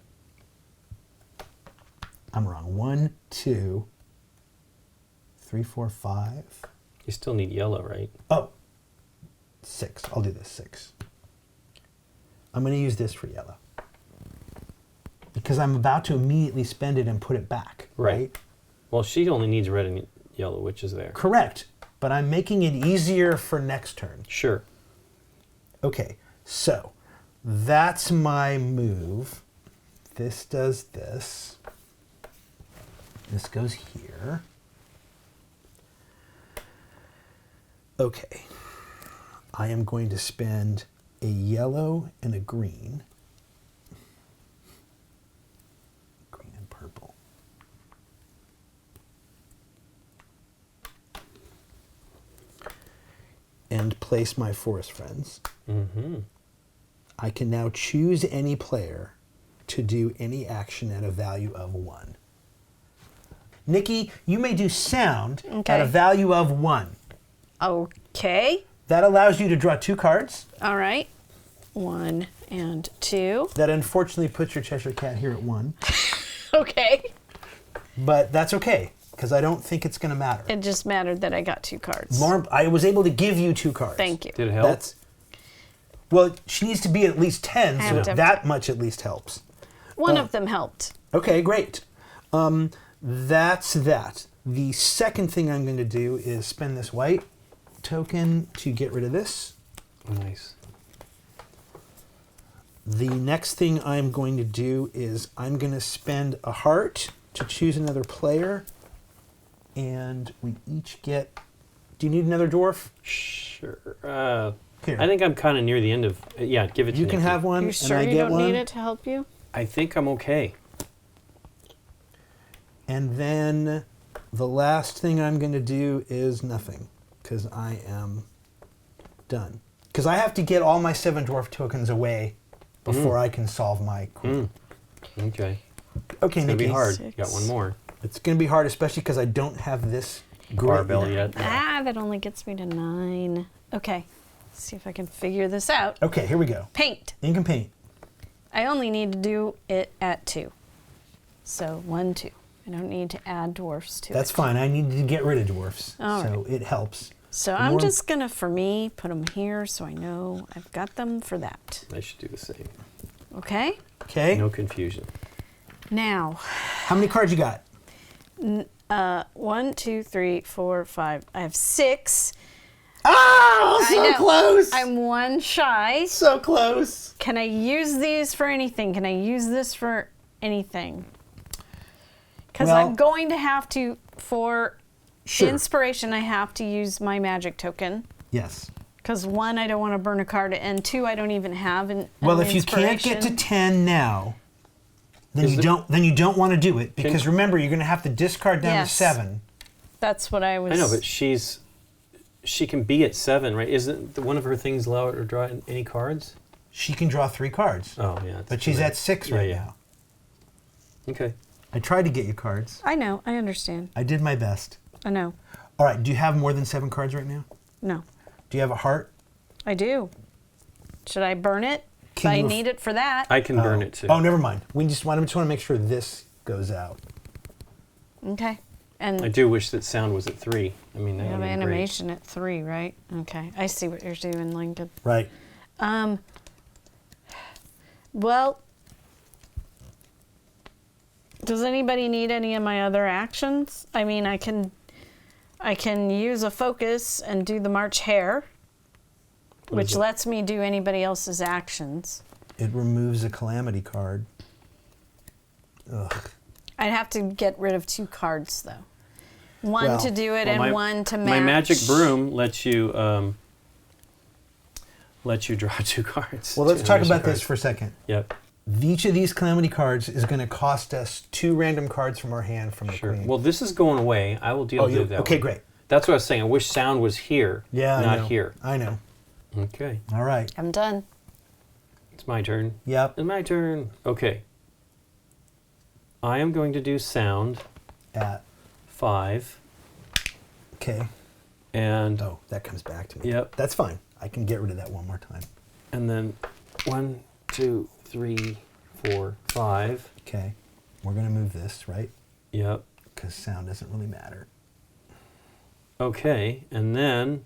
I'm wrong. 1, 2, 3, 4, 5. You still need yellow, right? Oh, 6. I'll do this 6. I'm going to use this for yellow. Because I'm about to immediately spend it and put it back. Right. Well, she only needs red and yellow, which is there. Correct. But I'm making it easier for next turn. Sure. Okay, so that's my move. This does this. This goes here. Okay. I am going to spend a yellow and a green. Green and purple. And place my forest friends. Mm-hmm. I can now choose any player to do any action at a value of 1. Nikki, you may do sound at Okay. a value of 1. Okay. That allows you to draw 2 cards. All right. 1 and 2. That unfortunately puts your Cheshire Cat here at 1. Okay. But that's okay, because I don't think it's going to matter. It just mattered that I got 2 cards. I was able to give you 2 cards. Thank you. Did it help? That's well, she needs to be at least 10, I so have to- that much at least helps. One of them helped. Okay, great. That's that. The second thing I'm going to do is spend this white token to get rid of this. Nice. The next thing I'm going to do is I'm going to spend a heart to choose another player. And we each get... Do you need another dwarf? Sure. Here. I think I'm kind of near the end of. Yeah, give it to You can Nikki. have one, You and sure I you get don't one. need it to help you? I think I'm okay. And then the last thing I'm going to do is nothing. because I am done. Because I have to get all my 7 dwarf tokens away before I can solve my queen. Okay. Okay, It's going to Nikki. be hard. 6. You got one more. It's going to be hard, especially because I don't have this Barbell yet. That only gets me to 9. Okay, let's see if I can figure this out. Okay, here we go. Paint. Ink and paint. I only need to do it at 2. So 1, 2. I don't need to add dwarfs to That's it. fine. I need to get rid of dwarfs, All so it helps. So The I'm more- just gonna, for me, put them here so I know I've got them for that. I should do the same. Okay? Okay. No confusion. Now, How many cards you got? 1, 2, 3, 4, 5. I have 6. Oh, I know. close. I'm 1 shy. so close. Can I use these for anything? Can I use this for anything? Because Well- I'm going to have to, for Sure. inspiration, I have to use my magic token. Yes. Because 1, I don't want to burn a card, and 2, I don't even have an Well, if you can't get to inspiration. 10 now, then Is you it- don't. Then you don't want to do it because remember you're going to have to discard down Yes. to 7. That's what I was. I know, but she can be at 7, right? Isn't one of her things allow her to draw any cards? She can draw 3 cards, Oh, yeah. that's but she's correct. at 6 Yeah, right yeah. now. Okay. I tried to get you cards. I know. I understand. I did my best. I know. All right. Do you have more than 7 cards right now? No, Do you have a heart? I do. Should I burn it? Can I you need it for that. I can burn it too. Oh, never mind. We just want to make sure this goes out. Okay. And I do wish that sound was at 3. I mean, that you have would have been great. animation at 3, right? Okay. I see what you're doing, Lincoln. Right. Well, does anybody need any of my other actions? I mean, I can use a focus and do the March Hare, What which is it? lets me do anybody else's actions. It removes a calamity card. Ugh. I'd have to get rid of 2 cards, though. One Well- to do it Well, and one to match. My magic broom lets you draw 2 cards. Well, let's two talk animation about this cards. for a second. Yep. Each of these calamity cards is going to cost us 2 random cards from our hand from the Sure. queen. Well, this is going away. I will deal oh, with that. okay, one. great. That's what I was saying. I wish sound was here, Yeah, I not know. here. I know. Okay. All right. I'm done. It's my turn. Yep. It's my turn. Okay. I am going to do sound At 5 okay. and Oh, that comes back to me. Yep. That's fine. I can get rid of that one more time. and then 1, 2, 3, 4, 5. Okay. We're going to move this, right? Yep. Because sound doesn't really matter. Okay, and then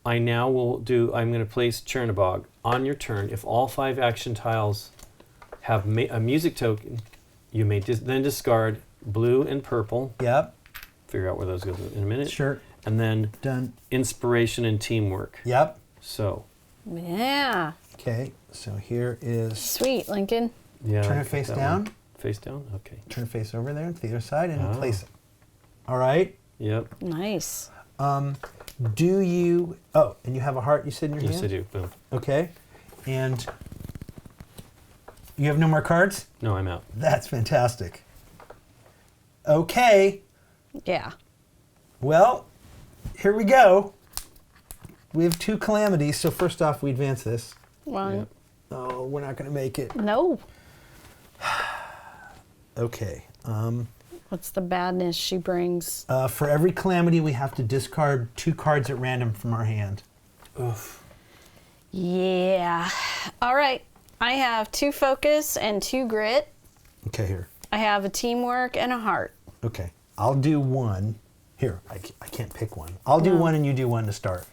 I now will do, I'm going to place Chernabog. On your turn, if all 5 action tiles have a music token, you may then discard blue and purple. Yep. Figure out where those go in a minute. Sure. And then Done. inspiration and teamwork. Yep. So, Yeah. Okay. So here is Sweet, Lincoln. yeah. turn I it got face that down. one. Face down? Okay. Turn face over there to the other side and Oh. place it. All right. Yep. Nice. Do you? Oh, and you have a heart. You said in your Yes, hand. I do. Boom. Okay. And you have no more cards. No, I'm out. That's fantastic. Okay. Yeah. Well, here we go. We have 2 calamities. So first off, we advance this. 1. Yep. Oh, we're not going to make it. No. Okay. What's the badness she brings? For every calamity, we have to discard 2 cards at random from our hand. Oof. Yeah. All right. I have 2 focus and 2 grit. Okay, here. I have a teamwork and a heart. Okay. I'll do 1. Here, I can't pick one. I'll do No. 1 and you do 1 to start.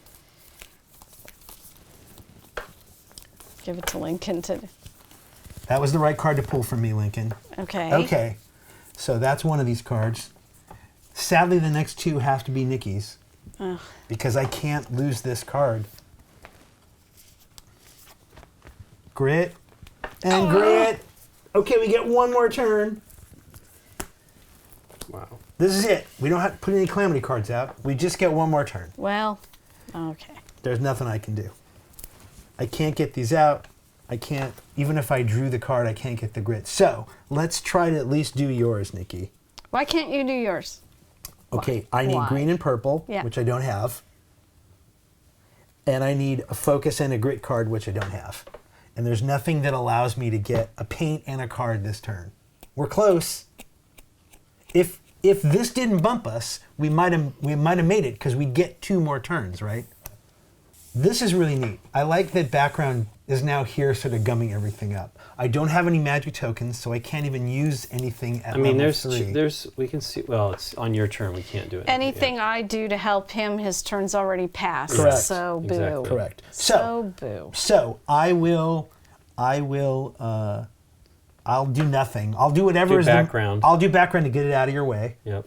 Give it to Lincoln to. That was the right card to pull from me, Lincoln. Okay. Okay. So that's one of these cards. Sadly, the next 2 have to be Nikki's Ugh. because I can't lose this card. Grit and grit. Okay, we get 1 more turn. Wow. This is it. We don't have to put any calamity cards out. We just get 1 more turn. Well, okay. There's nothing I can do. I can't get these out. I can't, even if I drew the card, I can't get the grit. So let's try to at least do yours, Nikki. Why can't you do yours? Okay, I need Why? green and purple, Yeah. which I don't have. And I need a focus and a grit card, which I don't have. And there's nothing that allows me to get a paint and a card this turn. We're close. If this didn't bump us, we might have made it because we get 2 more turns, right? This is really neat. I like that background is now here sort of gumming everything up. I don't have any magic tokens, so I can't even use anything at I mean, level 3. we can see. Well, it's on your turn. We can't do it. Anything I do to help him, his turn's already passed. Correct. So boo. Exactly. Correct. So boo. So I'll do nothing. I'll do whatever Do is background. I'll do background to get it out of your way, Yep.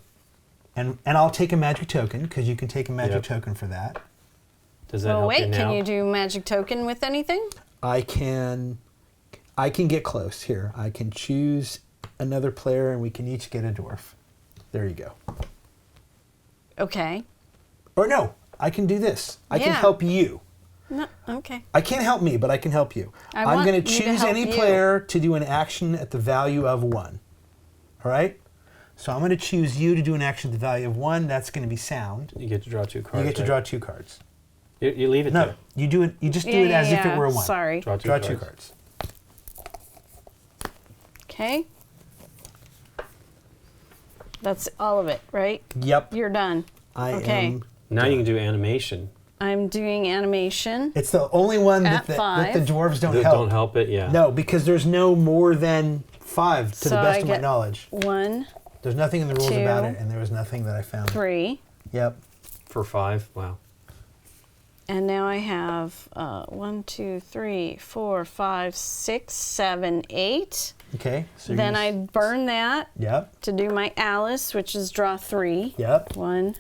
and I'll take a magic token because you can take a magic Yep. token for that. Does that Well, help you wait, now? can you do magic token with anything? I can get close here. I can choose another player, and we can each get a dwarf. There you go. Okay. Or no, I can do this. I can Yeah. help you. No, okay. I can't help me, but I can help you. I I'm want going you to to choose help any you. player to do an action at the value of 1. All right? So I'm going to choose you to do an action at the value of 1. That's going to be sound. You get to draw 2 cards. You get to right? draw 2 cards. You leave it No, there. you do it. You just do it as if it were a 1. Sorry. Draw 2 Draw cards. 2 cards. Okay. That's all of it, right? Yep. You're done. I Okay. am. Now you can do animation. I'm doing animation. It's the only one that At the 5. dwarves don't That help. Don't help it. Yeah. No, because there's no more than 5 to So the I best of my get- knowledge. 1, There's nothing in the rules 2, about it, and there was nothing that I found. 3. Yep. For 5. Wow. And now I have 1, 2, 3, 4, 5, 6, 7, 8. Okay. So you're Then gonna I burn that Yep. to do my Alice, which is draw 3. Yep. 1,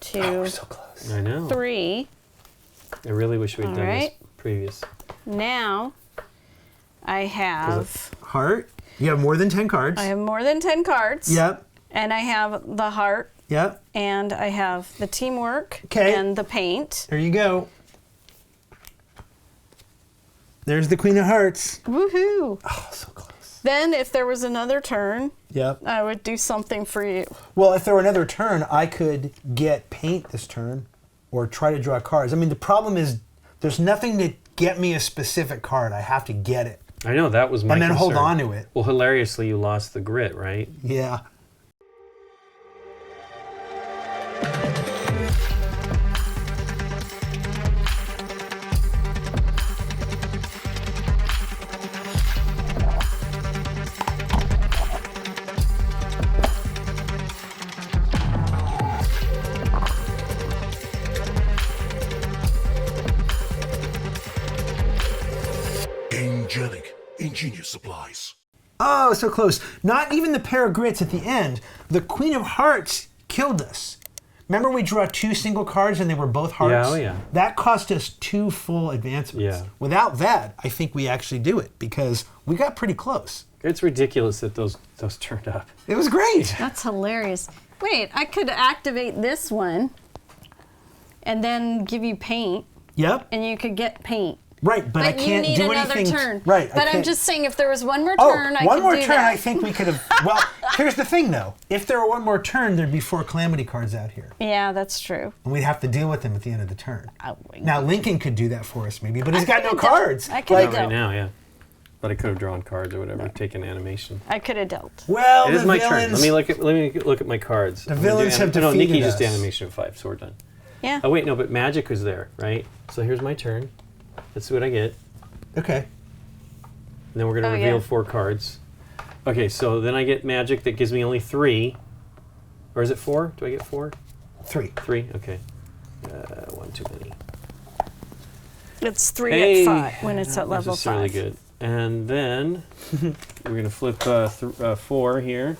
2, We're so close. I know. 3. I really wish we'd All done right. this previous. Now I have Heart. You have more than 10 cards. more than 10 cards. Yep. And I have the heart, Yep. and I have the teamwork, 'Kay. and the paint. There you go. There's the Queen of Hearts. Woohoo! Oh, so close. Then if there was another turn, Yep. I would do something for you. Well, if there were another turn, I could get paint this turn or try to draw cards. I mean, the problem is there's nothing to get me a specific card. I have to get it. I know that was my And then hold concern. on to it. Well, hilariously, you lost the grit, right? Yeah. Gamegenic Ingenious Supplies. Oh, so close. Not even the pair of grits at the end. The Queen of Hearts killed us. Remember we drew 2 single cards and they were both hearts? Yeah, oh yeah. That cost us 2 full advancements. Yeah. Without that, I think we actually do it because we got pretty close. It's ridiculous that those turned up. It was great. That's hilarious. Wait, I could activate this one and then give you paint, Yep. and you could get paint. Right, but I But you can't need do another anything. turn. Right. I But I'm can't- just saying, if there was one more Oh, turn, I one could more do turn, that. I think we could have. Well, here's the thing, though. If there were one more turn, there'd be 4 calamity cards out here, Yeah, that's true. and we'd have to deal with them at the end of the turn. Oh, wait. Now Lincoln could do that for us, maybe, but he's got no could've dealt. cards. I could've Like, Not right dealt. now, yeah. But I could have drawn cards or whatever, taken animation. I could have dealt. well, It is the my villains. turn. Let me look at my cards. The I'm gonna do villains have No, defeated Nikki just did us. animation of 5, so we're done. Yeah. Oh wait, no, but magic was there, right? So here's my turn. Let's see what I get. Okay. And then we're gonna Oh, reveal yeah. 4 cards. Okay, so then I get magic that gives me only 3. Or is it 4? Do I get 4? 3. 3? Okay. 1 too many. It's 3 Hey, at 5 when it's at Not level 5. necessarily good. And then we're gonna flip 4 here.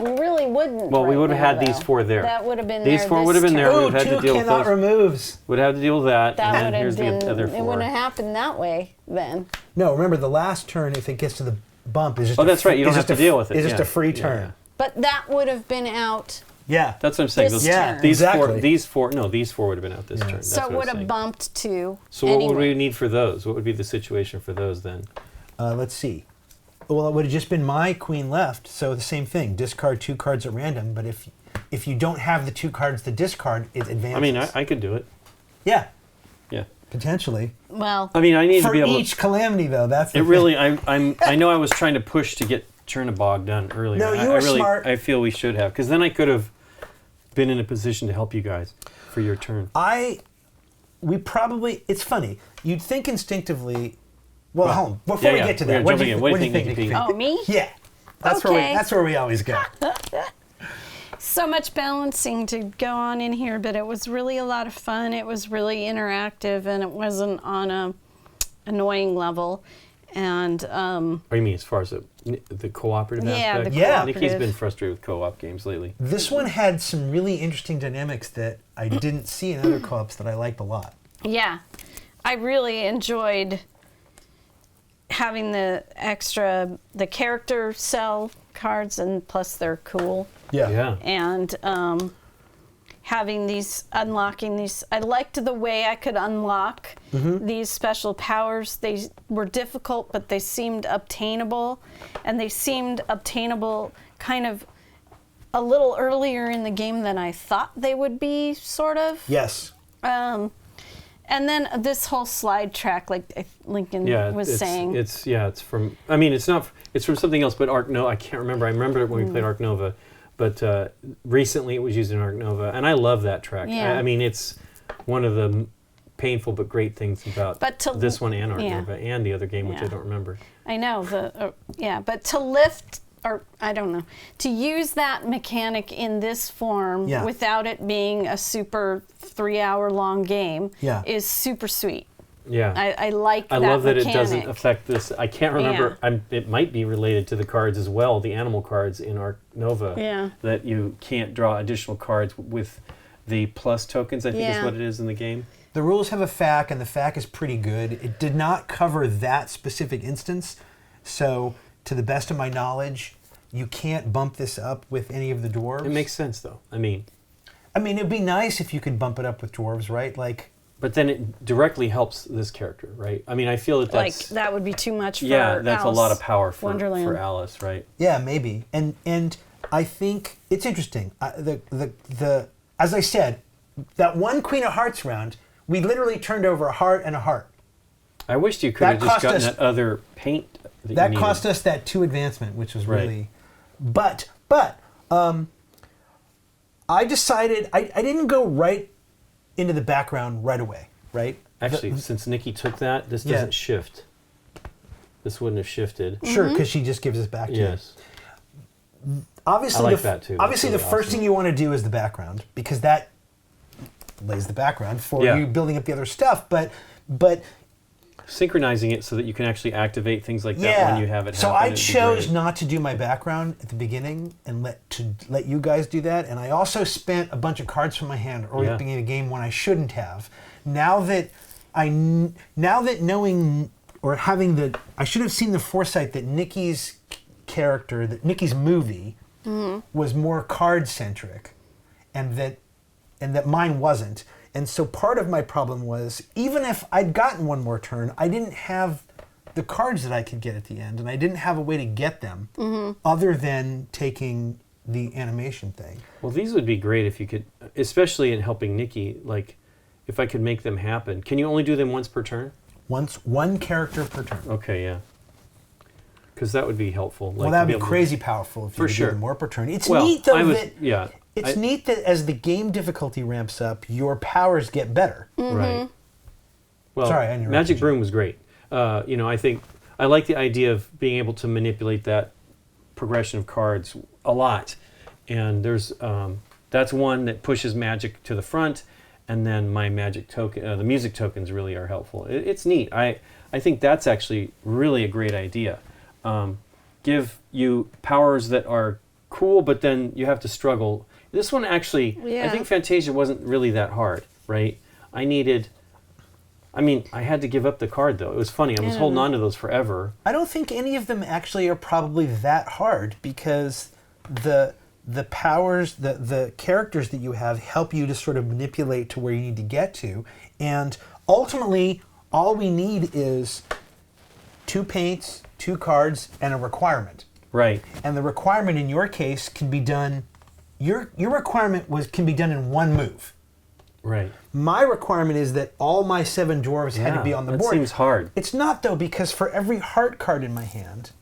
We really wouldn't. Well, we right would have now, had these though. 4 there. That would have been These there 4 this would have been there. turn. We Oh, would have had 2 to deal with cannot those. removes. Would have to deal with that. That and would then have here's been. the other It 4. wouldn't have happened that way then. No, remember the last turn, if it gets to the bump, is just. Oh, that's right. You don't is have just to deal with it. It's just Yeah. a free Yeah, turn. yeah. But that would have been out. Yeah. That's what I'm saying. This Those, turn. these Exactly. four would have been out this turn. That's So what it I'm would have saying. bumped to. So what would we anyway. need for those? What would be the situation for those then? Let's see. Well, it would have just been my queen left. So the same thing. Discard 2 cards at random. But if you don't have the 2 cards to discard, it advances. I mean, I could do it. Yeah, Yeah. potentially. Well, I mean, I need to For be able each calamity, though, that's the It thing. really, I know I was trying to push to get Chernobog done earlier. No, you I were really, smart. I feel we should have, because then I could have been in a position to help you guys for your turn. It's funny. You'd think instinctively. Well, hold on. Before yeah, we yeah. get to We're that, what do jumping you in. What do you think, think, Nikki? Nikki? oh, me? Yeah, Okay. that's where we always go. So much balancing to go on in here, but it was really a lot of fun. It was really interactive, and it wasn't on a annoying level. And What do you mean, as far as the cooperative Yeah, aspect? the Yeah. Nikki's cooperative. been frustrated with co-op games lately. This one had some really interesting dynamics that I didn't see in other co-ops that I liked a lot. yeah, I really enjoyed having the character cell cards, and plus they're cool. Yeah. And having unlocking these. I liked the way I could unlock these special powers. They were difficult, but they seemed obtainable. And they seemed obtainable kind of a little earlier in the game than I thought they would be, sort of. Yes. And then this whole slide track, like Lincoln was saying. It's from. I mean, it's not. It's from something else, but Arc Nova. I can't remember. I remember it when we played Arc Nova, but recently it was used in Arc Nova, and I love that track. Yeah. I mean, it's one of the painful but great things about this one and Arc Nova and the other game, which I don't remember. I know but to lift, or I don't know, to use that mechanic in this form without it being a super 3-hour-long game is super sweet. Yeah, I like that. I love that mechanic. it doesn't affect this. I can't remember. It might be related to the cards as well, the animal cards in Arc Nova. Yeah. That you can't draw additional cards with the plus tokens, I think is what it is in the game. The rules have a FAQ, and the FAQ is pretty good. It did not cover that specific instance, so to the best of my knowledge, you can't bump this up with any of the dwarves. It makes sense, though. I mean, it'd be nice if you could bump it up with dwarves, right? But then it directly helps this character, right? I mean, I feel that that's... that would be too much for that's Alice a lot of power for Wonderland. Alice, right? Yeah, maybe. And I think it's interesting. As I said, that one Queen of Hearts round, we literally turned over a heart and a heart. I wished you could have just gotten that other paint that cost us that 2 advancement, which was really... But I decided... I didn't go right into the background right away, right? Actually, since Nikki took that, this doesn't shift. This wouldn't have shifted. Sure, because she just gives us back to Yes. Obviously, I like that too. Obviously, That's the really first thing you want to do is the background, because that lays the background for you building up the other stuff. But synchronizing it so that you can actually activate things like that when you have it so happen, I it'd be chose great. not to do my background at the beginning and let you guys do that. And I also spent a bunch of cards from my hand early at the beginning of the game when I shouldn't have. Now that knowing or having I should have seen the foresight that Nikki's character, that Nikki's movie was more card centric, and that mine wasn't. And so part of my problem was, even if I'd gotten one more turn, I didn't have the cards that I could get at the end, and I didn't have a way to get them other than taking the animation thing. Well, these would be great if you could, especially in helping Nikki, like if I could make them happen. Can you only do them once per turn? One character per turn. Okay, yeah. Because that would be helpful. Well, that would be crazy powerful if you could do them more per turn. It's neat, though, It's neat that as the game difficulty ramps up, your powers get better. Right. Well, sorry, I interrupted Magic you. Broom was great. I think I like the idea of being able to manipulate that progression of cards a lot. And there's that's one that pushes magic to the front, and then my magic token, the music tokens really are helpful. It's neat. I think that's actually really a great idea. Give you powers that are cool, but then you have to struggle. This one actually, I think Fantasia wasn't really that hard, right? I had to give up the card, though. It was funny. I was holding on to those forever. I don't think any of them actually are probably that hard, because the powers, the characters that you have help you to sort of manipulate to where you need to get to. And ultimately, all we need is 2 paints, 2 cards, and a requirement. Right. And the requirement in your case can be done. Your requirement can be done in 1 move. Right. My requirement is that all my 7 dwarves had to be on the that board. seems hard. It's not, though, because for every heart card in my hand,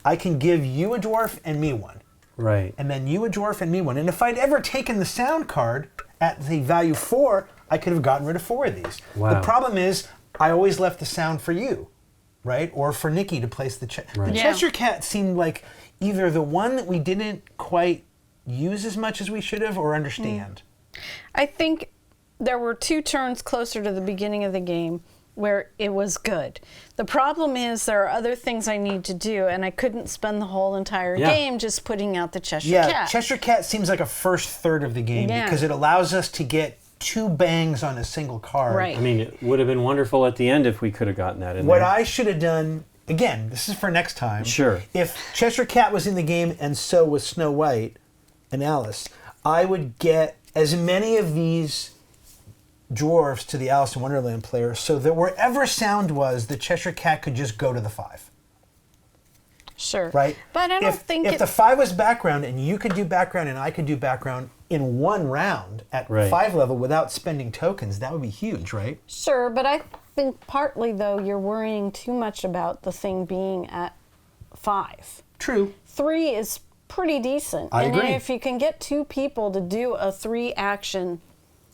I can give you a dwarf and me 1. Right. And then you a dwarf and me 1. And if I'd ever taken the sound card at the value 4, I could have gotten rid of 4 of these. Wow. The problem is I always left the sound for you, right? Or for Nikki to place the Right. The Yeah. Cheshire Cat seemed like either the one that we didn't quite use as much as we should have or understand. I think there were 2 turns closer to the beginning of the game where it was good. The problem is there are other things I need to do, and I couldn't spend the whole entire game just putting out the Cheshire Cat. Cheshire Cat seems like a first third of the game because it allows us to get 2 bangs on a single card. Right. I mean, it would have been wonderful at the end if we could have gotten that in What there. I should have done, again, this is for next time. Sure. If Cheshire Cat was in the game and so was Snow White and Alice, I would get as many of these dwarfs to the Alice in Wonderland player so that wherever sound was, the Cheshire Cat could just go to the 5. Sure. Right? But I don't think if the 5 was background and you could do background and I could do background in 1 round at Right. 5 level without spending tokens, that would be huge, right? Sure, but I think partly, though, you're worrying too much about the thing being at 5. True. 3 is pretty decent. I and agree. if you can get 2 people to do a 3 action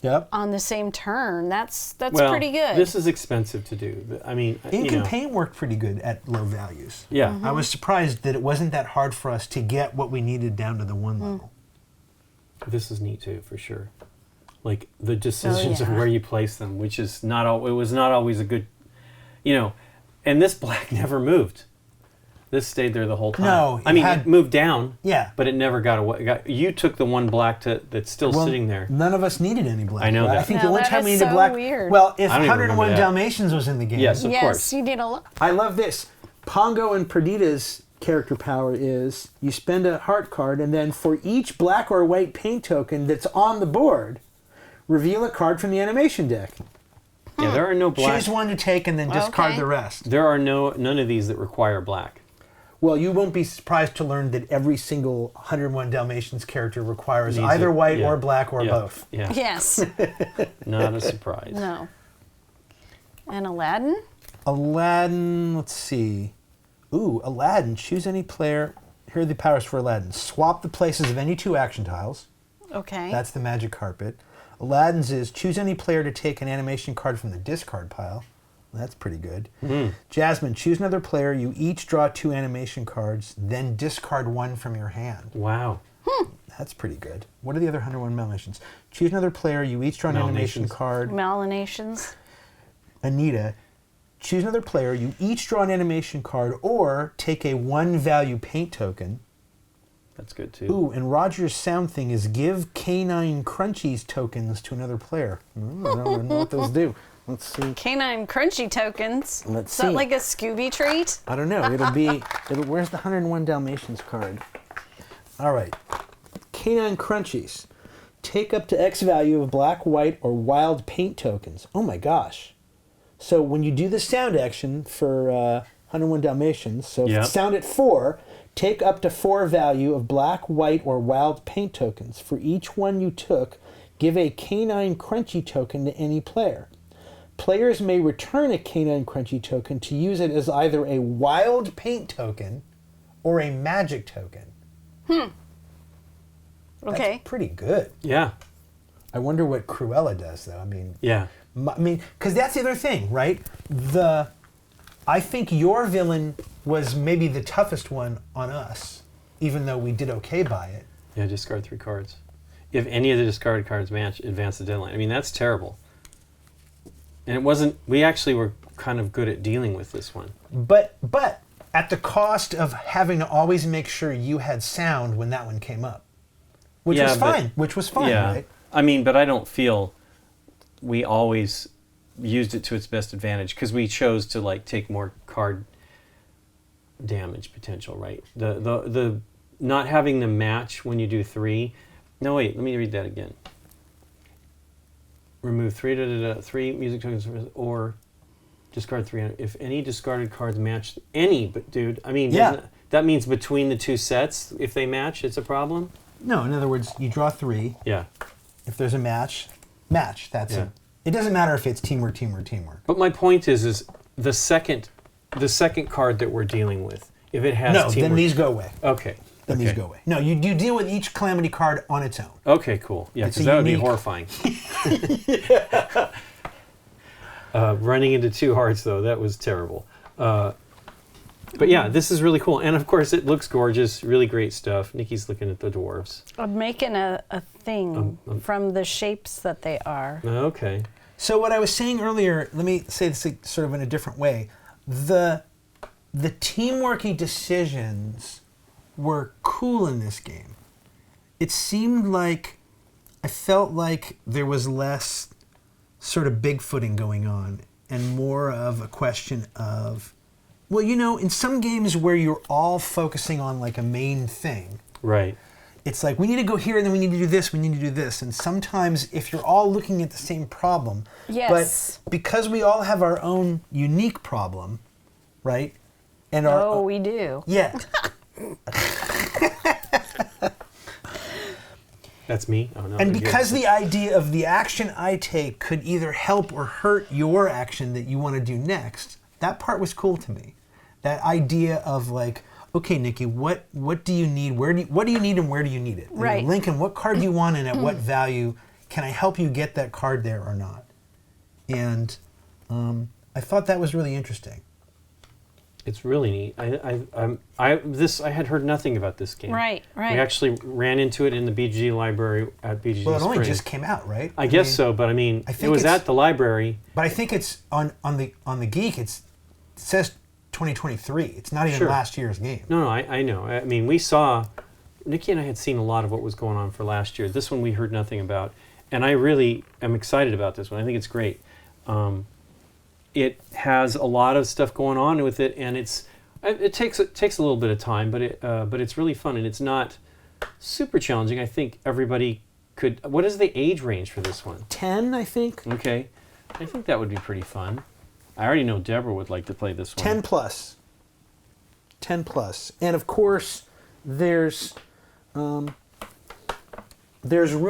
Yep. on the same turn, that's well, pretty good. This is expensive to do. I mean, Ink and paint worked pretty good at low values. Yeah. I was surprised that it wasn't that hard for us to get what we needed down to the 1 level. This is neat too, for sure. Like the decisions of yeah. where you place them, which is not it was not always a good, and this black never moved. This stayed there the whole time. No, I mean it moved down. Yeah. But it never got away. You took the one black that's still Well, sitting there. None of us needed any black. I know right? that. I think No, the one that time we is needed so black. weird. Well, if I don't even 101 remember that. Dalmatians was in the game. Yes, of yes, course. you did a lot. I love this. Pongo and Perdita's character power is you spend a heart card, and then for each black or white paint token that's on the board, reveal a card from the animation deck. Yeah, there are no black. Choose one to take and then discard Okay. the rest. There are none of these that require black. Well, you won't be surprised to learn that every single 101 Dalmatians character requires Needs either it, white yeah. or black or Yeah, both. Yeah. Yes. Not a surprise. No. And Aladdin? Aladdin, let's see. Ooh, Aladdin, choose any player. Here are the powers for Aladdin. Swap the places of any 2 action tiles. Okay. That's the magic carpet. Aladdin's is choose any player to take an animation card from the discard pile. That's pretty good. Jasmine, choose another player. You each draw 2 animation cards, then discard 1 from your hand. Wow. That's pretty good. What are the other 101 Malnations? Choose another player. You each draw an animation Malnations. card. Malinations. Anita, choose another player. You each draw an animation card or take a 1 value paint token. That's good too. Ooh, and Roger's sound thing is give Canine Crunchies tokens to another player. I don't know what those do. Let's see. Canine Crunchy tokens. Let's Is that see. like a Scooby treat? I don't know. Where's the 101 Dalmatians card? All right. Canine Crunchies. Take up to X value of black, white, or wild paint tokens. Oh my gosh. So when you do the sound action for 101 Dalmatians, so Yep. sound at 4, take up to 4 value of black, white, or wild paint tokens. For each one you took, give a Canine Crunchy token to any player. Players may return a Canine Crunchy token to use it as either a wild paint token or a magic token. That's Okay. pretty good. Yeah. I wonder what Cruella does, though. I mean, Yeah. because that's the other thing, right? I think your villain was maybe the toughest one on us, even though we did okay by it. Yeah, discard 3 cards. If any of the discarded cards match, advance the deadline. I mean, that's terrible. And it wasn't, we actually were kind of good at dealing with this one. But at the cost of having to always make sure you had sound when that one came up, which Yeah, was but- fine. Which was fine, yeah. right? I mean, but I don't feel we always used it to its best advantage because we chose to like take more card damage potential, right? The not having the match when you do 3. No, wait, let me read that again. Remove 3 music tokens or Discard 3. If any discarded cards match any, but dude, I mean, Yeah. that means between the two sets, if they match, it's a problem? No, in other words, you draw 3. Yeah. If there's a match. That's Yeah. it. It doesn't matter if it's teamwork. But my point is the second card that we're dealing with, if it has No, teamwork. then these go away. Okay. Then these go away. No, you deal with each Calamity card on its own. Okay, cool. Yeah, It's because a that would be unique- horrifying. Running into 2 hearts, though, that was terrible. But yeah, this is really cool. And of course, it looks gorgeous. Really great stuff. Nikki's looking at the dwarves. I'm making a thing from the shapes that they are. Okay. So what I was saying earlier, let me say this sort of in a different way. The teamworky decisions were cool in this game. It seemed like, I felt like there was less sort of bigfooting going on and more of a question of, well, you know, in some games where you're all focusing on like a main thing, Right. it's like, we need to go here and then we need to do this, we need to do this. And sometimes if you're all looking at the same problem, Yes. but because we all have our own unique problem, right? And our We do. yeah. That's me? Oh, no. And you're because good. the idea of the action I take could either help or hurt your action that you want to do next, that part was cool to me. That idea of like, okay, Nikki, what do you need? What do you need and where do you need it? And Right. Lincoln, what card do you want and at what value? Can I help you get that card there or not? And I thought that was really interesting. It's really neat. I had heard nothing about this game. Right. We actually ran into it in the BGG library at BGG Well, it only Spring. just came out, right? I guess mean, so, but I mean, I it think was it's- at the library. But I think it's on the Geek. It says 2023. It's not even Sure. last year's game. No, I know. I mean, we saw, Nikki and I had seen a lot of what was going on for last year. This one we heard nothing about. And I really am excited about this one. I think it's great. It has a lot of stuff going on with it, and it takes a little bit of time, but it's really fun, and it's not super challenging. I think everybody could. What is the age range for this one? 10, I think. Okay, I think that would be pretty fun. I already know Deborah would like to play this one. 10 plus. 10 plus. And of course, there's room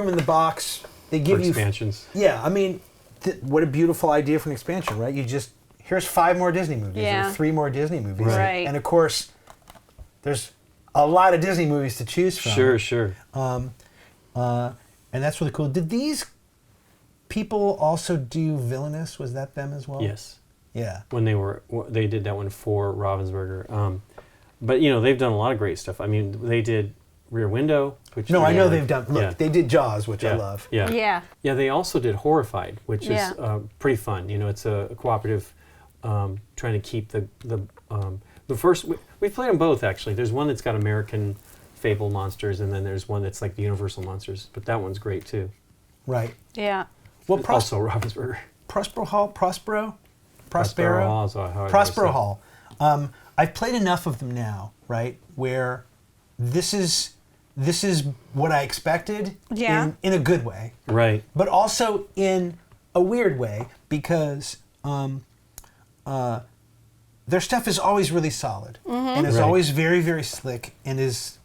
in the box. They for give you expansions. Yeah, I mean, what a beautiful idea for an expansion, right? You just here's 5 more Disney movies Yeah. or 3 more Disney movies. Right. And of course, there's a lot of Disney movies to choose from. Sure. And that's really cool. Did these people also do Villainous? Was that them as well? Yes. Yeah. When they did that one for Ravensburger. But you know, they've done a lot of great stuff. I mean, they did Rear Window, which No, I know really- they've done. Look, yeah. they did Jaws, which I Yeah. love. Yeah. Yeah. They also did Horrified, which Yeah. is pretty fun. You know, it's a cooperative trying to keep the first. We've played them both actually. There's one that's got American Fable monsters, and then there's one that's like the Universal monsters. But that one's great too. Right. Yeah. Well, Also Ravensburger. Prospero Hall, Prospero Hall is how I Prospero always say it. Hall. I've played enough of them now, right? Where this is what I expected. Yeah. In a good way, Right. but also in a weird way because their stuff is always really solid and is Right. always very, very slick and is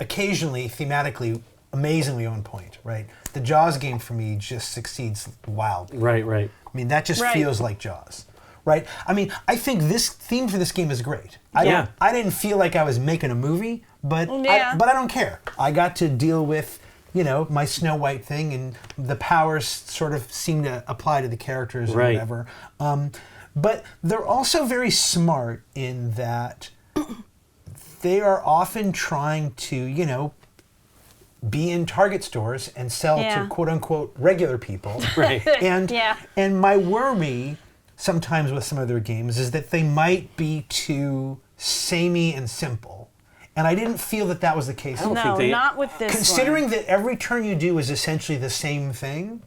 occasionally thematically amazingly on point, right? The Jaws game for me just succeeds wildly. Right. I mean, that just Right. feels like Jaws, right? I mean, I think this theme for this game is great. Yeah. I didn't feel like I was making a movie, but Yeah. I don't care. I got to deal with, my Snow White thing, and the powers sort of seem to apply to the characters or Right. whatever. But they're also very smart in that they are often trying to, be in Target stores and sell Yeah. to quote unquote regular people. Right. And Yeah. and my worry sometimes with some of their games is that they might be too samey and simple. And I didn't feel that was the case. don't No, think they- not with this Considering one. that every turn you do is essentially the same thing,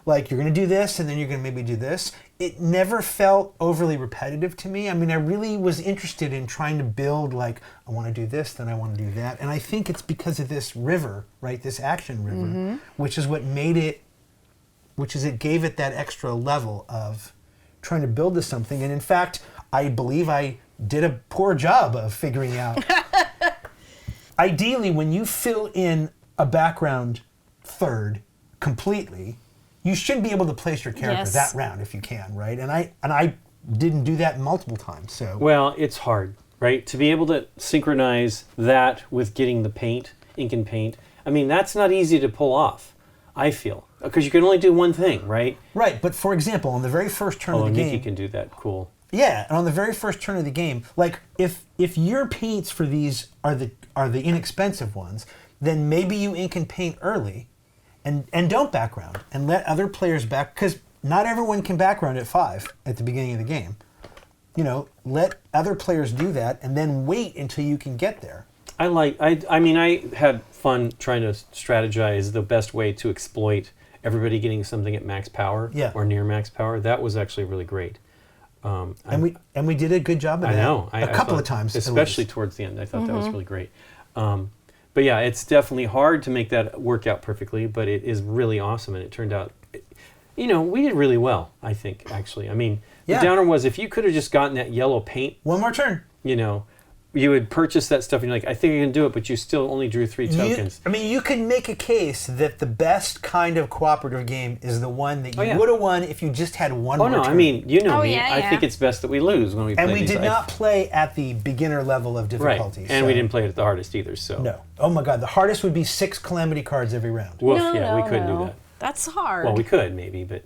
like you're going to do this and then you're going to maybe do this, it never felt overly repetitive to me. I mean, I really was interested in trying to build like, I want to do this, then I want to do that. And I think it's because of this river, right? This action river, which is what made it which is it gave it that extra level of trying to build to something. And in fact, I believe I did a poor job of figuring out. Ideally, when you fill in a background third completely, you should be able to place your character that round if you can, right? And I didn't do that multiple times. So well, it's hard, right? To be able to synchronize that with getting the paint, ink and paint. I mean, that's not easy to pull off, I feel, because you can only do one thing, right? Right, but for example, on the very first turn of the game, Nikki can do that. Cool. Yeah, and on the very first turn of the game, like if your paints for these are the inexpensive ones, then maybe you ink and paint early, and don't background, and let other players because not everyone can background at 5 at the beginning of the game. You know, let other players do that, and then wait until you can get there. I mean, I had fun trying to strategize the best way to exploit everybody getting something at max power or near max power. That was actually really great. And we did a good job of that. I know. A couple of times. Especially towards the end. I thought that was really great. But yeah, it's definitely hard to make that work out perfectly, but it is really awesome, and it turned out, you know, we did really well, I think, actually. I mean, the downer was if you could have just gotten that yellow paint. One more turn. You know, you would purchase that stuff and you're like, I think I can do it, but you still only drew 3 tokens. You could make a case that the best kind of cooperative game is the one that you would have won if you just had one more turn. I mean, you know me. I think it's best that we lose when we play And we these. did not play at the beginner level of difficulty. Right, and we didn't play it at the hardest either, so. No. Oh my god, the hardest would be 6 calamity cards every round. Woof, we couldn't do that. That's hard. Well, we could maybe, but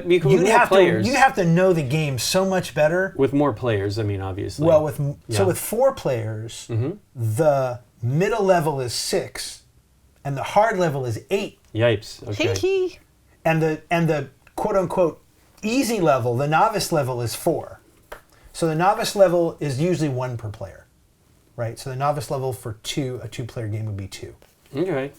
you could with more players. You'd have to know the game so much better. With more players, I mean, obviously. Well, with 4 players, the middle level is 6, and the hard level is 8. Yipes. Okay. And the quote unquote easy level, the novice level, is 4. So the novice level is usually 1 per player, right? So the novice level for a 2-player game would be 2. Okay.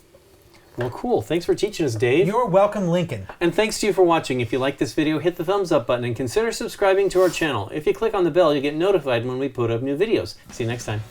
Well, cool. Thanks for teaching us, Dave. You're welcome, Lincoln. And thanks to you for watching. If you like this video, hit the thumbs up button and consider subscribing to our channel. If you click on the bell, you get notified when we put up new videos. See you next time.